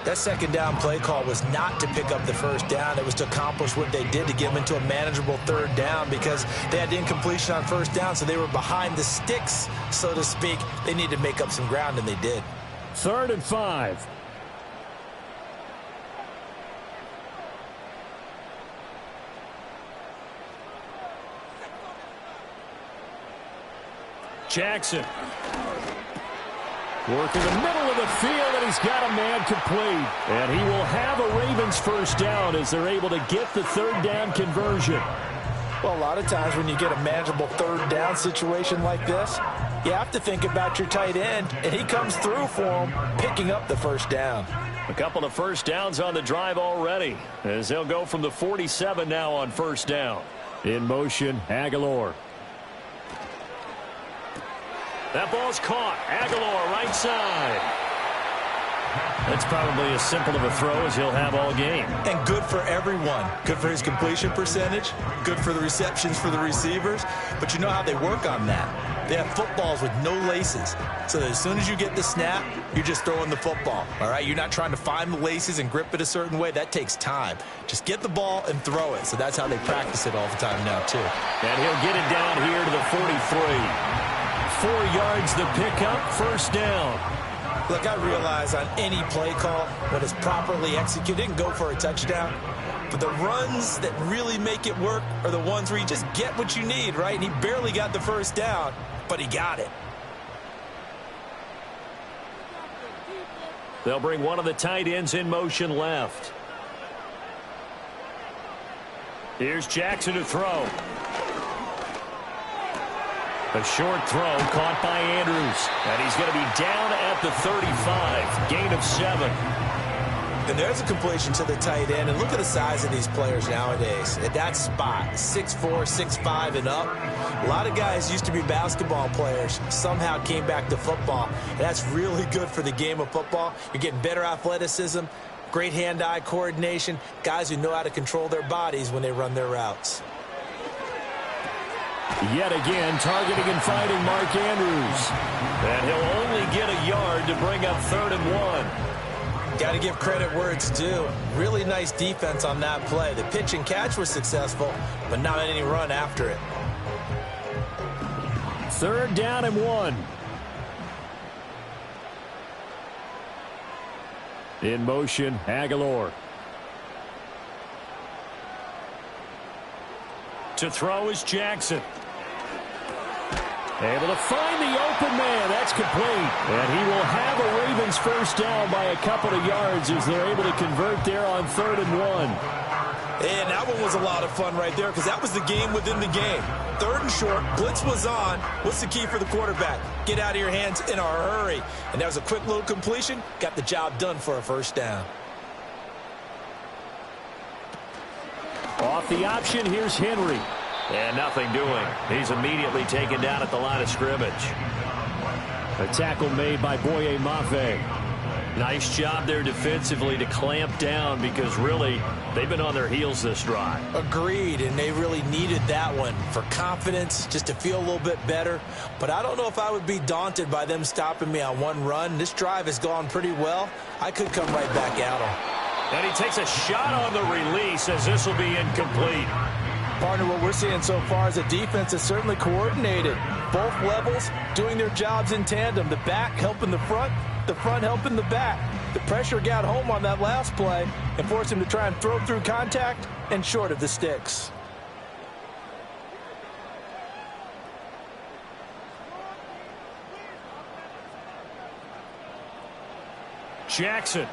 That second down play call was not to pick up the first down. It was to accomplish what they did to get them into a manageable 3rd down because they had incompletion on 1st down, so they were behind the sticks, so to speak. They needed to make up some ground, and they did. 3rd and 5. Jackson. Working the middle of the field, and he's got a man complete. And he will have a Ravens first down as they're able to get the 3rd down conversion. Well, a lot of times when you get a manageable 3rd down situation like this, you have to think about your tight end, and he comes through for him, picking up the first down. A couple of first downs on the drive already, as they'll go from the 47 now on 1st down. In motion, Aguilar. That ball's caught. Aguilar, right side. That's probably as simple of a throw as he'll have all game. And good for everyone. Good for his completion percentage. Good for the receptions for the receivers. But you know how they work on that. They have footballs with no laces. So that as soon as you get the snap, you're just throwing the football. All right? You're not trying to find the laces and grip it a certain way. That takes time. Just get the ball and throw it. So that's how they practice it all the time now, too. And he'll get it down here to the 43. 4 yards the pickup, first down. Look, I realize on any play call, when it's properly executed, it can go for a touchdown. But the runs that really make it work are the ones where you just get what you need, right? And he barely got the first down, but he got it. They'll bring one of the tight ends in motion left. Here's Jackson to throw. A short throw caught by Andrews. And he's going to be down at the 35. Gain of 7. And there's a completion to the tight end. And look at the size of these players nowadays. At that spot, 6'4", 6'5", and up. A lot of guys used to be basketball players. Somehow came back to football. And that's really good for the game of football. You're getting better athleticism, great hand-eye coordination, guys who know how to control their bodies when they run their routes. Yet again, targeting and fighting Mark Andrews. And he'll only get a yard to bring up 3rd and 1. Got to give credit where it's due. Really nice defense on that play. The pitch and catch was successful, but not any run after it. 3rd down and 1. In motion, Aguilar. To throw is Jackson. Able to find the open man. That's complete. And he will have a Ravens first down by a couple of yards as they're able to convert there on 3rd and 1. And that one was a lot of fun right there because that was the game within the game. 3rd and short. Blitz was on. What's the key for the quarterback? Get out of your hands in a hurry. And that was a quick little completion. Got the job done for a first down. Off the option, here's Henry. And nothing doing. He's immediately taken down at the line of scrimmage. A tackle made by Boye Mafe. Nice job there defensively to clamp down because really they've been on their heels this drive. Agreed, and they really needed that one for confidence, just to feel a little bit better. But I don't know if I would be daunted by them stopping me on one run. This drive has gone pretty well. I could come right back at them. And he takes a shot on the release as this will be incomplete. Partner, what we're seeing so far is a defense is certainly coordinated. Both levels doing their jobs in tandem. The back helping the front helping the back. The pressure got home on that last play and forced him to try and throw through contact and short of the sticks. Jackson.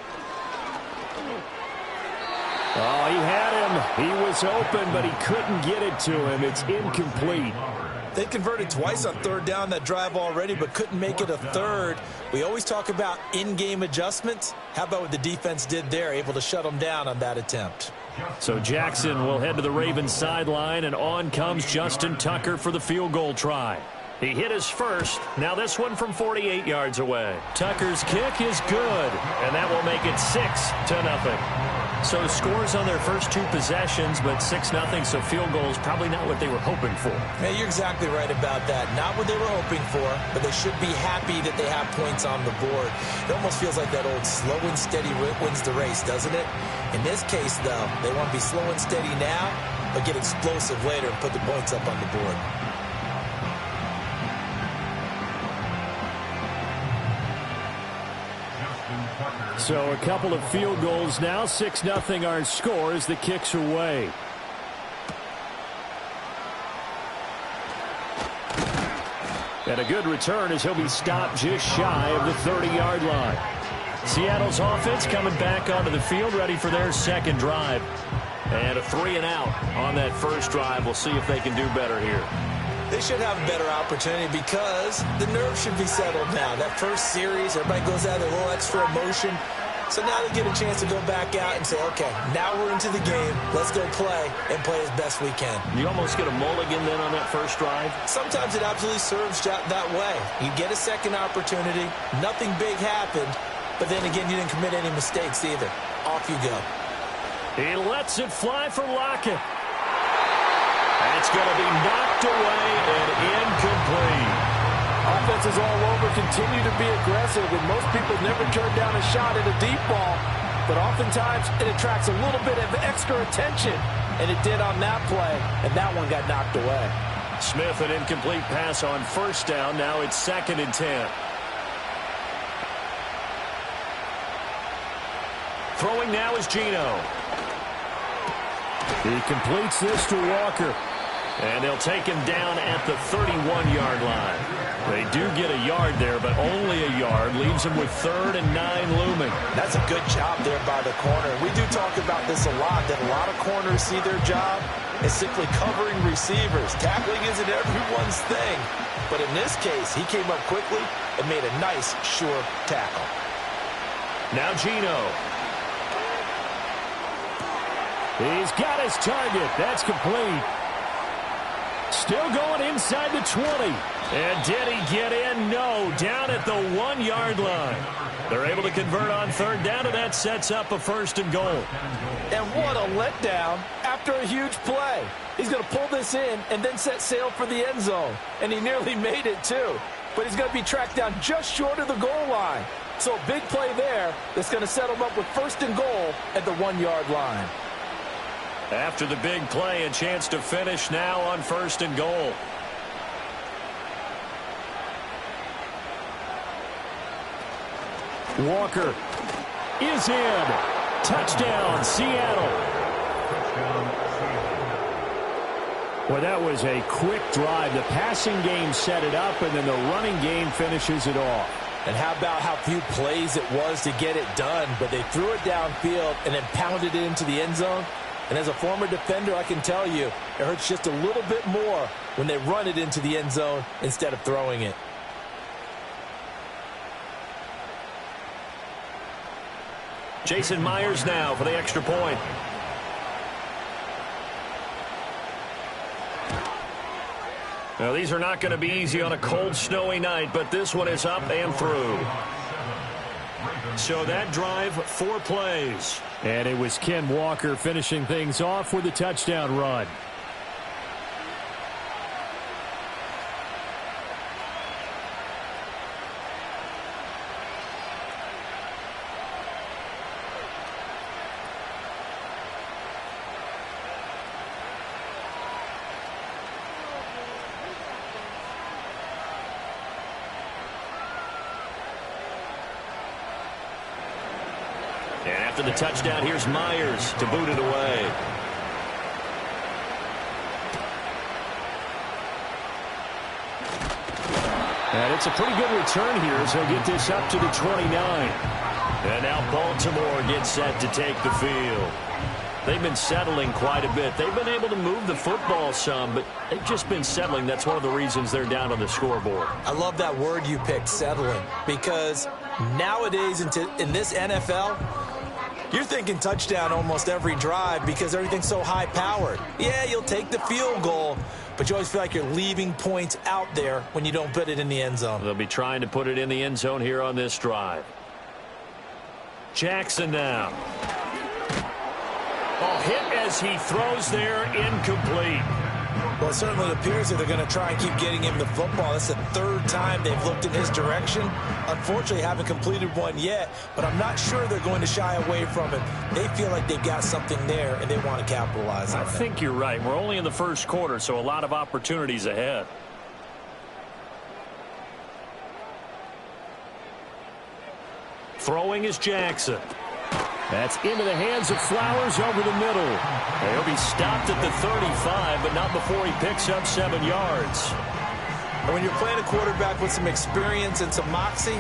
Oh, he had him. He was open, but he couldn't get it to him. It's incomplete. They converted twice on third down that drive already, but couldn't make it a third. We always talk about in-game adjustments. How about what the defense did there, able to shut them down on that attempt? So Jackson will head to the Ravens sideline, and on comes Justin Tucker for the field goal try. He hit his first. Now this one from 48 yards away. Tucker's kick is good, and that will make it 6-0. So scores on their first two possessions, but 6-0, so field goal is probably not what they were hoping for. Hey, you're exactly right about that. Not what they were hoping for, but they should be happy that they have points on the board. It almost feels like that old slow and steady wins the race, doesn't it? In this case, though, they want to be slow and steady now, but get explosive later and put the points up on the board. So a couple of field goals now. 6-0 our score as the kick's away. And a good return as he'll be stopped just shy of the 30-yard line. Seattle's offense coming back onto the field, ready for their second drive. And a 3-and-out on that first drive. We'll see if they can do better here. They should have a better opportunity because the nerves should be settled now. That first series, everybody goes out with a little extra emotion. So now they get a chance to go back out and say, okay, now we're into the game. Let's go play and play as best we can. You almost get a mulligan then on that first drive? Sometimes it absolutely serves that way. You get a second opportunity. Nothing big happened. But then again, you didn't commit any mistakes either. Off you go. He lets it fly for Lockett. It's going to be knocked away and incomplete. Offenses all over continue to be aggressive, and most people never turn down a shot at a deep ball. But oftentimes, it attracts a little bit of extra attention, and it did on that play, and that one got knocked away. Smith, an incomplete pass on first down. Now it's 2nd and 10. Throwing now is Geno. He completes this to Walker. And they'll take him down at the 31-yard line. They do get a yard there, but only a yard. Leaves him with 3rd and 9 looming. That's a good job there by the corner. We do talk about this a lot, that a lot of corners see their job as simply covering receivers. Tackling isn't everyone's thing. But in this case, he came up quickly and made a nice, sure tackle. Now Geno. He's got his target. That's complete. Still going inside the 20. And did he get in? No. Down at the 1-yard line. They're able to convert on 3rd down, and that sets up a 1st and goal. And what a letdown after a huge play. He's going to pull this in and then set sail for the end zone. And he nearly made it, too. But he's going to be tracked down just short of the goal line. So a big play there that's going to set him up with 1st and goal at the 1-yard line. After the big play, a chance to finish now on 1st and goal. Walker is in. Touchdown, Seattle. Well, that was a quick drive. The passing game set it up, and then the running game finishes it off. And how about how few plays it was to get it done, but they threw it downfield and then pounded it into the end zone. And as a former defender, I can tell you, it hurts just a little bit more when they run it into the end zone instead of throwing it. Jason Myers now for the extra point. Now, these are not going to be easy on a cold, snowy night, but this one is up and through. So that drive, 4 plays. And it was Ken Walker finishing things off with a touchdown run. And after the touchdown, here's Myers to boot it away. And it's a pretty good return here, so he'll get this up to the 29. And now Baltimore gets set to take the field. They've been settling quite a bit. They've been able to move the football some, but they've just been settling. That's one of the reasons they're down on the scoreboard. I love that word you picked, settling, because nowadays in this NFL, you're thinking touchdown almost every drive because everything's so high-powered. Yeah, you'll take the field goal, but you always feel like you're leaving points out there when you don't put it in the end zone. They'll be trying to put it in the end zone here on this drive. Jackson now. Oh, hit as he throws there, incomplete. Well, it certainly appears that they're going to try and keep getting him the football. That's the 3rd time they've looked in his direction. Unfortunately, haven't completed one yet, but I'm not sure they're going to shy away from it. They feel like they've got something there, and they want to capitalize on it. I think you're right. We're only in the first quarter, so a lot of opportunities ahead. Throwing is Jackson. That's into the hands of Flowers over the middle. He'll be stopped at the 35, but not before he picks up 7 yards. And when you're playing a quarterback with some experience and some moxie,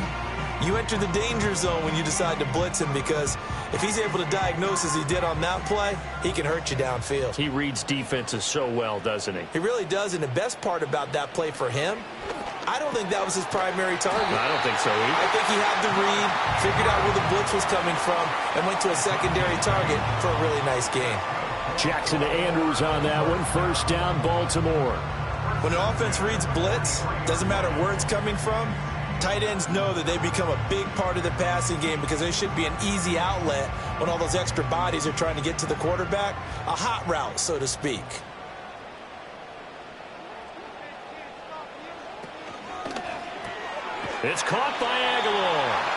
you enter the danger zone when you decide to blitz him, because if he's able to diagnose as he did on that play, he can hurt you downfield. He reads defenses so well, doesn't he? He really does, and the best part about that play for him, I don't think that was his primary target. I don't think so either. I think he had the read, figured out where the blitz was coming from, and went to a secondary target for a really nice gain. Jackson to Andrews on that one. First down, Baltimore. When an offense reads blitz, doesn't matter where it's coming from, tight ends know that they become a big part of the passing game because they should be an easy outlet when all those extra bodies are trying to get to the quarterback. A hot route, so to speak. It's caught by Aguilar.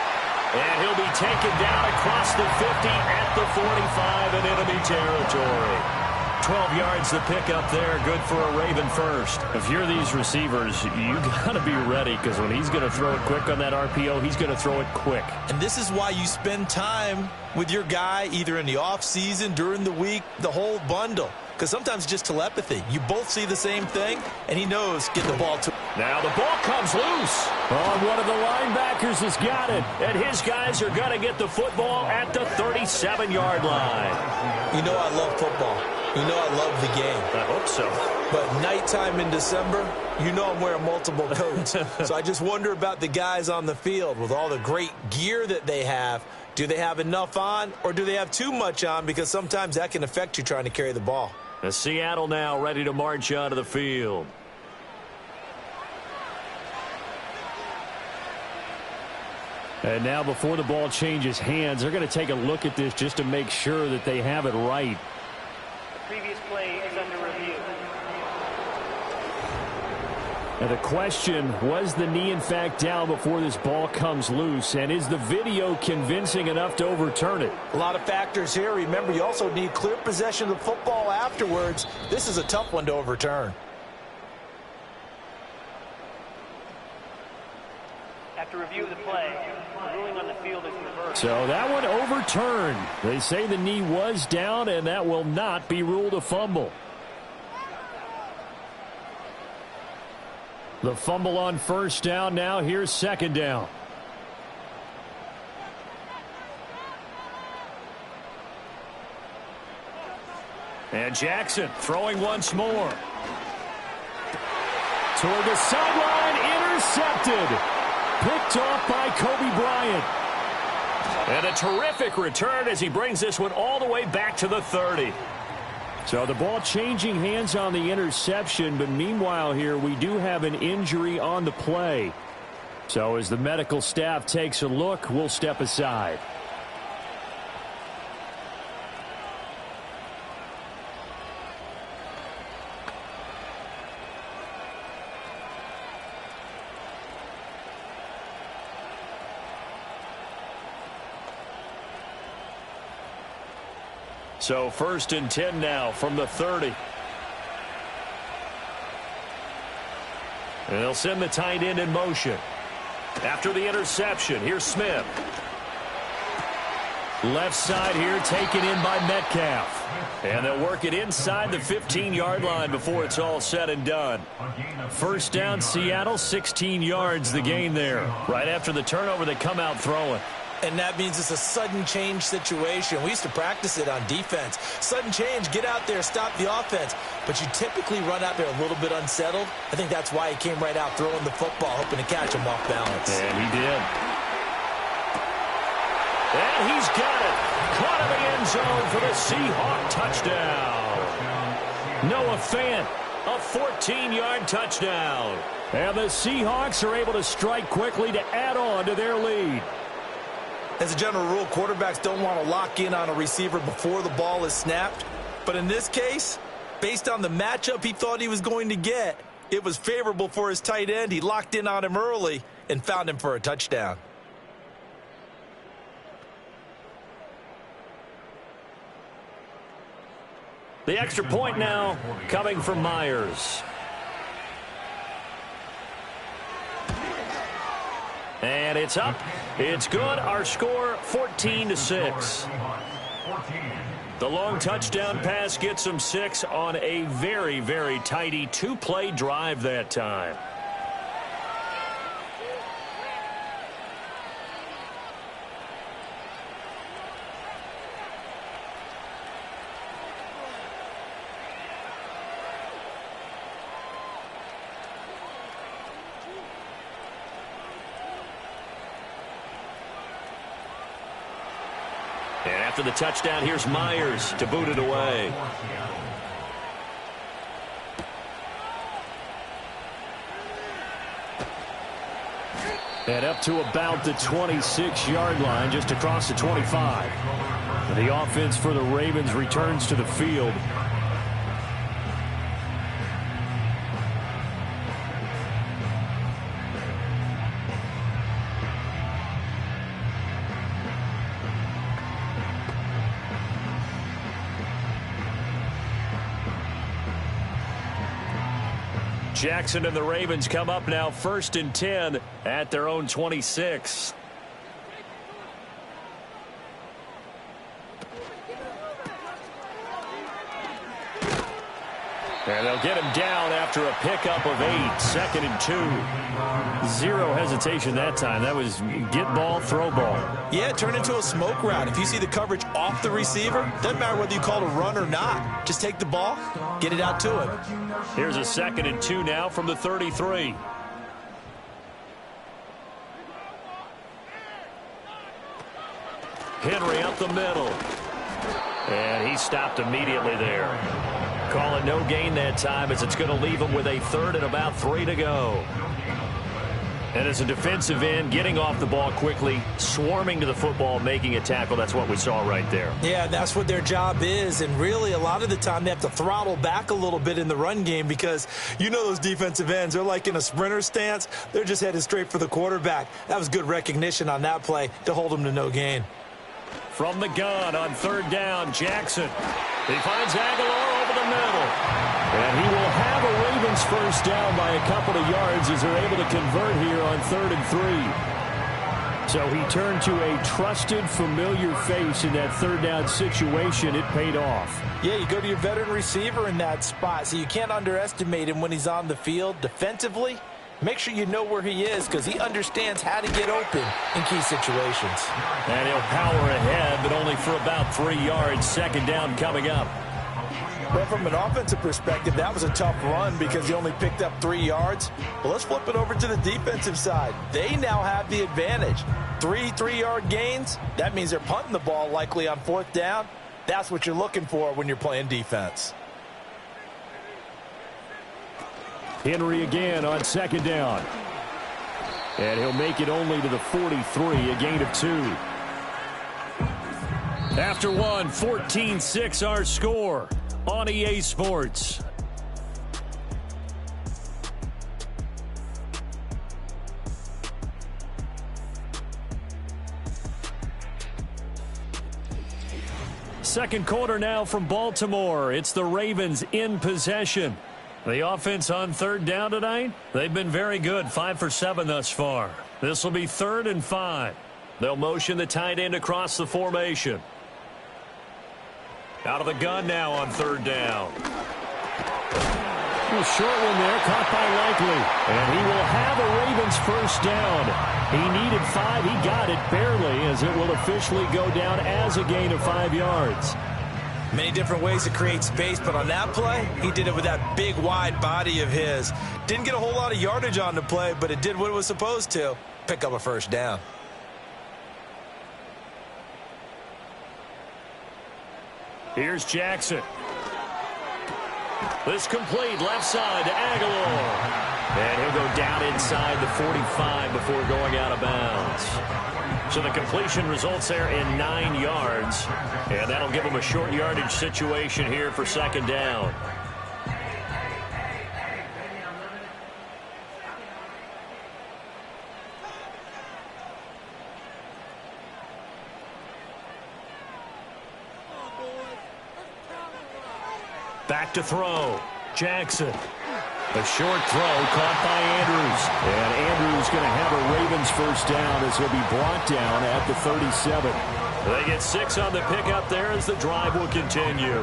And he'll be taken down across the 50 at the 45 in enemy territory. 12 yards to pick up there. Good for a Raven first. If you're these receivers, you got to be ready, because when he's going to throw it quick on that RPO, he's going to throw it quick. And this is why you spend time with your guy either in the offseason, during the week, the whole bundle. Because sometimes it's just telepathy. You both see the same thing, and he knows get the ball to. Now the ball comes loose. Oh, one of the linebackers has got it. And his guys are going to get the football at the 37-yard line. You know I love football. You know I love the game. I hope so. But nighttime in December, you know I'm wearing multiple coats. So I just wonder about the guys on the field with all the great gear that they have. Do they have enough on, or do they have too much on? Because sometimes that can affect you trying to carry the ball. The Seattle now ready to march onto the field. And now before the ball changes hands, they're going to take a look at this just to make sure that they have it right. The previous play is under review. And the question, was the knee in fact down before this ball comes loose? And is the video convincing enough to overturn it? A lot of factors here. Remember, you also need clear possession of the football afterwards. This is a tough one to overturn. After review of the play, the ruling on the field is reversed. So that one overturned. They say the knee was down, and that will not be ruled a fumble. The fumble on first down. Now here's second down. And Jackson throwing once more. Toward the sideline, intercepted. Picked off by Kobe Bryant. And a terrific return as he brings this one all the way back to the 30. So the ball changing hands on the interception, but meanwhile here we do have an injury on the play. So as the medical staff takes a look, we'll step aside. So 1st and 10 now from the 30. And they'll send the tight end in motion. After the interception, here's Smith. Left side here taken in by Metcalf. And they'll work it inside the 15-yard line before it's all said and done. First down, Seattle, 16 yards the gain there. Right after the turnover, they come out throwing. And that means it's a sudden change situation. We used to practice it on defense. Sudden change, get out there, stop the offense. But you typically run out there a little bit unsettled. I think that's why he came right out throwing the football, hoping to catch him off balance. And he did. And he's got it. Caught in the end zone for the Seahawk touchdown. Noah Fant, a 14-yard touchdown. And the Seahawks are able to strike quickly to add on to their lead. As a general rule, quarterbacks don't want to lock in on a receiver before the ball is snapped. But in this case, based on the matchup he thought he was going to get, it was favorable for his tight end. He locked in on him early and found him for a touchdown. The extra point now coming from Myers. And it's up. It's good. Our score, 14-6. The long touchdown pass gets them 6 on a very, very tidy 2-play drive that time. And after the touchdown, here's Myers to boot it away. And up to about the 26-yard line, just across the 25. The offense for the Ravens returns to the field. Jackson and the Ravens come up now 1st and 10 at their own 26. And they'll get him down after a pickup of 8. 2nd and 2. Zero hesitation that time. That was get ball, throw ball. Yeah, turn into a smoke route. If you see the coverage off the receiver, doesn't matter whether you call it a run or not. Just take the ball, get it out to him. Here's a 2nd and 2 now from the 33. Henry up the middle. And he stopped immediately there. Call it no gain that time as it's going to leave him with a 3rd and about 3 to go. And as a defensive end, getting off the ball quickly, swarming to the football, making a tackle, that's what we saw right there. Yeah, that's what their job is. And really, a lot of the time, they have to throttle back a little bit in the run game because you know those defensive ends, they're like in a sprinter stance. They're just headed straight for the quarterback. That was good recognition on that play to hold him to no gain. From the gun on 3rd down, Jackson. He finds Aguilar over the middle. And he will have a Ravens first down by a couple of yards as they're able to convert here on 3rd and 3. So he turned to a trusted, familiar face in that 3rd down situation. It paid off. Yeah, you go to your veteran receiver in that spot, so you can't underestimate him when he's on the field defensively. Make sure you know where he is because he understands how to get open in key situations. And he'll power ahead, but only for about 3 yards. 2nd down coming up. Well, from an offensive perspective, that was a tough run because he only picked up 3 yards. Well, let's flip it over to the defensive side. They now have the advantage. 3 3-yard gains. That means they're punting the ball likely on 4th down. That's what you're looking for when you're playing defense. Henry again on second down. And he'll make it only to the 43, a gain of 2. After one, 14-6 our score on EA Sports. Second quarter now from Baltimore. It's the Ravens in possession. The offense on third down tonight, they've been very good, 5 for 7 thus far. This will be 3rd and 5. They'll motion the tight end across the formation. Out of the gun now on third down. A short one there, caught by Likely. And he will have a Ravens first down. He needed 5. He got it barely, as it will officially go down as a gain of 5 yards. Many different ways to create space, but on that play, he did it with that big, wide body of his. Didn't get a whole lot of yardage on the play, but it did what it was supposed to. Pick up a first down. Here's Jackson. This complete left side to Aguilar. And he'll go down inside the 45 before going out of bounds. So the completion results there in 9 yards. And that'll give him a short yardage situation here for second down. Back to throw. Jackson. A short throw caught by Andrews. And Andrews going to have a Ravens first down as he'll be brought down at the 37. They get 6 on the pickup there as the drive will continue.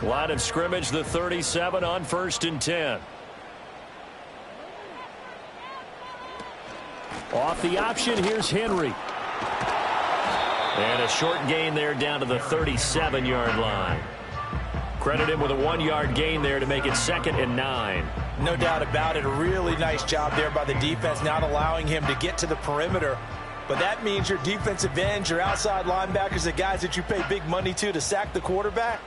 Line of scrimmage, the 37 on 1st and 10. Off the option, here's Henry. And a short gain there down to the 37-yard line. Credit him with a 1-yard gain there to make it 2nd and 9. No doubt about it. A really nice job there by the defense, not allowing him to get to the perimeter. But that means your defensive ends, your outside linebackers, the guys that you pay big money to sack the quarterback,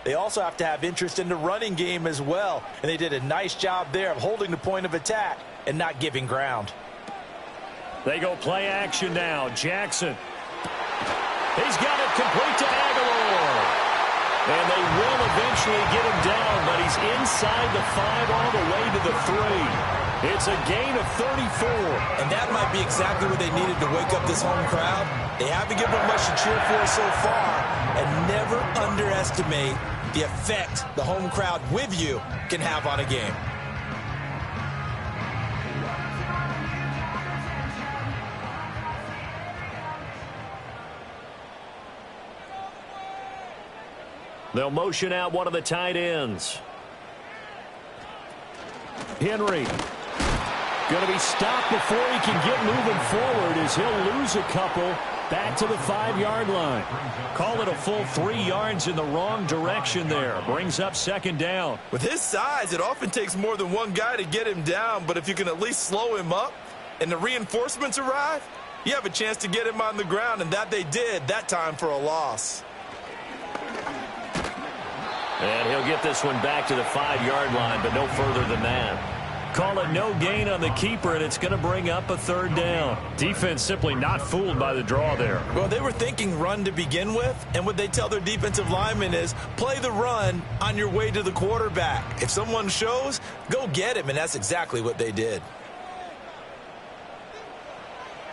they also have to have interest in the running game as well. And they did a nice job there of holding the point of attack and not giving ground. They go play action now. Jackson. He's got it complete to Aguilar. And they will eventually get him down, but he's inside the 5 all the way to the 3. It's a gain of 34. And that might be exactly what they needed to wake up this home crowd. They haven't given them much to cheer for so far. And never underestimate the effect the home crowd with you can have on a game. They'll motion out one of the tight ends. Henry going to be stopped before he can get moving forward as he'll lose a couple back to the 5-yard line. Call it a full 3 yards in the wrong direction there. Brings up second down. With his size, it often takes more than one guy to get him down, but if you can at least slow him up and the reinforcements arrive, you have a chance to get him on the ground, and that they did that time for a loss. And he'll get this one back to the 5-yard line, but no further than that. Call it no gain on the keeper, and it's going to bring up a 3rd down. Defense simply not fooled by the draw there. Well, they were thinking run to begin with, and what they tell their defensive linemen is play the run on your way to the quarterback. If someone shows, go get him, and that's exactly what they did.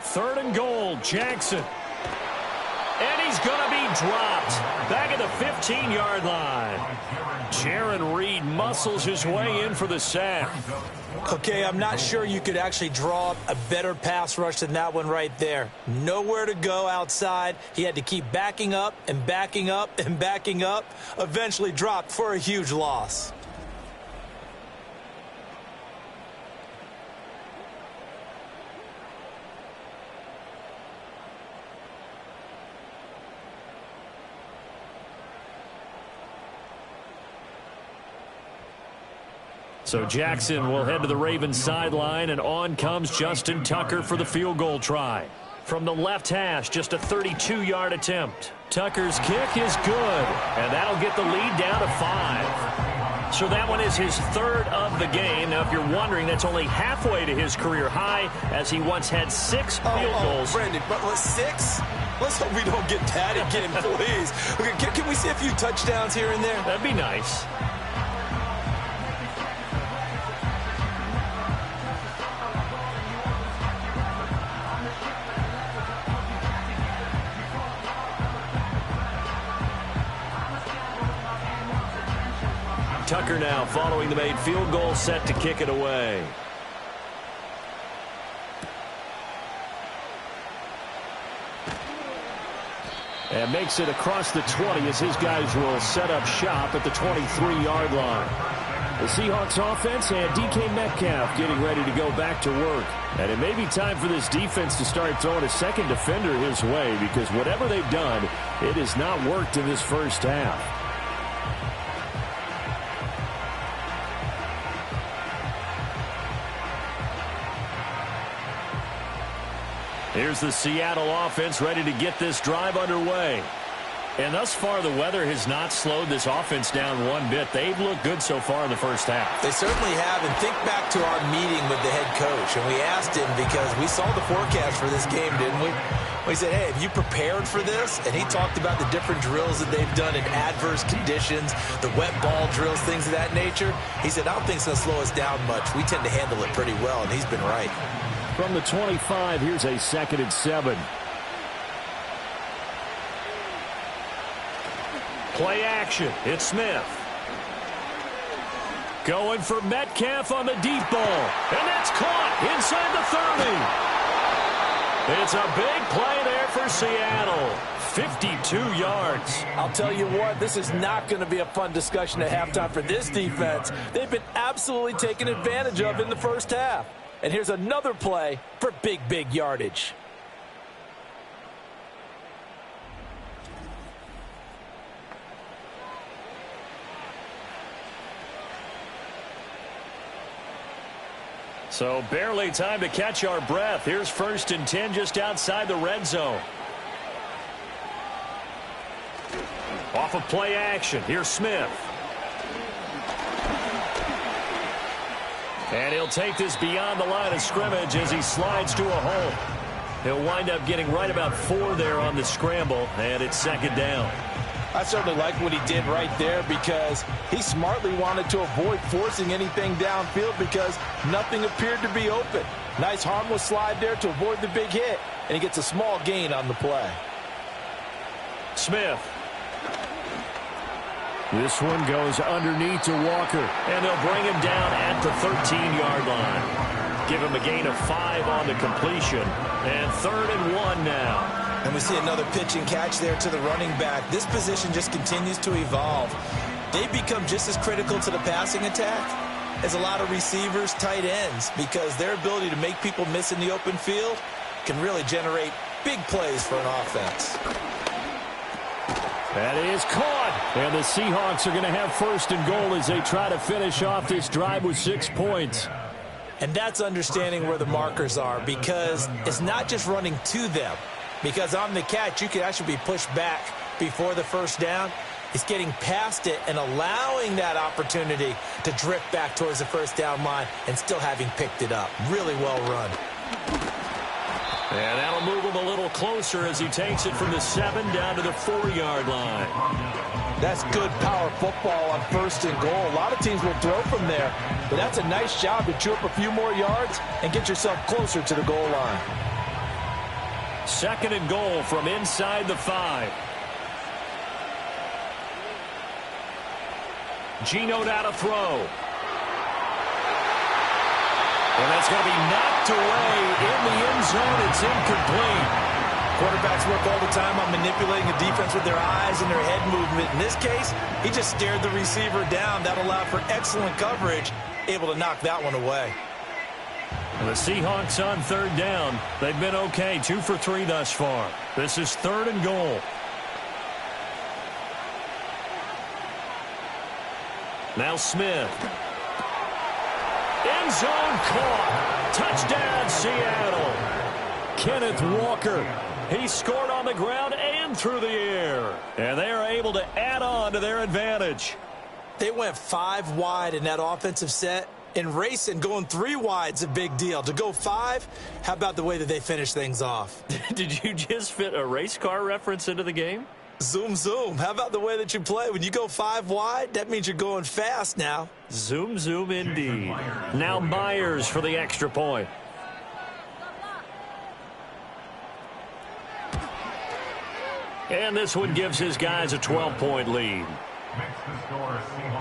3rd and goal, Jackson. And he's going to be dropped back at the 15-yard line. Jaron Reed muscles his way in for the sack. Okay, I'm not sure you could actually draw up a better pass rush than that one right there. Nowhere to go outside. He had to keep backing up and backing up and backing up. Eventually dropped for a huge loss. So Jackson will head to the Ravens sideline, and on comes Justin Tucker for the field goal try. From the left hash, just a 32-yard attempt. Tucker's kick is good, and that'll get the lead down to 5. So that one is his third of the game. Now, if you're wondering, that's only halfway to his career high, as he once had 6 field goals. Brandon, but 6? Let's hope we don't get that again, please. Okay, can we see a few touchdowns here and there? That'd be nice. Tucker now following the made field goal, set to kick it away. And makes it across the 20 as his guys will set up shop at the 23-yard line. The Seahawks offense and DK Metcalf getting ready to go back to work. And it may be time for this defense to start throwing a second defender his way, because whatever they've done, it has not worked in this first half. Here's the Seattle offense ready to get this drive underway. And thus far, the weather has not slowed this offense down one bit. They've looked good so far in the first half. They certainly have. And think back to our meeting with the head coach. And we asked him, because we saw the forecast for this game, didn't we? We said, hey, have you prepared for this? And he talked about the different drills that they've done in adverse conditions, the wet ball drills, things of that nature. He said, I don't think it's going to slow us down much. We tend to handle it pretty well, and he's been right. From the 25, here's a 2nd and 7. Play action. It's Smith. Going for Metcalf on the deep ball. And that's caught inside the 30. It's a big play there for Seattle. 52 yards. I'll tell you what, this is not going to be a fun discussion at halftime for this defense. They've been absolutely taken advantage of in the first half. And here's another play for big yardage. So barely time to catch our breath. Here's 1st and 10 just outside the red zone. Off of play action. Here's Smith. And he'll take this beyond the line of scrimmage as he slides to a hole. He'll wind up getting right about 4 there on the scramble, and it's 2nd down. I certainly like what he did right there, because he smartly wanted to avoid forcing anything downfield because nothing appeared to be open. Nice harmless slide there to avoid the big hit, and he gets a small gain on the play. Smith. This one goes underneath to Walker, and they'll bring him down at the 13-yard line. Give him a gain of 5 on the completion, and 3rd and 1 now. And we see another pitch and catch there to the running back. This position just continues to evolve. They become just as critical to the passing attack as a lot of receivers, tight ends, because their ability to make people miss in the open field can really generate big plays for an offense. That is caught, and the Seahawks are going to have 1st and goal as they try to finish off this drive with 6 points. And that's understanding where the markers are, because it's not just running to them. Because on the catch, you could actually be pushed back before the 1st down. It's getting past it and allowing that opportunity to drift back towards the 1st down line and still having picked it up. Really well run. And that'll move him a little closer as he takes it from the 7 down to the 4-yard line. That's good power football on 1st and goal. A lot of teams will throw from there, but that's a nice job to chew up a few more yards and get yourself closer to the goal line. 2nd and goal from inside the 5. Geno now to throw. And that's going to be knocked away in the end zone. It's incomplete. Quarterbacks work all the time on manipulating the defense with their eyes and their head movement. In this case, he just stared the receiver down. That allowed for excellent coverage, able to knock that one away. And the Seahawks on 3rd down. They've been okay, 2 for 3 thus far. This is 3rd and goal. Now Smith. End zone caught. Touchdown, Seattle. Kenneth Walker. He scored on the ground and through the air. And they are able to add on to their advantage. They went 5 wide in that offensive set. And racing, going 3 wide's a big deal. To go 5, how about the way that they finish things off? Did you just fit a race car reference into the game? Zoom, zoom. How about the way that you play? When you go 5 wide, that means you're going fast now. Zoom, zoom indeed. Now Myers for the extra point. And this one gives his guys a 12-point lead.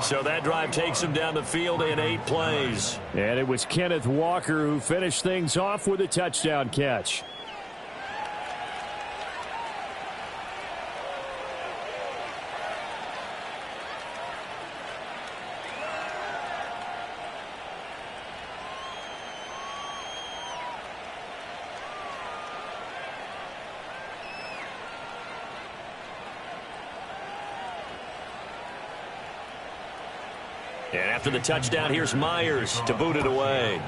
So that drive takes him down the field in 8 plays. And it was Kenneth Walker who finished things off with a touchdown catch. And after the touchdown, here's Myers to boot it away.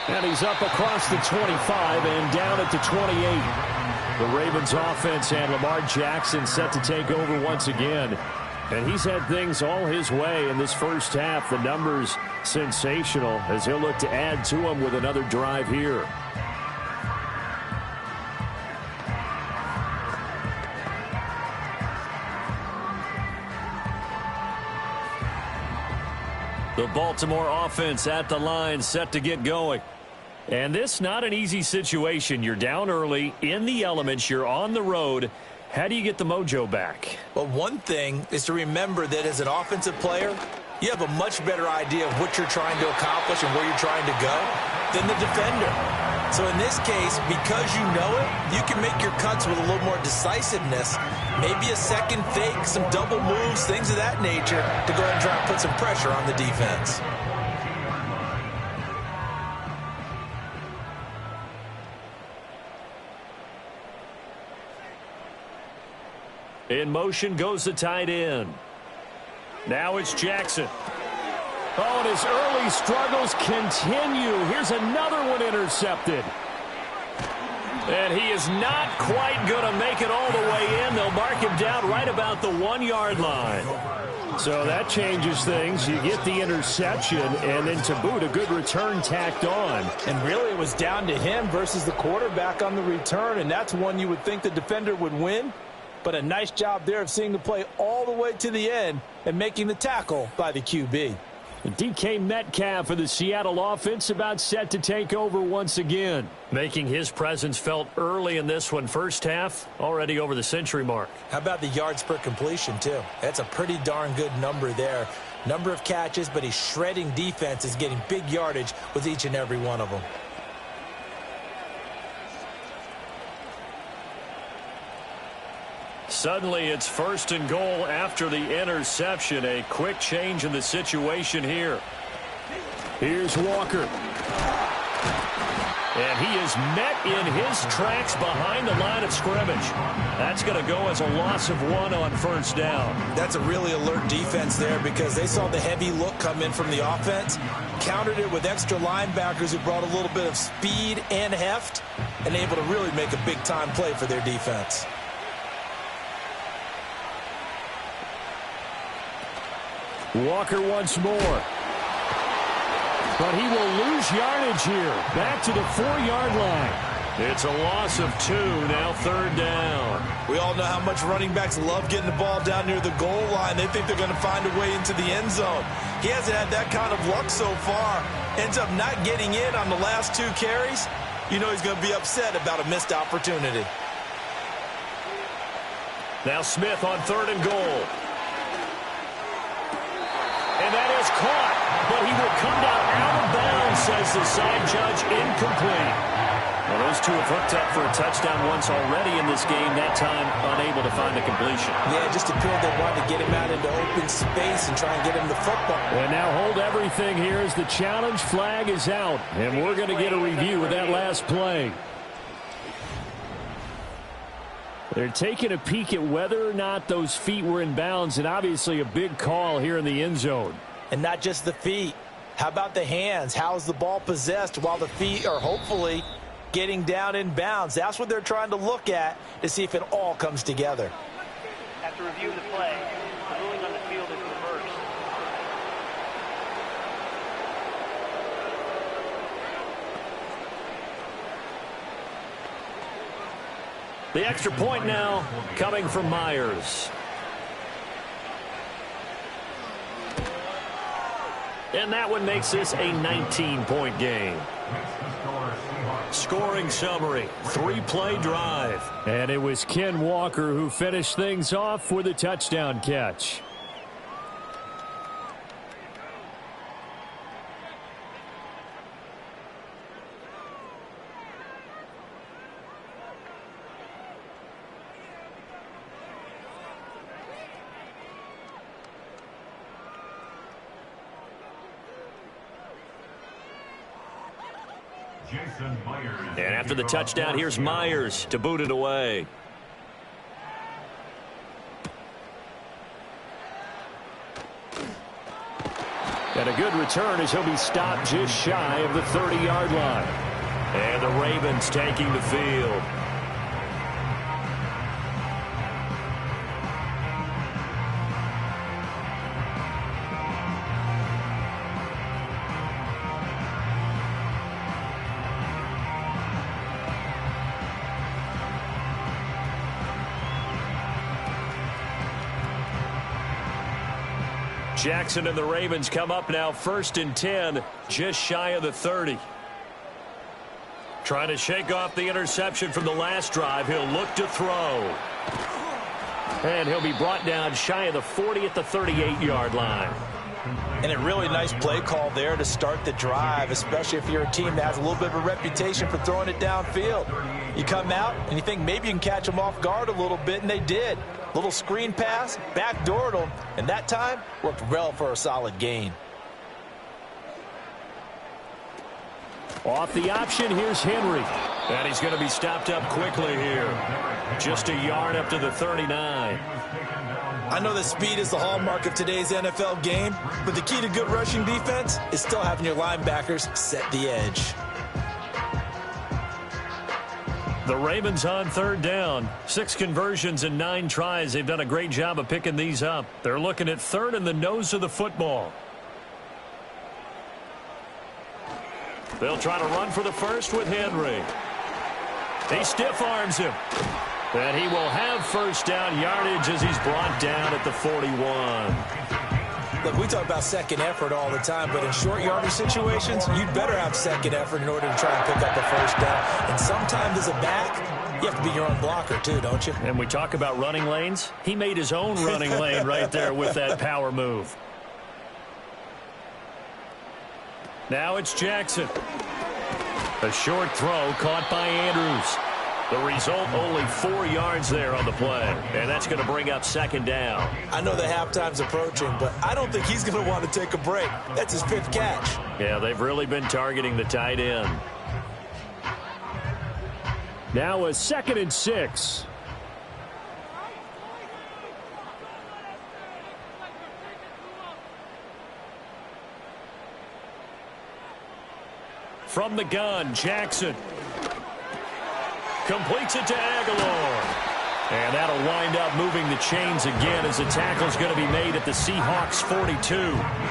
And he's up across the 25 and down at the 28. The Ravens offense and Lamar Jackson set to take over once again. And he's had things all his way in this first half. The numbers sensational as he'll look to add to them with another drive here. The Baltimore offense at the line, set to get going. And this not an easy situation. You're down early, in the elements, you're on the road. How do you get the mojo back? Well, one thing is to remember that as an offensive player, you have a much better idea of what you're trying to accomplish and where you're trying to go than the defender. So in this case, because you know it, you can make your cuts with a little more decisiveness. Maybe a second fake, some double moves, things of that nature to go ahead and try and put some pressure on the defense. In motion goes the tight end. Now it's Jackson. Oh, and his early struggles continue. Here's another one intercepted. And he is not quite going to make it all the way in. They'll mark him down right about the 1-yard line. So that changes things. You get the interception, and then to boot, a good return tacked on. And really, it was down to him versus the quarterback on the return, and that's one you would think the defender would win. But a nice job there of seeing the play all the way to the end and making the tackle by the QB. DK Metcalf for the Seattle offense about set to take over once again. Making his presence felt early in this one. First half, already over the century mark. How about the yards per completion, too? That's a pretty darn good number there. Number of catches, but he's shredding defense, is getting big yardage with each and every one of them. Suddenly, it's 1st and goal after the interception. A quick change in the situation here. Here's Walker. And he is met in his tracks behind the line of scrimmage. That's going to go as a loss of 1 on 1st down. That's a really alert defense there because they saw the heavy look come in from the offense, countered it with extra linebackers who brought a little bit of speed and heft, and able to really make a big-time play for their defense. Walker once more. But he will lose yardage here. Back to the 4-yard line. It's a loss of 2, now 3rd down. We all know how much running backs love getting the ball down near the goal line. They think they're going to find a way into the end zone. He hasn't had that kind of luck so far. Ends up not getting in on the last 2 carries. You know he's going to be upset about a missed opportunity. Now Smith on 3rd and goal. And that is caught, but he will come down out of bounds, says the side judge, incomplete. Well, those two have hooked up for a touchdown once already in this game, that time unable to find a completion. Yeah, it just appeared they wanted to get him out into open space and try and get him the football. And now hold everything here as the challenge flag is out, and we're going to get a review of that last play. They're taking a peek at whether or not those feet were in bounds, and obviously a big call here in the end zone. And not just the feet. How about the hands? How's the ball possessed while the feet are hopefully getting down in bounds? That's what they're trying to look at to see if it all comes together. After review of the play, the ruling on the field is reversed. The extra point now coming from Myers. And that one makes this a 19-point game. Scoring summary, 3-play drive. And it was Ken Walker who finished things off with a touchdown catch. And after the touchdown, here's Myers to boot it away. And a good return as he'll be stopped just shy of the 30-yard line. And the Ravens taking the field. Jackson and the Ravens come up now 1st and 10, just shy of the 30. Trying to shake off the interception from the last drive. He'll look to throw. And he'll be brought down shy of the 40 at the 38-yard line. And a really nice play call there to start the drive, especially if you're a team that has a little bit of a reputation for throwing it downfield. You come out and you think maybe you can catch them off guard a little bit, and they did. Little screen pass, backdoored them, and that time worked well for a solid gain. Off the option, here's Henry. And he's going to be stopped up quickly here. Just a yard up to the 39. I know that speed is the hallmark of today's NFL game, but the key to good rushing defense is still having your linebackers set the edge. The Ravens on 3rd down. 6 conversions and 9 tries. They've done a great job of picking these up. They're looking at 3rd and the nose of the football. They'll try to run for the first with Henry. He stiff arms him. And he will have 1st down yardage as he's brought down at the 41. Look, we talk about second effort all the time, but in short yardage situations, you'd better have second effort in order to try and pick up the 1st down. And sometimes as a back, you have to be your own blocker too, don't you? And we talk about running lanes. He made his own running lane right there with that power move. Now it's Jackson. A short throw caught by Andrews. The result, only 4 yards there on the play. And that's going to bring up 2nd down. I know the halftime's approaching, but I don't think he's going to want to take a break. That's his 5th catch. Yeah, they've really been targeting the tight end. Now a 2nd and 6. From the gun, Jackson. Completes it to Aguilar. And that'll wind up moving the chains again as the tackle's going to be made at the Seahawks 42.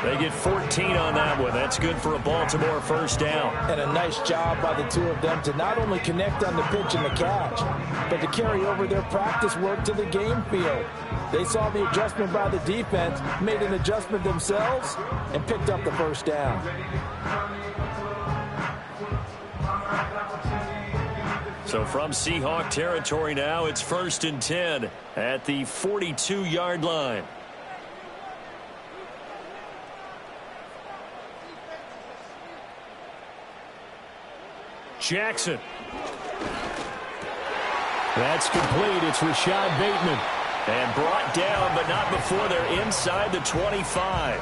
They get 14 on that one. That's good for a Baltimore 1st down. And a nice job by the two of them to not only connect on the pitch and the catch, but to carry over their practice work to the game field. They saw the adjustment by the defense, made an adjustment themselves, and picked up the 1st down. So from Seahawk territory now, it's 1st and 10 at the 42-yard line. Jackson. That's complete. It's Rashad Bateman. And brought down, but not before they're inside the 25.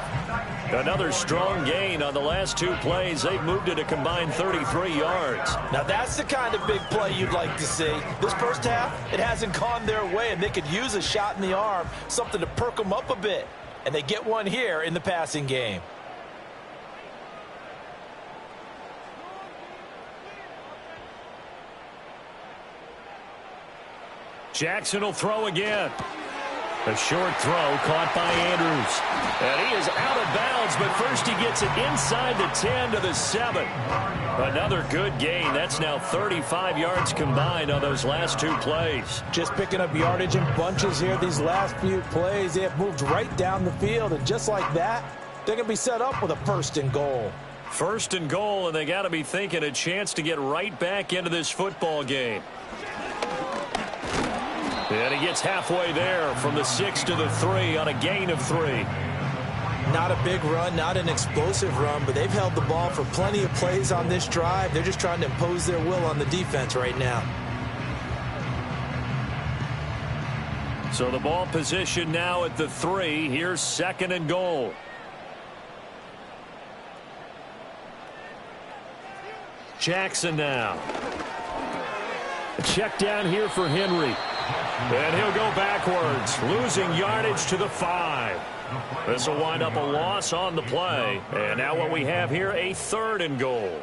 Another strong gain on the last 2 plays. They've moved it a combined 33 yards. Now that's the kind of big play you'd like to see. This 1st half, it hasn't gone their way, and they could use a shot in the arm, something to perk them up a bit. and they get one here in the passing game. Jackson will throw again. A short throw caught by Andrews. And he is out of bounds, but first he gets it inside the 10 to the 7. Another good gain. That's now 35 yards combined on those last two plays. Just picking up yardage in bunches here these last few plays. They have moved right down the field, and just like that, they're going to be set up with a 1st and goal. 1st and goal, and they got to be thinking a chance to get right back into this football game. And he gets halfway there from the 6 to the 3 on a gain of 3. Not a big run, not an explosive run, but they've held the ball for plenty of plays on this drive. They're just trying to impose their will on the defense right now. So the ball position now at the 3. Here's 2nd and goal. Jackson now. A check down here for Henry. And he'll go backwards, losing yardage to the 5. This will wind up a loss on the play. And now what we have here, a 3rd and goal.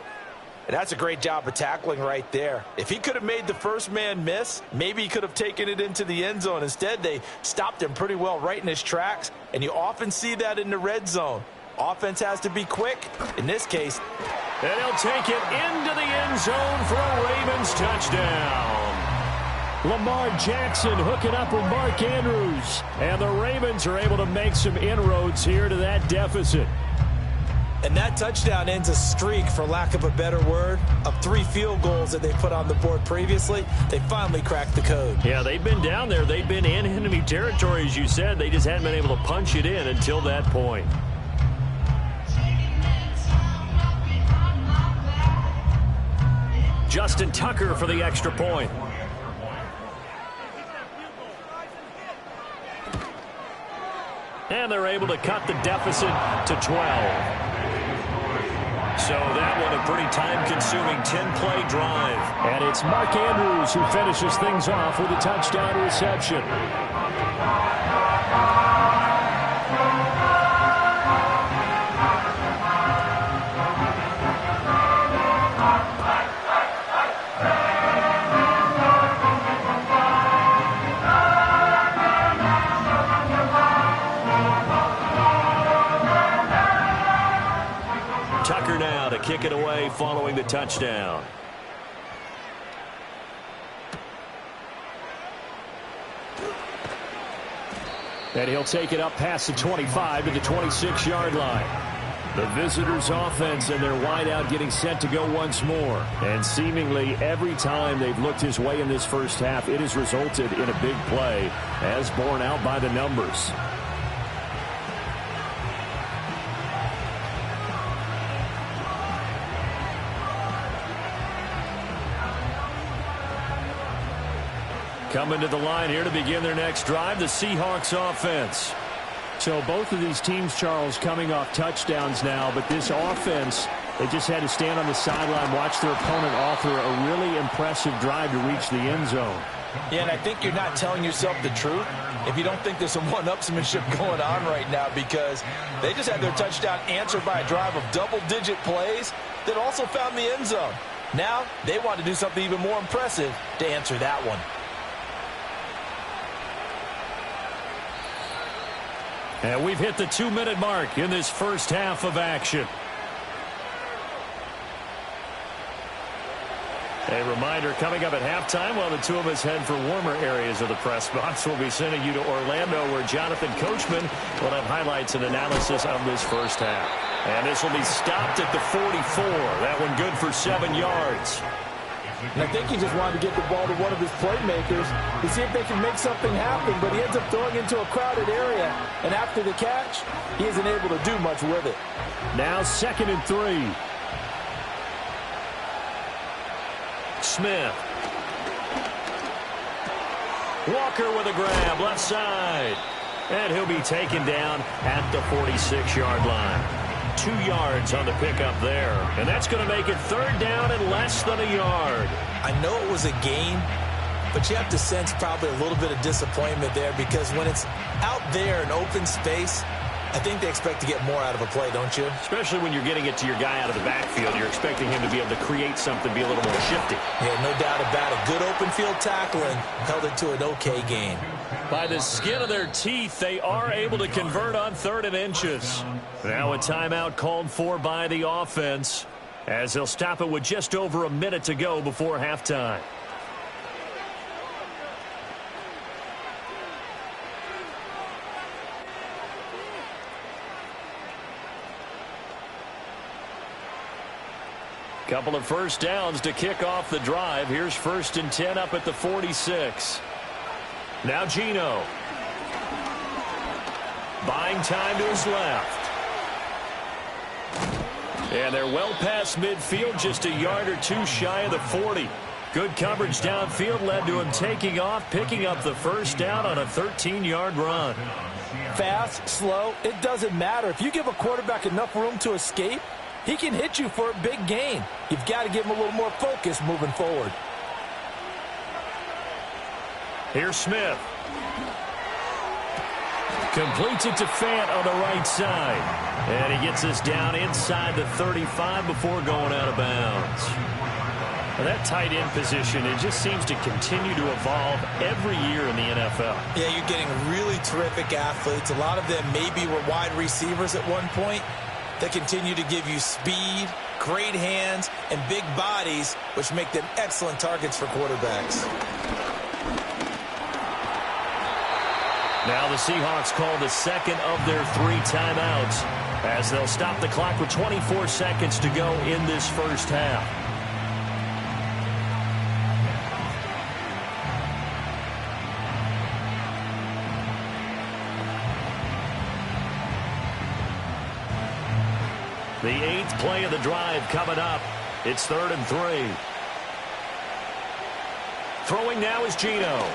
And that's a great job of tackling right there. If he could have made the first man miss, maybe he could have taken it into the end zone. Instead, they stopped him pretty well right in his tracks. And you often see that in the red zone. Offense has to be quick. In this case. And he'll take it into the end zone for a Ravens touchdown. Lamar Jackson hooking up with Mark Andrews. And the Ravens are able to make some inroads here to that deficit. And that touchdown ends a streak, for lack of a better word, of 3 field goals that they put on the board previously. They finally cracked the code. Yeah, they've been down there. They've been in enemy territory, as you said. They just hadn't been able to punch it in until that point. Justin Tucker for the extra point. And they're able to cut the deficit to 12. So that one a pretty time-consuming 10-play drive. And it's Mark Andrews who finishes things off with a touchdown reception. Tucker now to kick it away following the touchdown. And he'll take it up past the 25 to the 26-yard line. The visitors' offense and their wideout getting set to go once more. And seemingly every time they've looked his way in this first half, it has resulted in a big play, as borne out by the numbers. Coming to the line here to begin their next drive, the Seahawks offense. So both of these teams, Charles, coming off touchdowns now, but this offense, they just had to stand on the sideline, watch their opponent author a really impressive drive to reach the end zone. Yeah, and I think you're not telling yourself the truth if you don't think there's some one-upsmanship going on right now, because they just had their touchdown answered by a drive of double-digit plays that also found the end zone. Now they want to do something even more impressive to answer that one. And we've hit the 2-minute mark in this first half of action. A reminder coming up at halftime while the two of us head for warmer areas of the press box. We'll be sending you to Orlando, where Jonathan Coachman will have highlights and analysis of this first half. And this will be stopped at the 44. That one good for 7 yards. And I think he just wanted to get the ball to one of his playmakers to see if they can make something happen, but he ends up throwing into a crowded area. And after the catch, he isn't able to do much with it. Now 2nd and 3. Smith. Walker with a grab, left side. And he'll be taken down at the 46-yard line. 2 yards on the pickup there. And that's going to make it 3rd down and less than a yard. I know it was a gain, but you have to sense probably a little bit of disappointment there, because when it's out there in open space, I think they expect to get more out of a play, don't you? Especially when you're getting it to your guy out of the backfield. You're expecting him to be able to create something, be a little more shifty. Yeah, no doubt about it. Good open field tackle and held it to an okay gain. By the skin of their teeth, they are able to convert on 3rd and inches. Now a timeout called for by the offense, as they'll stop it with just over a minute to go before halftime. Couple of first downs to kick off the drive. Here's 1st and 10 up at the 46. Now Geno. Buying time to his left. And they're well past midfield, just a yard or two shy of the 40. Good coverage downfield led to him taking off, picking up the first down on a 13-yard run. Fast, slow, it doesn't matter. If you give a quarterback enough room to escape, he can hit you for a big gain. You've got to give him a little more focus moving forward. Here's Smith. Completes it to Fant on the right side. And he gets us down inside the 35 before going out of bounds. Well, that tight end position, it just seems to continue to evolve every year in the NFL. Yeah, you're getting really terrific athletes. A lot of them maybe were wide receivers at one point. They continue to give you speed, great hands, and big bodies, which make them excellent targets for quarterbacks. Now the Seahawks call the second of their 3 timeouts, as they'll stop the clock with 24 seconds to go in this first half. The 8th play of the drive coming up. It's 3rd and 3. Throwing now is Geno.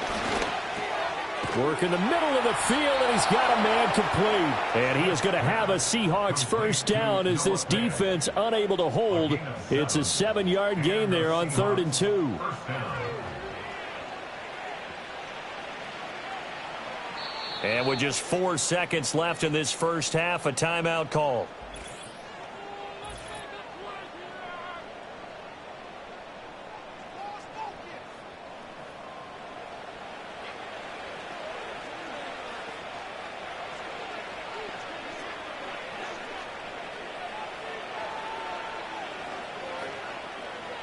Work in the middle of the field, and he's got a man complete. And he is going to have a Seahawks first down as this defense unable to hold. It's a 7-yard gain there on 3rd and 2. And with just 4 seconds left in this first half, a timeout call.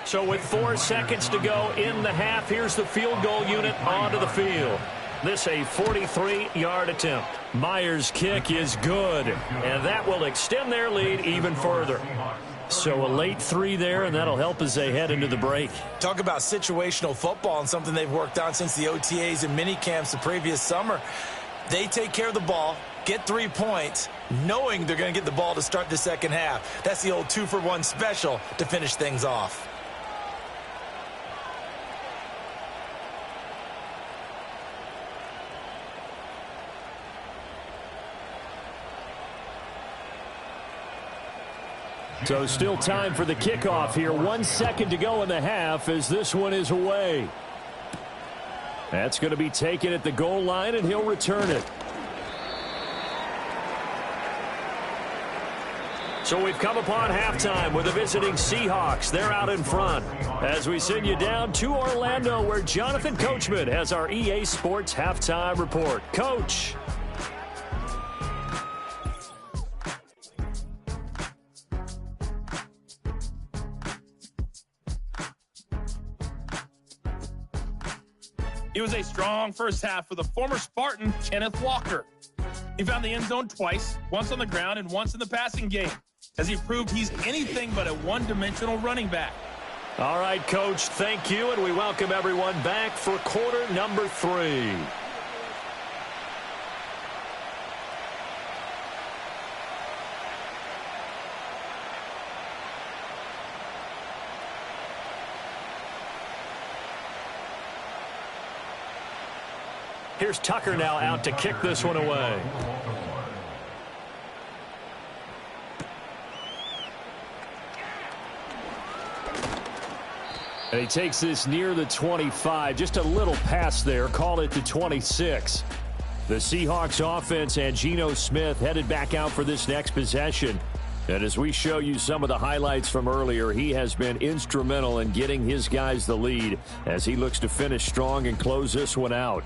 So with 4 seconds to go in the half, here's the field goal unit onto the field. This a 43-yard attempt. Myers' kick is good, and that will extend their lead even further. So a late 3 there, and that'll help as they head into the break. Talk about situational football and something they've worked on since the OTAs and mini camps the previous summer. They take care of the ball, get 3 points, knowing they're going to get the ball to start the second half. That's the old 2-for-1 special to finish things off. So still time for the kickoff here. 1 second to go in the half as this one is away. That's going to be taken at the goal line, and he'll return it. So we've come upon halftime with the visiting Seahawks. They're out in front as we send you down to Orlando, where Jonathan Coachman has our EA Sports halftime report. Coach. It was a strong first half for the former Spartan, Kenneth Walker. He found the end zone twice, once on the ground and once in the passing game, as he proved he's anything but a one-dimensional running back. All right, Coach, thank you, and we welcome everyone back for quarter number 3. Here's Tucker now out to kick this one away. And he takes this near the 25. Just a little pass there. Call it the 26. The Seahawks offense and Geno Smith headed back out for this next possession. And as we show you some of the highlights from earlier, he has been instrumental in getting his guys the lead as he looks to finish strong and close this one out.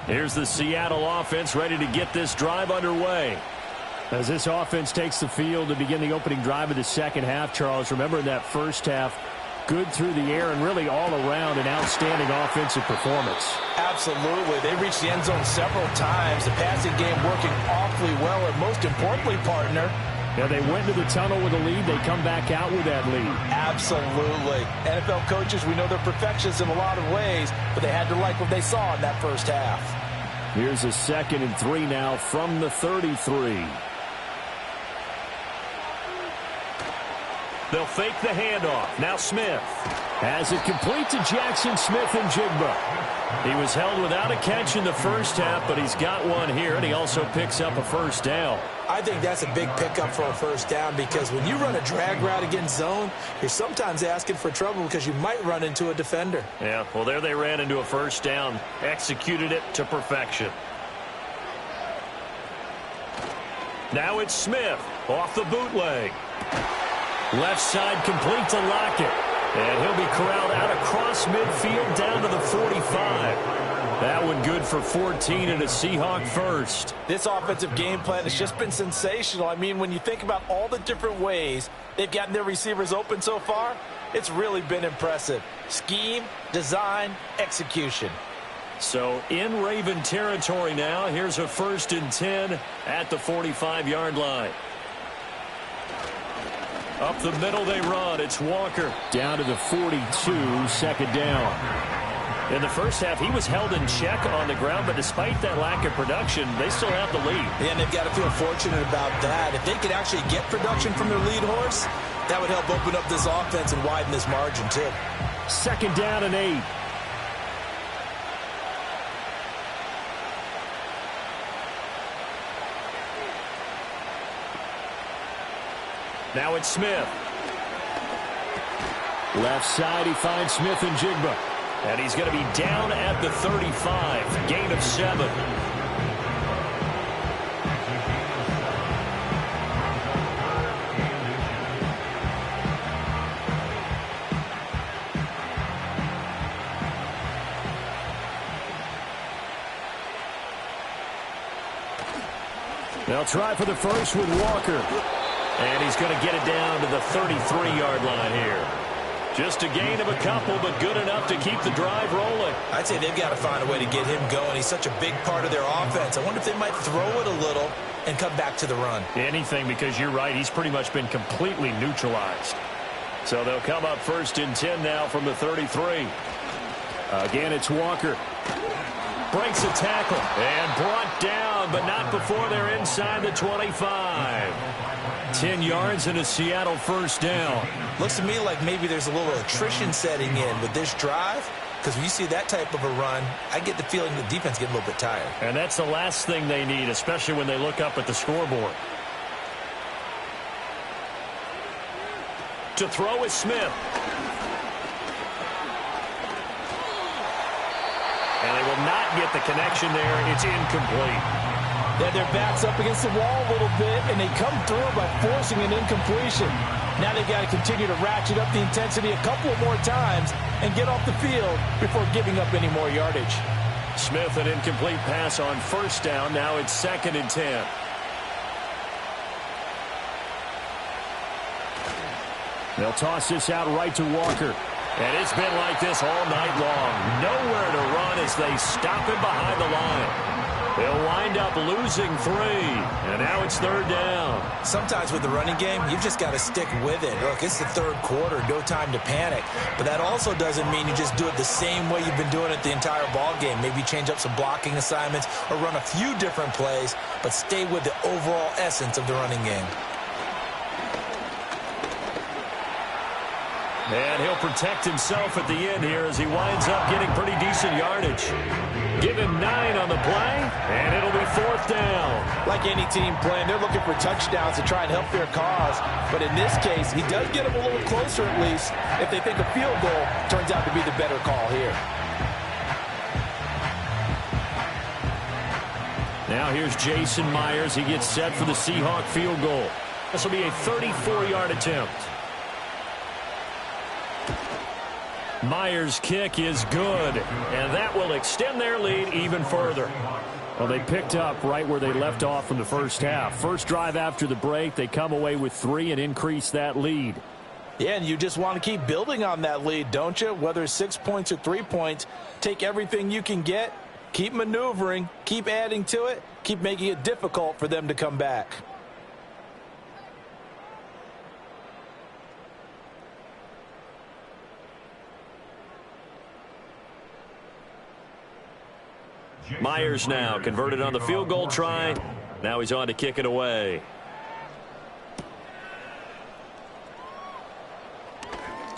Here's the Seattle offense ready to get this drive underway. As this offense takes the field to begin the opening drive of the second half, Charles, remember in that first half, good through the air and really all around an outstanding offensive performance. Absolutely. They reached the end zone several times. The passing game working awfully well, and most importantly, partner, yeah, they went to the tunnel with a lead. They come back out with that lead. Absolutely. NFL coaches, we know they're perfectionists in a lot of ways, but they had to like what they saw in that first half. Here's a 2nd and 3 now from the 33. They'll fake the handoff. Now Smith has it complete to Jackson Smith-Njigba. He was held without a catch in the first half, but he's got one here, and he also picks up a first down. I think that's a big pickup for a first down because when you run a drag route against zone, you're sometimes asking for trouble because you might run into a defender. Yeah, well, there they ran into a first down, executed it to perfection. Now it's Smith off the bootleg. Left side complete to Lockett. And he'll be corralled out across midfield down to the 45. That one good for 14 and a Seahawk first. This offensive game plan has just been sensational. I mean, when you think about all the different ways they've gotten their receivers open so far, it's really been impressive. Scheme, design, execution. So in Raven territory now, here's a 1st and 10 at the 45-yard line. Up the middle they run. It's Walker. Down to the 42, 2nd down. In the first half, he was held in check on the ground, but despite that lack of production, they still have the lead. And they've got to feel fortunate about that. If they could actually get production from their lead horse, that would help open up this offense and widen this margin, too. 2nd down and 8. Now it's Smith. Left side, he finds Smith-Njigba. And he's going to be down at the 35. Gain of 7. They'll try for the first with Walker. And he's going to get it down to the 33-yard line here. Just a gain of a couple, but good enough to keep the drive rolling. I'd say they've got to find a way to get him going. He's such a big part of their offense. I wonder if they might throw it a little and come back to the run. Anything, because you're right. He's pretty much been completely neutralized. So they'll come up 1st and 10 now from the 33. Again, it's Walker. Breaks a tackle and brought down, but not before they're inside the 25. 10 yards and a Seattle first down. Looks to me like maybe there's a little attrition setting in with this drive, because when you see that type of a run, I get the feeling the defense getting a little bit tired. And that's the last thing they need, especially when they look up at the scoreboard. To throw is Smith. And they will not get the connection there. It's incomplete. They had their backs up against the wall a little bit, and they come through by forcing an incompletion. Now they've got to continue to ratchet up the intensity a couple of more times and get off the field before giving up any more yardage. Smith, an incomplete pass on first down. Now it's 2nd and 10. They'll toss this out right to Walker. And it's been like this all night long. Nowhere to run as they stop him behind the line. They'll wind up losing 3, and now it's 3rd down. Sometimes with the running game, you've just got to stick with it. Look, it's the 3rd quarter, no time to panic. But that also doesn't mean you just do it the same way you've been doing it the entire ball game. Maybe change up some blocking assignments or run a few different plays, but stay with the overall essence of the running game. And he'll protect himself at the end here as he winds up getting pretty decent yardage. Give him 9 on the play, and it'll be 4th down. Like any team playing, they're looking for touchdowns to try and help their cause. But in this case, he does get them a little closer at least if they think a field goal turns out to be the better call here. Now here's Jason Myers. He gets set for the Seahawk field goal. This will be a 34-yard attempt. Myers' kick is good, and that will extend their lead even further. Well, they picked up right where they left off in the first half. First drive after the break, they come away with 3 and increase that lead. Yeah, and you just want to keep building on that lead, don't you? Whether it's 6 points or 3 points, take everything you can get, keep maneuvering, keep adding to it, keep making it difficult for them to come back. Myers now converted on the field goal try. Now he's on to kick it away.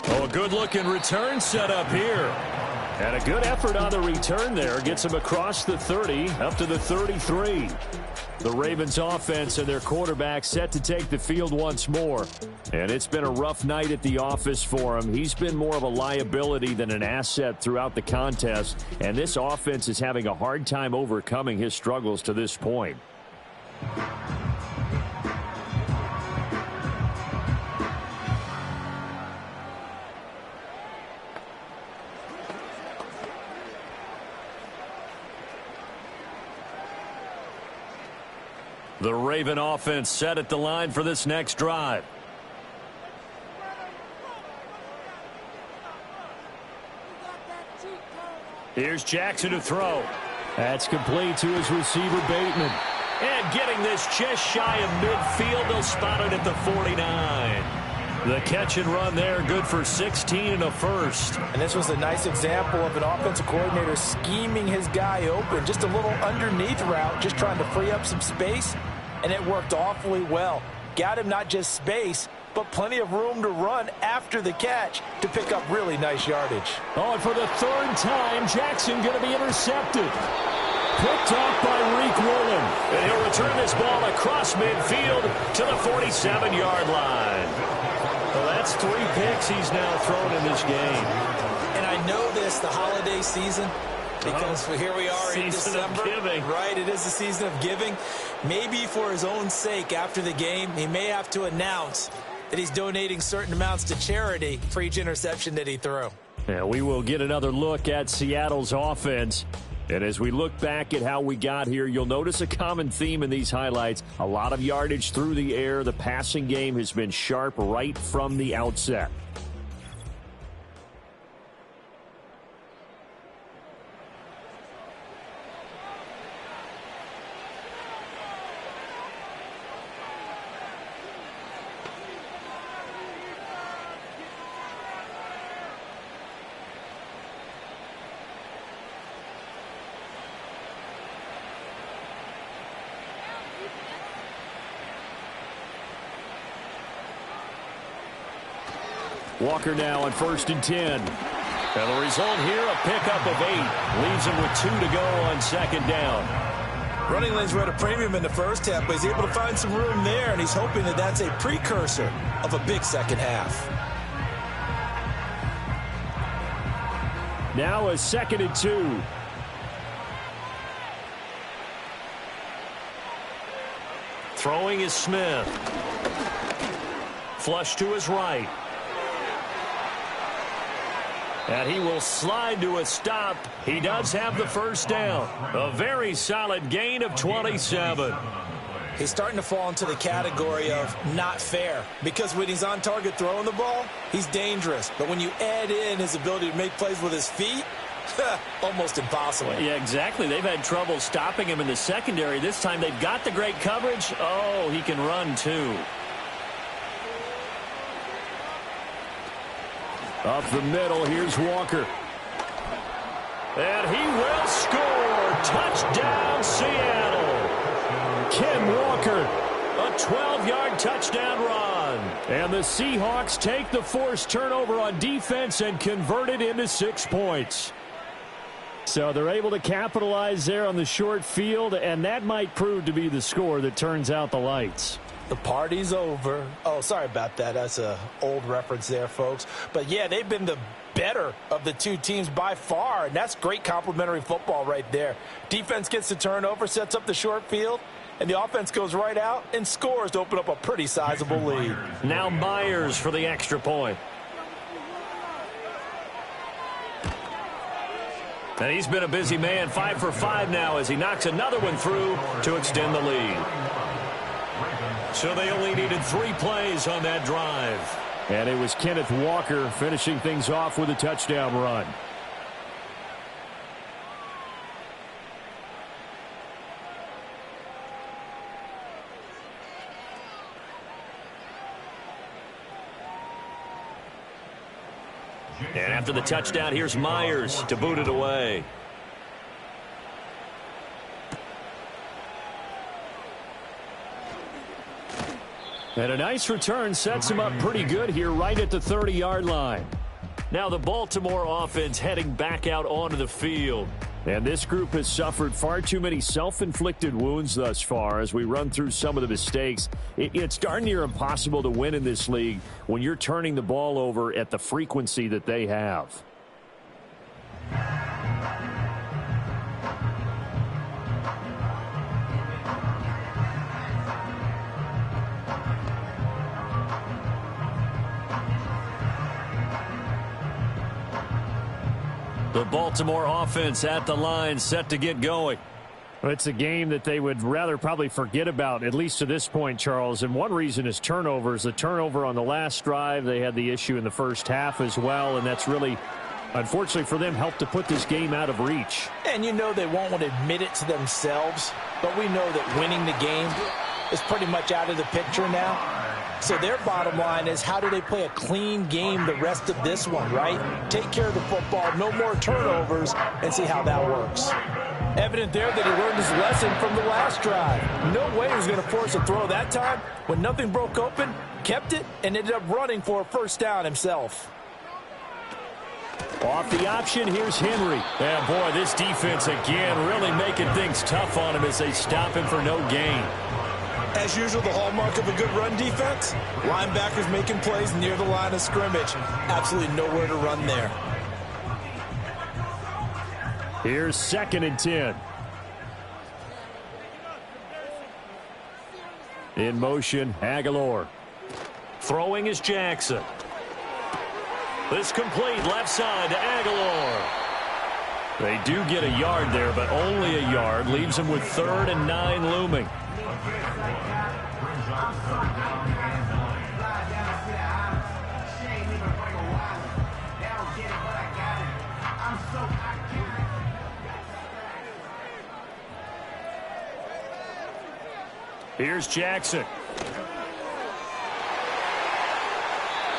Oh, a good-looking return set up here. And a good effort on the return there. Gets him across the 30, up to the 33. The Ravens offense and their quarterback set to take the field once more. And it's been a rough night at the office for him. He's been more of a liability than an asset throughout the contest. And this offense is having a hard time overcoming his struggles to this point. The Raven offense set at the line for this next drive. Here's Jackson to throw. That's complete to his receiver, Bateman. And getting this just shy of midfield, they'll spot it at the 49. The catch and run there, good for 16 and a first. And this was a nice example of an offensive coordinator scheming his guy open. Just a little underneath route, just trying to free up some space, and it worked awfully well. Got him not just space, but plenty of room to run after the catch to pick up really nice yardage. Oh, and for the 3rd time, Jackson going to be intercepted. Picked off by Reek Woolen. And he'll return this ball across midfield to the 47-yard line. Well, that's 3 picks he's now thrown in this game. And I know this, the holiday season, because here we are in December. Right, it is the season of giving. Maybe for his own sake after the game, he may have to announce that he's donating certain amounts to charity for each interception that he threw. Yeah, we will get another look at Seattle's offense. And as we look back at how we got here, you'll notice a common theme in these highlights. A lot of yardage through the air. The passing game has been sharp right from the outset. Walker now on 1st and 10. And the result here, a pickup of 8. Leaves him with 2 to go on 2nd down. Running lanes were at a premium in the first half, but he's able to find some room there, and he's hoping that that's a precursor of a big second half. Now a 2nd and 2. Throwing is Smith. Flush to his right. And he will slide to a stop. He does have the 1st down. A very solid gain of 27. He's starting to fall into the category of not fair, because when he's on target throwing the ball, he's dangerous. But when you add in his ability to make plays with his feet, almost impossible. Yeah, exactly. They've had trouble stopping him in the secondary. This time they've got the great coverage. Oh, he can run too. Up the middle, here's Walker. And he will score. Touchdown, Seattle. Ken Walker, a 12-yard touchdown run. run. And the Seahawks take the forced turnover on defense and convert it into 6 points. So they're able to capitalize there on the short field, and that might prove to be the score that turns out the lights. The party's over. Oh, sorry about that. That's an old reference there, folks. But, yeah, they've been the better of the two teams by far, and that's great complimentary football right there. Defense gets the turnover, sets up the short field, and the offense goes right out and scores to open up a pretty sizable lead. Now Myers for the extra point. And he's been a busy man, 5 for 5 now as he knocks another one through to extend the lead. So they only needed 3 plays on that drive. And it was Kenneth Walker finishing things off with a touchdown run. And after the touchdown, here's Myers to boot it away. And a nice return sets him up pretty good here right at the 30-yard line. Now the Baltimore offense heading back out onto the field. And this group has suffered far too many self-inflicted wounds thus far as we run through some of the mistakes. It's darn near impossible to win in this league when you're turning the ball over at the frequency that they have. The Baltimore offense at the line, set to get going. Well, it's a game that they would rather probably forget about, at least to this point, Charles. And one reason is turnovers. The turnover on the last drive, they had the issue in the first half as well, and that's really, unfortunately for them, helped to put this game out of reach. And you know they won't want to admit it to themselves, but we know that winning the game is pretty much out of the picture now. So their bottom line is, how do they play a clean game the rest of this one, right? Take care of the football, no more turnovers, and see how that works. Evident there that he learned his lesson from the last drive. No way he was going to force a throw that time. When nothing broke open, kept it, and ended up running for a first down himself. Off the option, here's Henry. Yeah, boy, this defense again really making things tough on him as they stop him for no gain. As usual, the hallmark of a good run defense, linebackers making plays near the line of scrimmage. Absolutely nowhere to run there. Here's 2nd and 10. In motion, Aguilar. Throwing is Jackson. This complete left side to Aguilar. They do get a yard there, but only a yard. Leaves them with 3rd and 9 looming. Here's Jackson.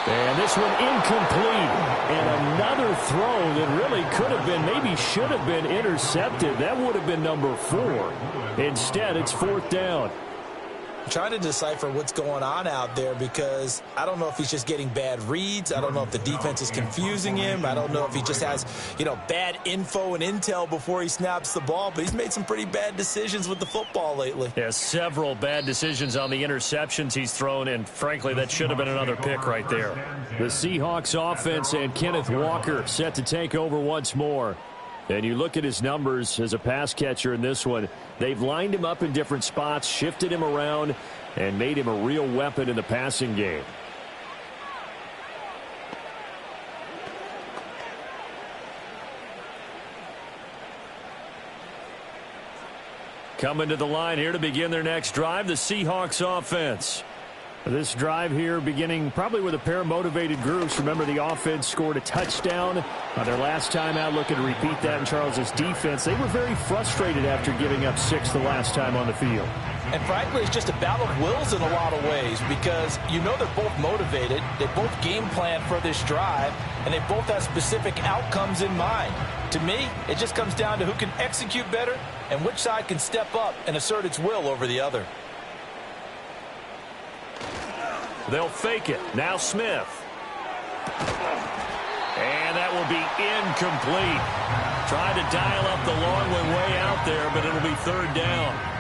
And this one incomplete. And another throw that really could have been, maybe should have been intercepted. That would have been number 4. Instead, it's 4th down. I'm trying to decipher what's going on out there because I don't know if he's just getting bad reads. I don't know if the defense is confusing him. I don't know if he just has, bad info and intel before he snaps the ball. But he's made some pretty bad decisions with the football lately. Yeah, several bad decisions on the interceptions he's thrown, and frankly, that should have been another pick right there. The Seahawks offense and Kenneth Walker set to take over once more. And you look at his numbers as a pass catcher in this one. They've lined him up in different spots, shifted him around, and made him a real weapon in the passing game. Coming to the line here to begin their next drive, the Seahawks offense. This drive here beginning probably with a pair of motivated groups. Remember, the offense scored a touchdown on their last time out. Looking to repeat that in Charles's defense. They were very frustrated after giving up 6 the last time on the field. And frankly, it's just a battle of wills in a lot of ways because they're both motivated. They both game plan for this drive, and they both have specific outcomes in mind. To me, it just comes down to who can execute better and which side can step up and assert its will over the other. They'll fake it. Now Smith. And that will be incomplete. Trying to dial up the long one way out there, but it'll be third down.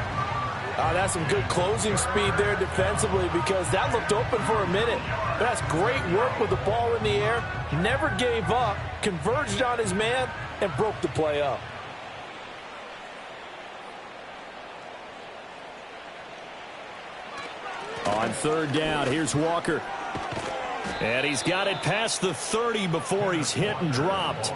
That's some good closing speed there defensively because that looked open for a minute. That's great work with the ball in the air. Never gave up, converged on his man, and broke the play up. On third down, here's Walker. And he's got it past the 30 before he's hit and dropped.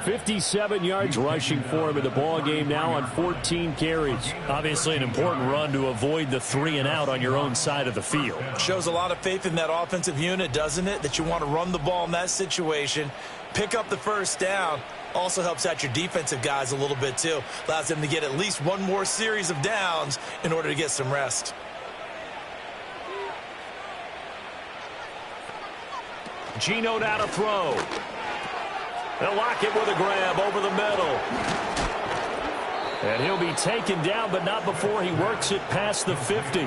57 yards rushing for him in the ball game now on 14 carries. Obviously an important run to avoid the 3 and out on your own side of the field. Shows a lot of faith in that offensive unit, doesn't it? That you want to run the ball in that situation, pick up the first down. Also helps out your defensive guys a little bit too. Allows them to get at least one more series of downs in order to get some rest. Geno now to throw. They'll lock it with a grab over the middle. And he'll be taken down, but not before he works it past the 50.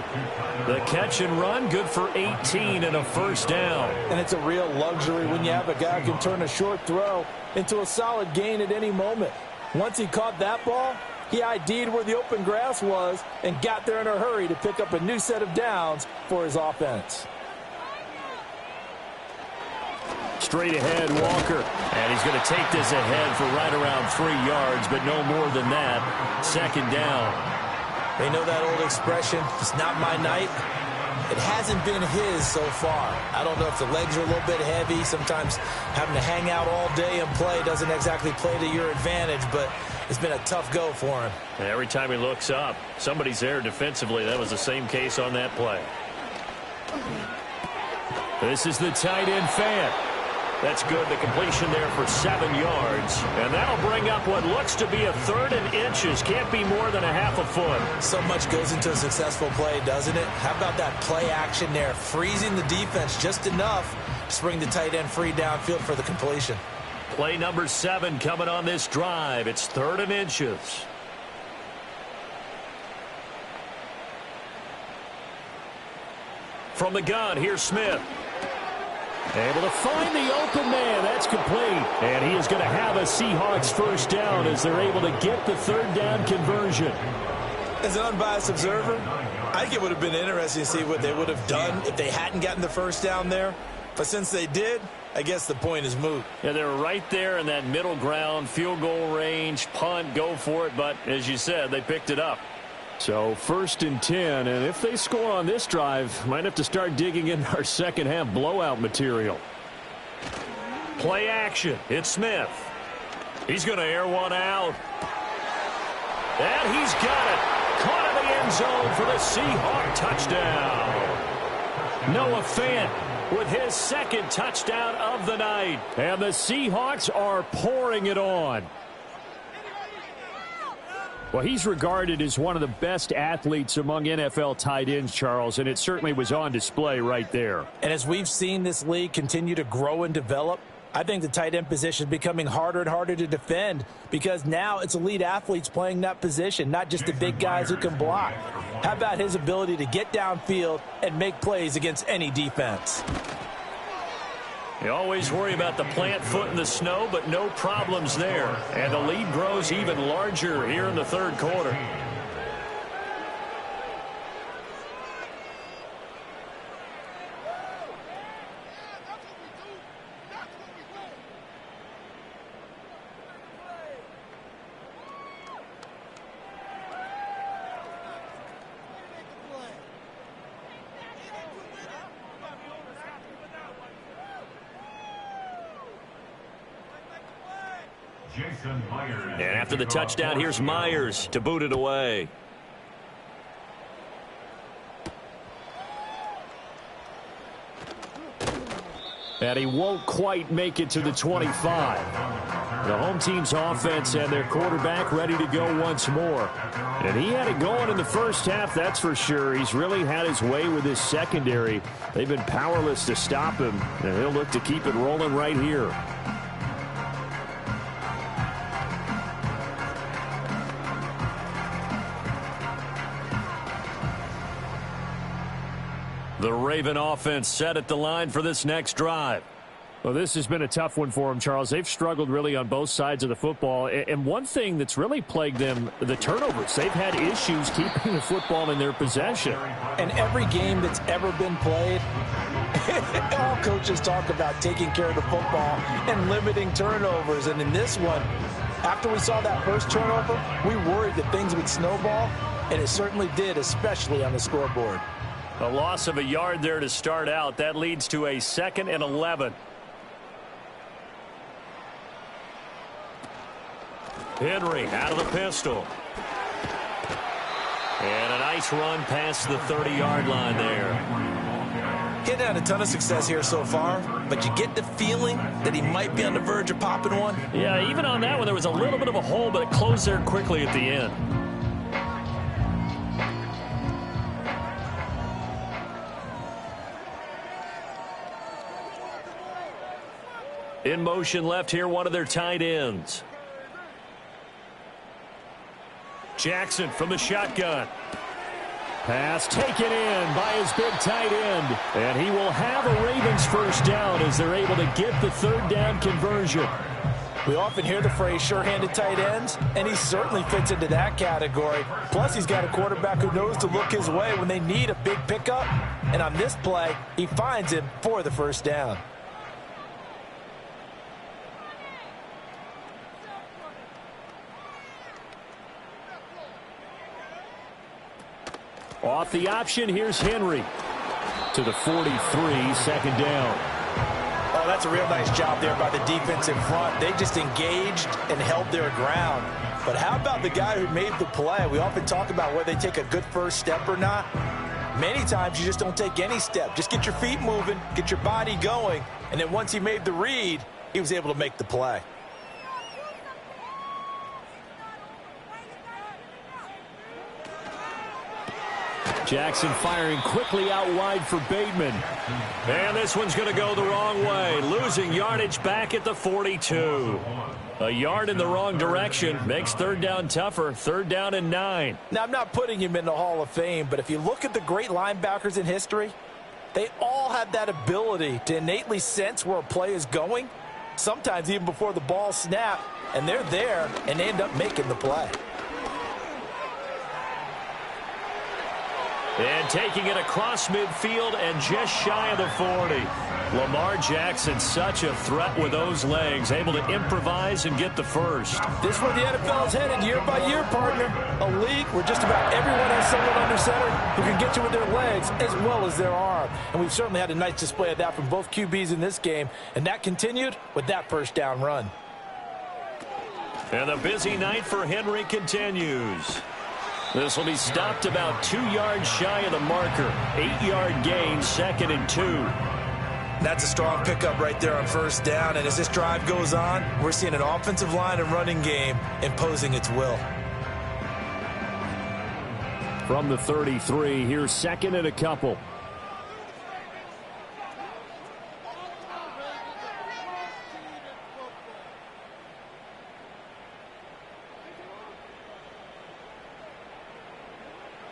The catch and run, good for 18 and a first down. And it's a real luxury when you have a guy who can turn a short throw into a solid gain at any moment. Once he caught that ball, he ID'd where the open grass was and got there in a hurry to pick up a new set of downs for his offense. Straight ahead, Walker. And he's going to take this ahead for right around 3 yards, but no more than that. Second down. They know that old expression, it's not my night. It hasn't been his so far. I don't know if the legs are a little bit heavy. Sometimes having to hang out all day and play doesn't exactly play to your advantage, but it's been a tough go for him. And every time he looks up, somebody's there defensively. That was the same case on that play. This is the tight end fan. That's good. The completion there for 7 yards. And that'll bring up what looks to be a 3rd and inches. Can't be more than a half a foot. So much goes into a successful play, doesn't it? How about that play action there? Freezing the defense just enough to bring the tight end free downfield for the completion. Play number 7 coming on this drive. It's 3rd and inches. From the gun, here's Smith. Able to find the open man. That's complete. And he is going to have a Seahawks first down as they're able to get the 3rd down conversion. As an unbiased observer, I think it would have been interesting to see what they would have done if they hadn't gotten the first down there. But since they did, I guess the point is moot. Yeah, they were right there in that middle ground, field goal range, punt, go for it. But as you said, they picked it up. So 1st and 10, and if they score on this drive, might have to start digging in our second half blowout material. Play action. It's Smith. He's going to air one out. And he's got it. Caught in the end zone for the Seahawk touchdown. Noah Fant with his 2nd touchdown of the night. And the Seahawks are pouring it on. Well, he's regarded as one of the best athletes among NFL tight ends, Charles, and it certainly was on display right there. And as we've seen this league continue to grow and develop, I think the tight end position is becoming harder and harder to defend because now it's elite athletes playing that position, not just the big guys who can block. How about his ability to get downfield and make plays against any defense? You always worry about the plant foot in the snow, but no problems there. And the lead grows even larger here in the 3rd quarter. And after the touchdown, here's Myers to boot it away. And he won't quite make it to the 25. The home team's offense and their quarterback ready to go once more. And he had it going in the first half, that's for sure. He's really had his way with his secondary. They've been powerless to stop him, and he'll look to keep it rolling right here. The Raven offense set at the line for this next drive. Well, this has been a tough one for them, Charles. They've struggled really on both sides of the football. And one thing that's really plagued them, the turnovers. They've had issues keeping the football in their possession. And every game that's ever been played, all coaches talk about taking care of the football and limiting turnovers. And in this one, after we saw that first turnover, we worried that things would snowball, and it certainly did, especially on the scoreboard. A loss of a yard there to start out. That leads to a 2nd and 11. Henry out of the pistol. And a nice run past the 30-yard line there. He hadn't had a ton of success here so far, but you get the feeling that he might be on the verge of popping one. Yeah, even on that one, there was a little bit of a hole, but it closed there quickly at the end. In motion left here, one of their tight ends. Jackson from the shotgun. Pass taken in by his big tight end. And he will have a Ravens first down as they're able to get the 3rd down conversion. We often hear the phrase sure-handed tight ends, and he certainly fits into that category. Plus, he's got a quarterback who knows to look his way when they need a big pickup. And on this play, he finds him for the first down. Off the option, here's Henry to the 43, 2nd down. Oh, that's a real nice job there by the defense in front. They just engaged and held their ground. But how about the guy who made the play? We often talk about whether they take a good first step or not. Many times you just don't take any step. Just get your feet moving, get your body going, and then once he made the read, he was able to make the play. Jackson firing quickly out wide for Bateman. And this one's going to go the wrong way. Losing yardage back at the 42. A yard in the wrong direction makes 3rd down tougher. 3rd down and 9. Now, I'm not putting him in the Hall of Fame, but if you look at the great linebackers in history, they all have that ability to innately sense where a play is going, sometimes even before the ball snapped, and they're there, and they end up making the play. And taking it across midfield and just shy of the 40. Lamar Jackson, such a threat with those legs, able to improvise and get the first. This is where the NFL is headed year by year, partner. A league where just about everyone has someone under center who can get you with their legs as well as their arm. And we've certainly had a nice display of that from both QBs in this game. And that continued with that first down run. And the busy night for Henry continues. This will be stopped about 2 yards shy of the marker. 8-yard gain, 2nd and 2. That's a strong pickup right there on first down. And as this drive goes on, we're seeing an offensive line and running game imposing its will. From the 33, here's 2nd and a couple.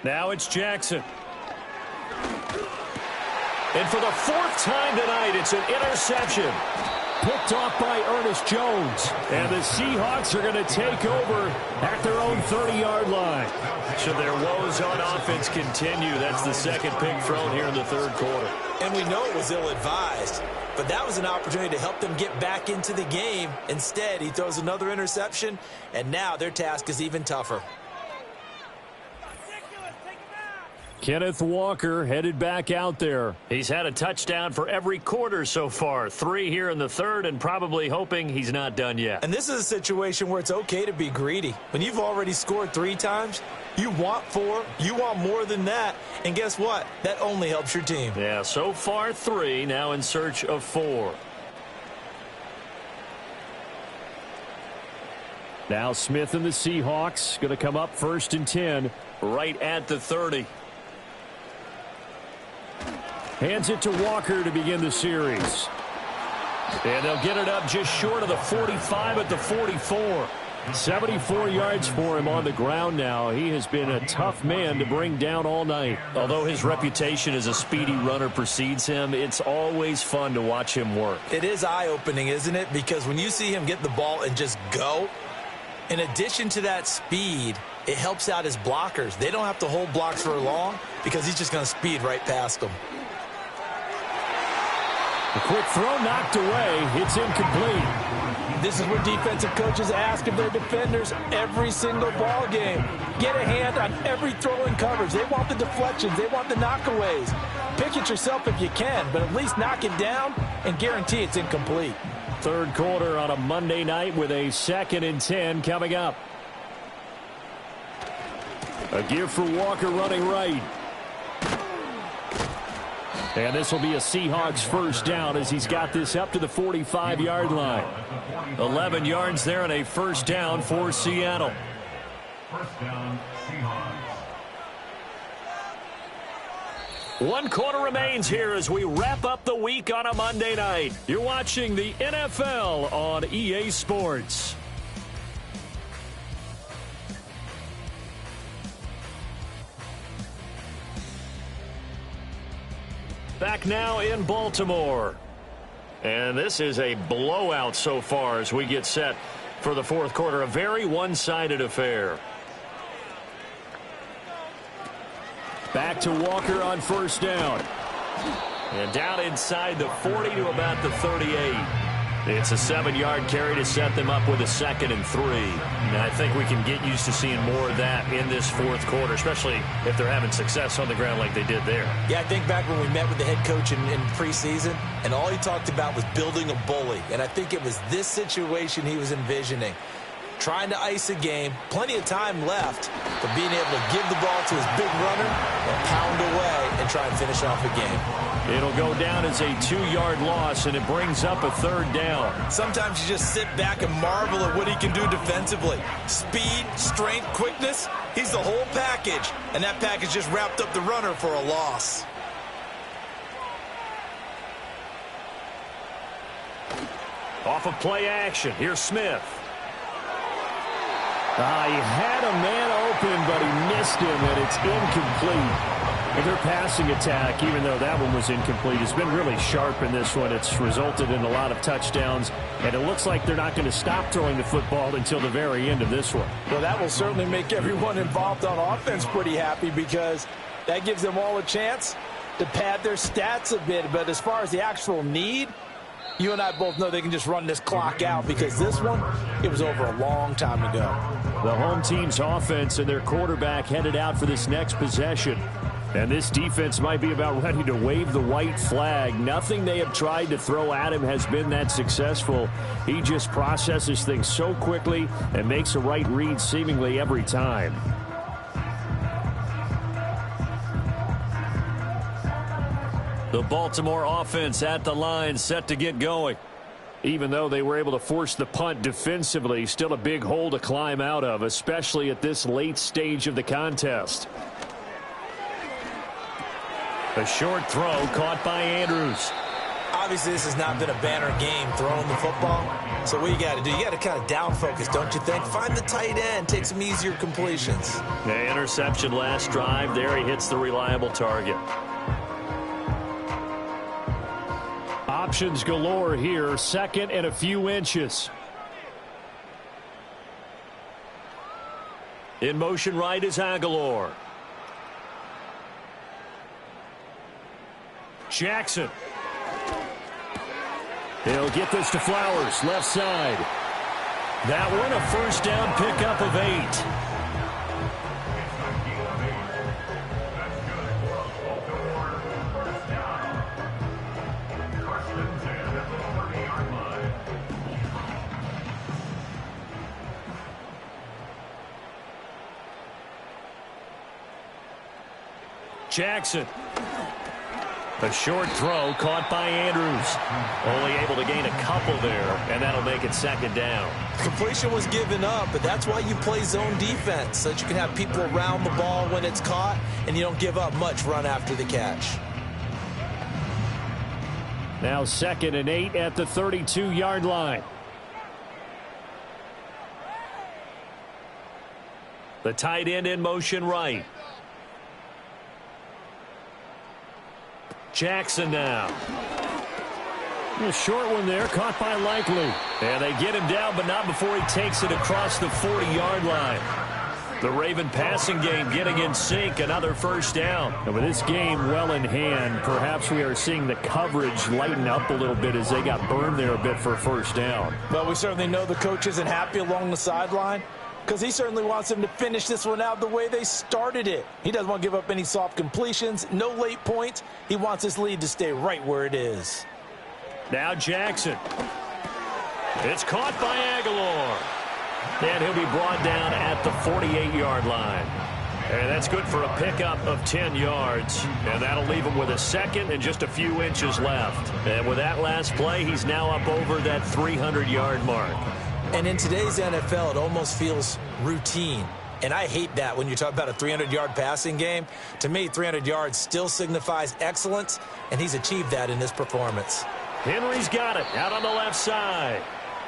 Now it's Jackson. And for the 4th time tonight, it's an interception. Picked off by Ernest Jones. And the Seahawks are going to take over at their own 30-yard line. Should their woes on offense continue, that's the 2nd pick thrown here in the 3rd quarter. And we know it was ill-advised, but that was an opportunity to help them get back into the game. Instead, he throws another interception, and now their task is even tougher. Kenneth Walker headed back out there. He's had a touchdown for every quarter so far. 3 here in the 3rd, and probably hoping he's not done yet. And this is a situation where it's okay to be greedy. When you've already scored 3 times, you want 4, you want more than that. And guess what? That only helps your team. Yeah, so far 3, now in search of 4. Now Smith and the Seahawks going to come up 1st and 10. Right at the 30. Hands it to Walker to begin the series. And they'll get it up just short of the 45 at the 44. 74 yards for him on the ground now. He has been a tough man to bring down all night. Although his reputation as a speedy runner precedes him, it's always fun to watch him work. It is eye-opening, isn't it? Because when you see him get the ball and just go, in addition to that speed, it helps out his blockers. They don't have to hold blocks for long because he's just going to speed right past them. A quick throw knocked away. It's incomplete. This is what defensive coaches ask of their defenders every single ball game. Get a hand on every throw in coverage. They want the deflections. They want the knockaways. Pick it yourself if you can, but at least knock it down and guarantee it's incomplete. Third quarter on a Monday night with a 2nd and 10 coming up. A give for Walker running right. And this will be a Seahawks first down as he's got this up to the 45-yard line. 11 yards there and a first down for Seattle. First down, Seahawks. 1 quarter remains here as we wrap up the week on a Monday night. You're watching the NFL on EA Sports. Back now in Baltimore. And this is a blowout so far as we get set for the fourth quarter. A very one-sided affair. Back to Walker on first down. And down inside the 40 to about the 38. It's a 7-yard carry to set them up with a 2nd and 3. And I think we can get used to seeing more of that in this fourth quarter, especially if they're having success on the ground like they did there. Yeah, I think back when we met with the head coach in preseason, and all he talked about was building a bully. And I think it was this situation he was envisioning. Trying to ice a game, plenty of time left, but being able to give the ball to his big runner and pound away and try and finish off a game. It'll go down as a 2-yard loss, and it brings up a 3rd down. Sometimes you just sit back and marvel at what he can do defensively. Speed, strength, quickness, he's the whole package, and that package just wrapped up the runner for a loss. Off of play action, here's Smith. He had a man open, but he missed him, and it's incomplete. And their passing attack, even though that one was incomplete, has been really sharp in this one. It's resulted in a lot of touchdowns, and it looks like they're not going to stop throwing the football until the very end of this one. Well, that will certainly make everyone involved on offense pretty happy because that gives them all a chance to pad their stats a bit. But as far as the actual need, you and I both know they can just run this clock out because this one, it was over a long time ago. The home team's offense and their quarterback headed out for this next possession. And this defense might be about ready to wave the white flag. Nothing they have tried to throw at him has been that successful. He just processes things so quickly and makes a right read seemingly every time. The Baltimore offense at the line, set to get going. Even though they were able to force the punt defensively, still a big hole to climb out of, especially at this late stage of the contest. A short throw caught by Andrews. Obviously, this has not been a banner game throwing the football. So what you got to do, you got to kind of down focus, don't you think? Find the tight end, take some easier completions. The interception last drive. There he hits the reliable target. Options galore here. 2nd and a few inches. In motion right is Aguilar. Jackson. He'll get this to Flowers, left side. That one a first down pickup of 8. Jackson. A short throw caught by Andrews. Only able to gain a couple there, and that'll make it 2nd down. Completion was given up, but that's why you play zone defense, so that you can have people around the ball when it's caught, and you don't give up much run after the catch. Now 2nd and 8 at the 32-yard line. The tight end in motion right. Jackson now. A short one there, caught by Likely. And they get him down, but not before he takes it across the 40-yard line. The Raven passing game getting in sync, another first down. And with this game well in hand, perhaps we are seeing the coverage lighten up a little bit as they got burned there a bit for a first down. Well, we certainly know the coach isn't happy along the sideline because he certainly wants them to finish this one out the way they started it. He doesn't want to give up any soft completions, no late points. He wants his lead to stay right where it is. Now Jackson. It's caught by Aguilar. And he'll be brought down at the 48-yard line. And that's good for a pickup of 10 yards. And that'll leave him with a second and just a few inches left. And with that last play, he's now up over that 300-yard mark. And in today's NFL, it almost feels routine. And I hate that when you talk about a 300-yard passing game. To me, 300 yards still signifies excellence, and he's achieved that in this performance. Henry's got it out on the left side.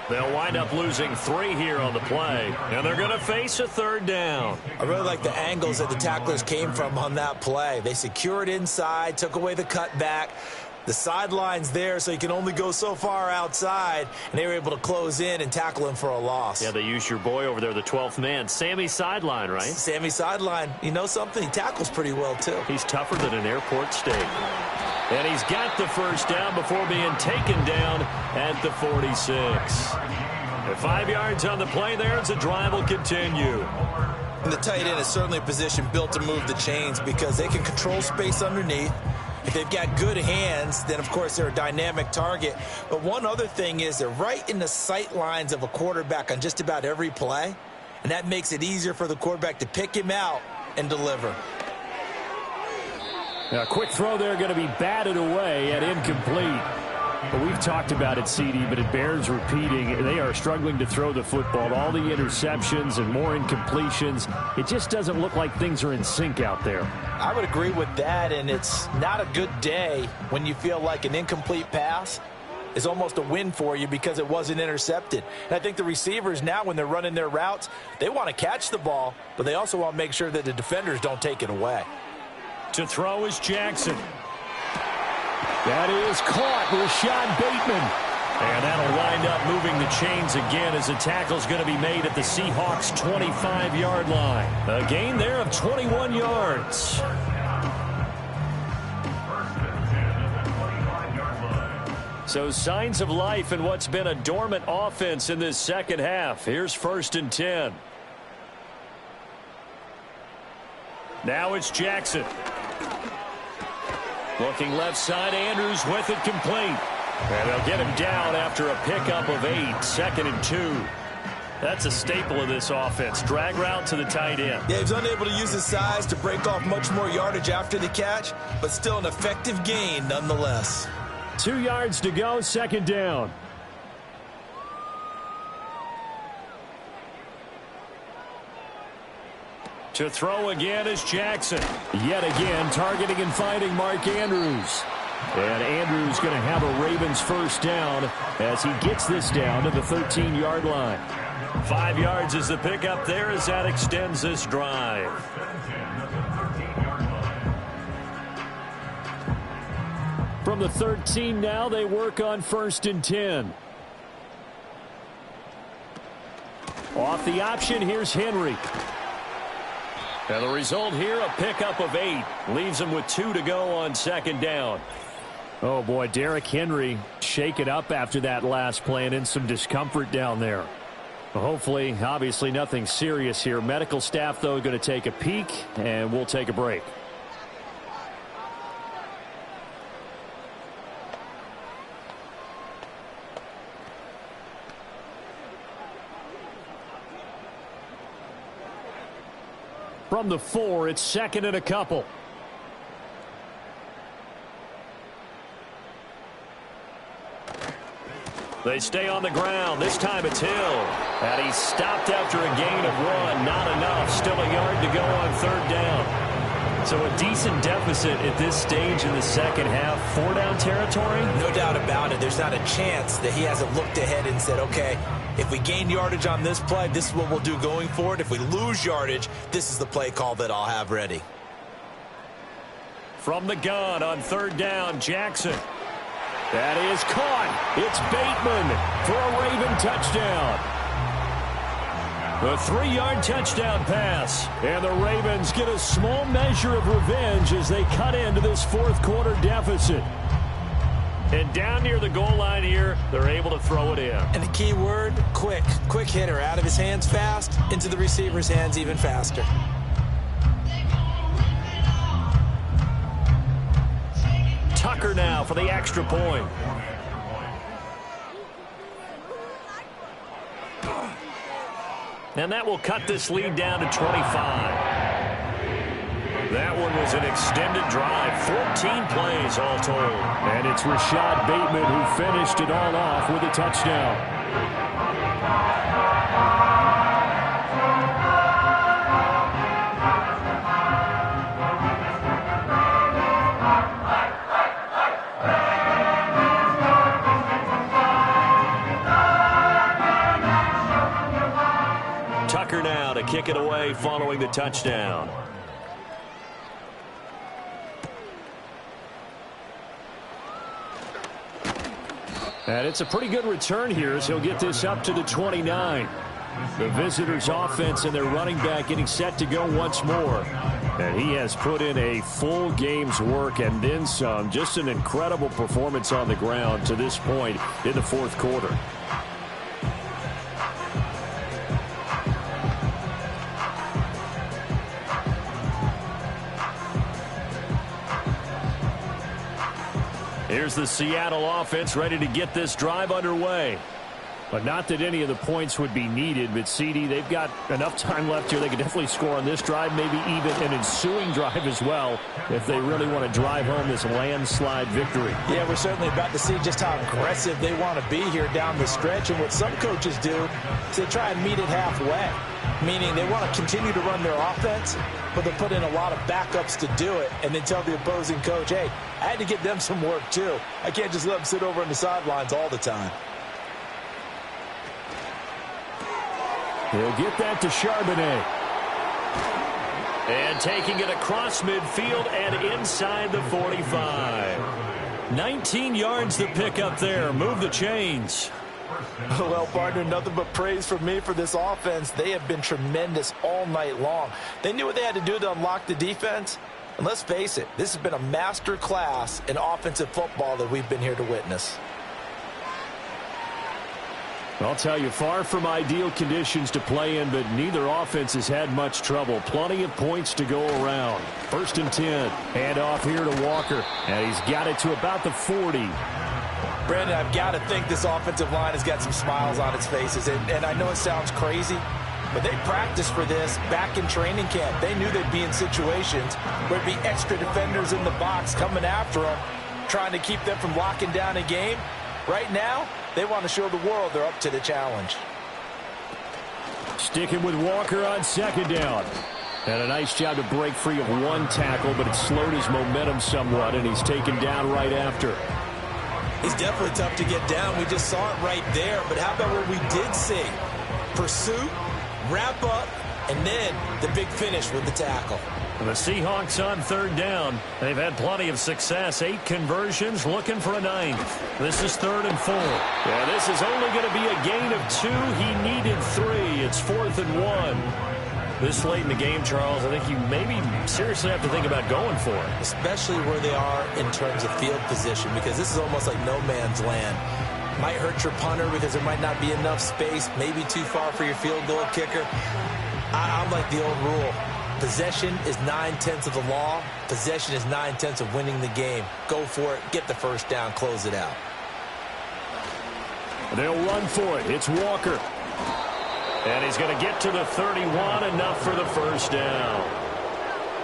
They'll wind up losing 3 here on the play, and they're going to face a third down. I really like the angles that the tacklers came from on that play. They secured inside, took away the cutback. The sideline's there, so you can only go so far outside, and they were able to close in and tackle him for a loss. Yeah, they used your boy over there, the 12th man, Sammy Sideline, right? Sammy Sideline. You know something? He tackles pretty well, too. He's tougher than an airport steak. And he's got the first down before being taken down at the 46. At 5 yards on the play there as the drive will continue. And the tight end is certainly a position built to move the chains because they can control space underneath. If they've got good hands, then, of course, they're a dynamic target. But one other thing is they're right in the sight lines of a quarterback on just about every play, and that makes it easier for the quarterback to pick him out and deliver. A quick throw there going to be batted away and incomplete. But we've talked about it, CD, but it bears repeating. They are struggling to throw the football. All the interceptions and more incompletions. It just doesn't look like things are in sync out there. I would agree with that, and it's not a good day when you feel like an incomplete pass is almost a win for you because it wasn't intercepted. And I think the receivers now, when they're running their routes, they want to catch the ball, but they also want to make sure that the defenders don't take it away. To throw is Jackson. That is caught, Rashad Bateman. And that'll wind up moving the chains again as the tackle's going to be made at the Seahawks' 25-yard line. A gain there of 21 yards. So signs of life in what's been a dormant offense in this second half. Here's 1st and 10. Now it's Jackson. Looking left side, Andrews with it complete. And they'll get him down after a pickup of 8, 2nd and 2. That's a staple of this offense. Drag route to the tight end. Yeah, he was unable to use his size to break off much more yardage after the catch, but still an effective gain nonetheless. 2 yards to go, 2nd down. To throw again is Jackson. Yet again, targeting and finding Mark Andrews. And Andrews going to have a Ravens first down as he gets this down to the 13-yard line. 5 yards is the pickup there as that extends this drive. From the 13 now, they work on 1st and 10. Off the option, here's Henry. And the result here, a pickup of 8. Leaves him with 2 to go on 2nd down. Oh, boy, Derrick Henry shaken up after that last play and in some discomfort down there. Well, hopefully, obviously, nothing serious here. Medical staff, though, going to take a peek, and we'll take a break. From the 4, it's 2nd and a couple. They stay on the ground. This time it's Hill. And he's stopped after a gain of 1. Not enough. Still a yard to go on 3rd down. So a decent deficit at this stage in the second half. 4-down territory? No doubt about it. There's not a chance that he hasn't looked ahead and said, okay, If we gain yardage on this play, this is what we'll do going forward. If we lose yardage, this is the play call that I'll have ready. From the gun on 3rd down, Jackson. That is caught. It's Bateman for a Raven touchdown. A 3-yard touchdown pass. And the Ravens get a small measure of revenge as they cut into this 4th quarter deficit. And down near the goal line here, they're able to throw it in. And the key word, quick. Quick hitter. Out of his hands fast, into the receiver's hands even faster. Tucker now for the extra point. And that will cut this lead down to 25. That one was an extended drive, 14 plays all told. And it's Rashad Bateman who finished it all off with a touchdown. Tucker now to kick it away following the touchdown. And it's a pretty good return here as he'll get this up to the 29. The visitors' offense and their running back getting set to go once more. And he has put in a full game's work and then some. Just an incredible performance on the ground to this point in the 4th quarter. Here's the Seattle offense ready to get this drive underway. But not that any of the points would be needed, but CD, they've got enough time left here. They could definitely score on this drive, maybe even an ensuing drive as well, if they really want to drive home this landslide victory. Yeah, we're certainly about to see just how aggressive they want to be here down the stretch. And what some coaches do is they try and meet it halfway, meaning they want to continue to run their offense, but they put in a lot of backups to do it, and then tell the opposing coach, hey, I had to get them some work too. I can't just let them sit over on the sidelines all the time. He'll get that to Charbonnet. And taking it across midfield and inside the 45. 19 yards to pick up there. Move the chains. Well, partner, nothing but praise from me for this offense. They have been tremendous all night long. They knew what they had to do to unlock the defense. And let's face it, this has been a master class in offensive football that we've been here to witness. I'll tell you, far from ideal conditions to play in, but neither offense has had much trouble. Plenty of points to go around. 1st and 10. Hand off here to Walker. And he's got it to about the 40. Brandon, I've got to think this offensive line has got some smiles on its faces. And I know it sounds crazy, but they practiced for this back in training camp. They knew they'd be in situations where there'd be extra defenders in the box coming after them, trying to keep them from locking down a game. Right now, they want to show the world they're up to the challenge. Sticking with Walker on 2nd down. And a nice job to break free of one tackle, but it slowed his momentum somewhat, and he's taken down right after. He's definitely tough to get down. We just saw it right there. But how about what we did see? Pursuit, wrap up, and then the big finish with the tackle. And the Seahawks on 3rd down. They've had plenty of success. 8 conversions, looking for a 9th. This is 3rd and 4. Yeah, this is only going to be a gain of 2. He needed 3. It's 4th and 1. This late in the game, Charles, I think you maybe seriously have to think about going for it. Especially where they are in terms of field position, because this is almost like no man's land. Might hurt your punter because there might not be enough space, maybe too far for your field goal kicker. I'm like the old rule. Possession is 9/10 of the law. Possession is 9/10 of winning the game. Go for it. Get the first down. Close it out. They'll run for it. It's Walker. And he's going to get to the 31, enough for the first down.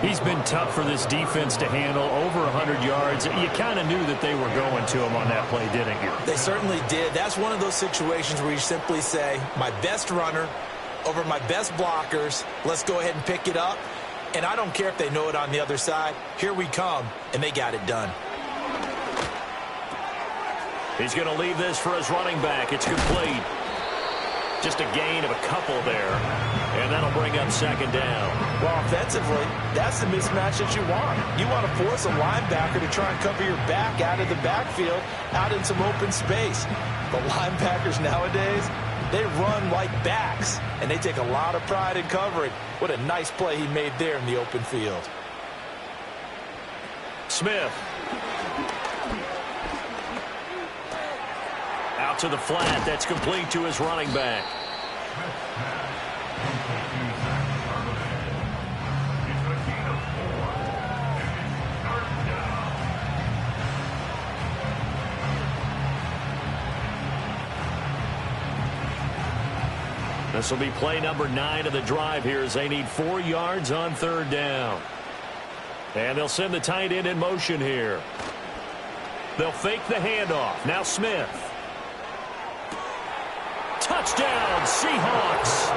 He's been tough for this defense to handle, over 100 yards. You kind of knew that they were going to him on that play, didn't you? They certainly did. That's one of those situations where you simply say, my best runner over my best blockers, let's go ahead and pick it up. And I don't care if they know it on the other side. Here we come, and they got it done. He's going to leave this for his running back. It's complete. Just a gain of a couple there, and that'll bring up second down. Well, offensively, that's the mismatch that you want. You want to force a linebacker to try and cover your back out of the backfield, out in some open space. The linebackers nowadays, they run like backs, and they take a lot of pride in covering. What a nice play he made there in the open field. Smith. Out to the flat. That's complete to his running back. This will be play number 9 of the drive here as they need 4 yards on third down. And they'll send the tight end in motion here. They'll fake the handoff. Now Smith. Touchdown, Seahawks.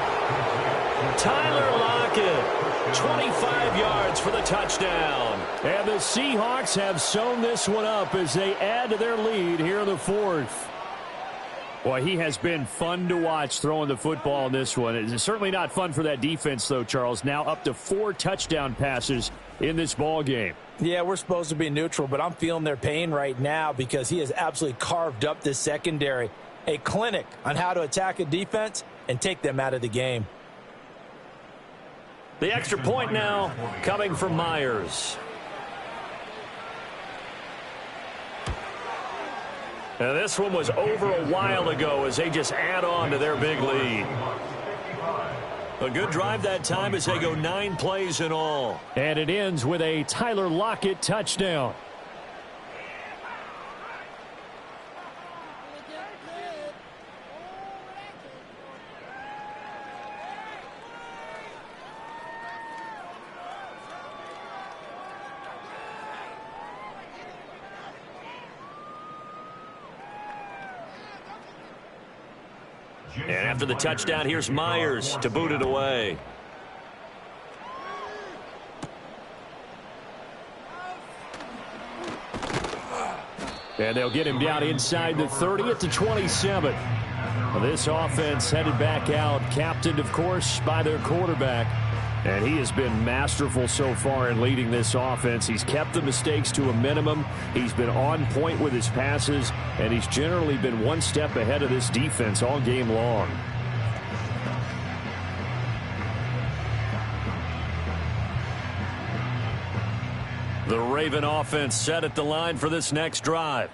Tyler Lockett, 25 yards for the touchdown. And the Seahawks have sewn this one up as they add to their lead here in the fourth. Boy, he has been fun to watch throwing the football in this one. It's certainly not fun for that defense, though, Charles. Now up to 4 touchdown passes in this ball game. Yeah, we're supposed to be neutral, but I'm feeling their pain right now because he has absolutely carved up this secondary. A clinic on how to attack a defense and take them out of the game. The extra point now coming from Myers. Now this one was over a while ago as they just add on to their big lead. A good drive that time as they go 9 plays in all. And it ends with a Tyler Lockett touchdown. And after the touchdown, here's Myers to boot it away. And they'll get him down inside the 30 at the 27. Well, this offense headed back out, captained, of course, by their quarterback. And he has been masterful so far in leading this offense. He's kept the mistakes to a minimum. He's been on point with his passes, and he's generally been one step ahead of this defense all game long. The Raven offense set at the line for this next drive.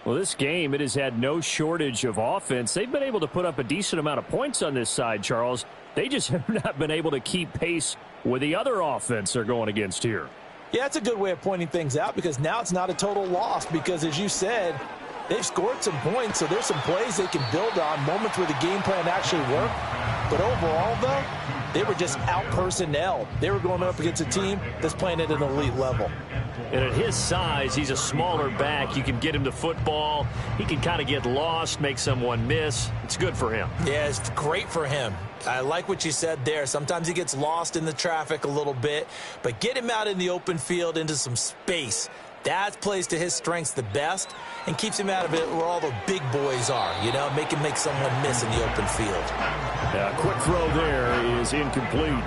Well, this game, it has had no shortage of offense. They've been able to put up a decent amount of points on this side, Charles. They just have not been able to keep pace with the other offense they're going against here. Yeah, that's a good way of pointing things out because now it's not a total loss because, as you said, they've scored some points, so there's some plays they can build on, moments where the game plan actually worked. But overall, though, they were just out-personnelled. They were going up against a team that's playing at an elite level. And at his size, he's a smaller back. You can get him to football. He can kind of get lost, make someone miss. It's good for him. Yeah, it's great for him. I like what you said there. Sometimes he gets lost in the traffic a little bit, but get him out in the open field into some space. That plays to his strengths the best and keeps him out of it where all the big boys are, you know, make someone miss in the open field. Quick throw there is incomplete.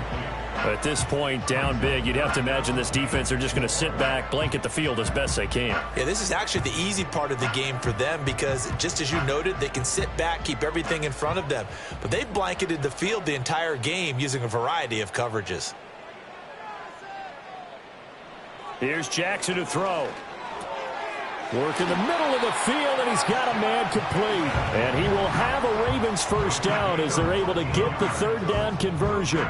At this point, down big, you'd have to imagine this defense are just going to sit back, blanket the field as best they can. Yeah, this is actually the easy part of the game for them because, just as you noted, they can sit back, keep everything in front of them. But they've blanketed the field the entire game using a variety of coverages. Here's Jackson to throw. Work in the middle of the field, and he's got a man complete. And he will have a Ravens first down as they're able to get the third down conversion.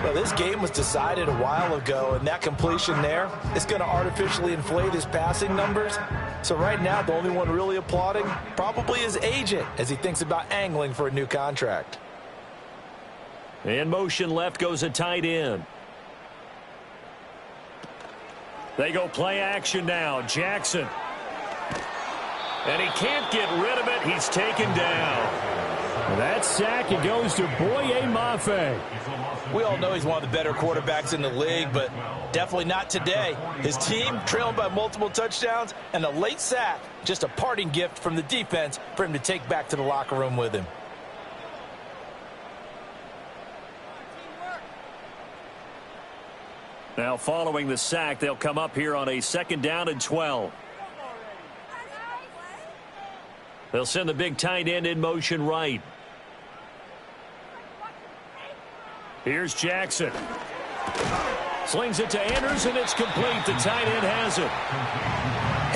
Well, this game was decided a while ago, and that completion there is going to artificially inflate his passing numbers. So right now, the only one really applauding probably his agent as he thinks about angling for a new contract. In motion left goes a tight end. They go play action now. Jackson. And he can't get rid of it. He's taken down. That sack, it goes to Boye Mafe. We all know he's one of the better quarterbacks in the league, but definitely not today. His team trailing by multiple touchdowns and a late sack. Just a parting gift from the defense for him to take back to the locker room with him. Now following the sack, they'll come up here on a 2nd down and 12. They'll send the big tight end in motion right. Here's Jackson. Slings it to Anders, and it's complete. The tight end has it.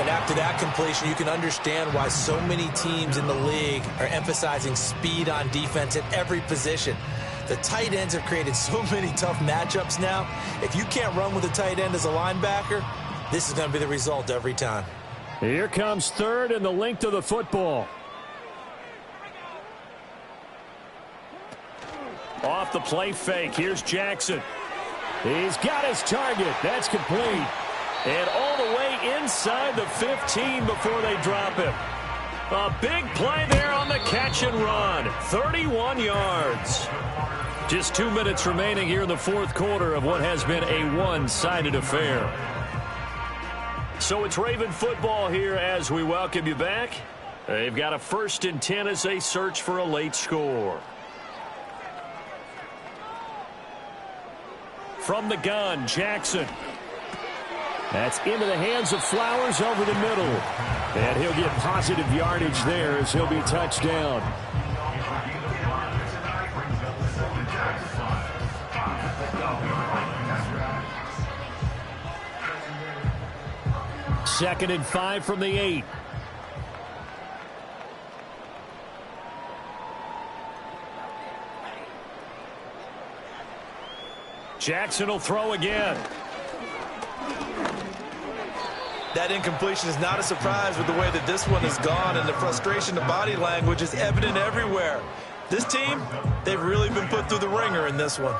And after that completion, you can understand why so many teams in the league are emphasizing speed on defense at every position. The tight ends have created so many tough matchups now. If you can't run with a tight end as a linebacker, this is going to be the result every time. Here comes 3rd and the length of the football. Off the play fake. Here's Jackson. He's got his target. That's complete. And all the way inside the 15 before they drop him. A big play there on the catch and run. 31 yards. Just 2 minutes remaining here in the 4th quarter of what has been a one-sided affair. So it's Raven football here as we welcome you back. They've got a 1st and 10 as they search for a late score. From the gun, Jackson. That's into the hands of Flowers over the middle. And he'll get positive yardage there as he'll be touched down. Second and 5 from the 8. Jackson will throw again. That incompletion is not a surprise with the way that this one has gone, and the frustration, the body language is evident everywhere. This team, they've really been put through the ringer in this one.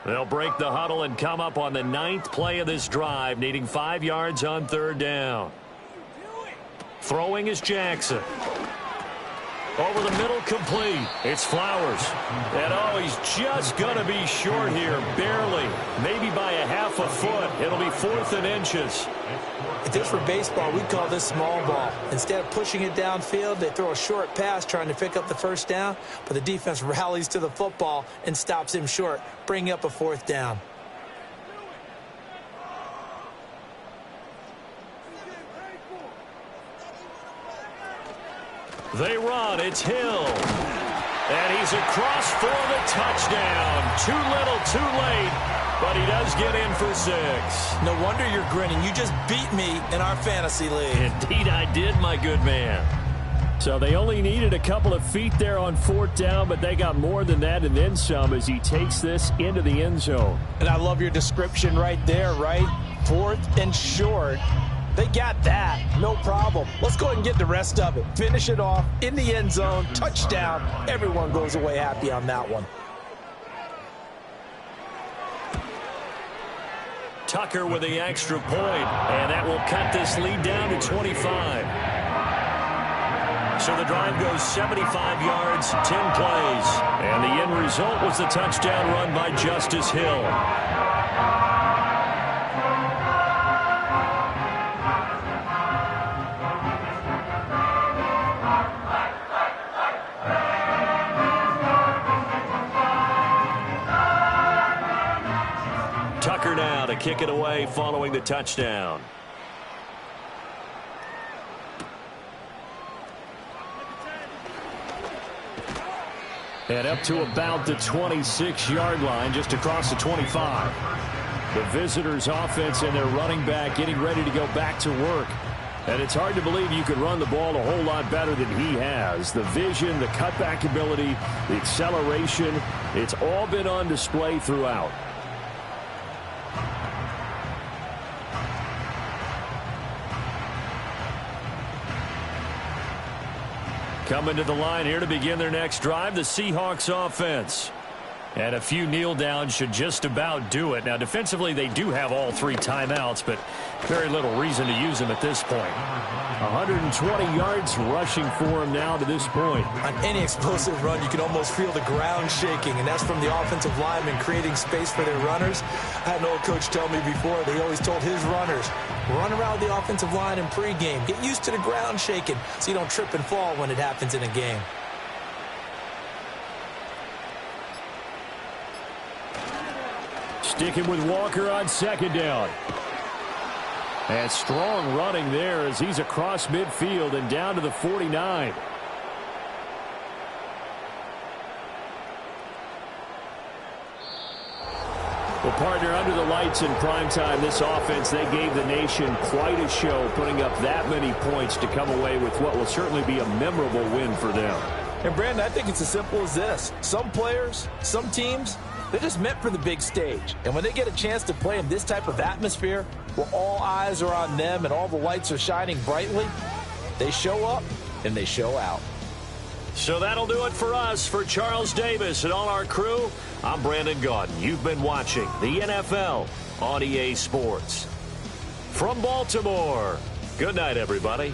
They'll break the huddle and come up on the 9th play of this drive, needing 5 yards on 3rd down. Throwing is Jackson. Over the middle, complete. It's Flowers. And, oh, he's just going to be short here, barely. Maybe by a half a foot. It'll be 4th and inches. If this were baseball, we'd call this small ball. Instead of pushing it downfield, they throw a short pass trying to pick up the 1st down, but the defense rallies to the football and stops him short, bringing up a 4th down. They run. It's Hill. And he's across for the touchdown. Too little, too late. But he does get in for 6. No wonder you're grinning. You just beat me in our fantasy league. Indeed I did, my good man. So they only needed a couple of feet there on 4th down, but they got more than that and then some as he takes this into the end zone. And I love your description right there, right? 4th and short. They got that. No problem. Let's go ahead and get the rest of it. Finish it off in the end zone. Touchdown. Everyone goes away happy on that one. Tucker with the extra point, and that will cut this lead down to 25. So the drive goes 75 yards, 10 plays, and the end result was the touchdown run by Justice Hill. Tucker now to kick it away following the touchdown. And up to about the 26-yard line, just across the 25. The visitors' offense and their running back getting ready to go back to work. And it's hard to believe you could run the ball a whole lot better than he has. The vision, the cutback ability, the acceleration, it's all been on display throughout. Coming to the line here to begin their next drive, the Seahawks offense. And a few kneel downs should just about do it. Now, defensively, they do have all 3 timeouts, but very little reason to use them at this point. 120 yards rushing for him now to this point. On any explosive run, you can almost feel the ground shaking, and that's from the offensive linemen creating space for their runners. I had an old coach tell me before, they always told his runners, run around the offensive line in pregame. Get used to the ground shaking so you don't trip and fall when it happens in a game. Sticking with Walker on 2nd down. And strong running there as he's across midfield and down to the 49. Well, partner, under the lights in primetime, this offense, they gave the nation quite a show, putting up that many points to come away with what will certainly be a memorable win for them. And, Brandon, I think it's as simple as this. Some players, some teams, they're just meant for the big stage. And when they get a chance to play in this type of atmosphere, where all eyes are on them and all the lights are shining brightly, they show up and they show out. So that'll do it for us. For Charles Davis and all our crew, I'm Brandon Gaudin. You've been watching the NFL on EA Sports. From Baltimore, good night, everybody.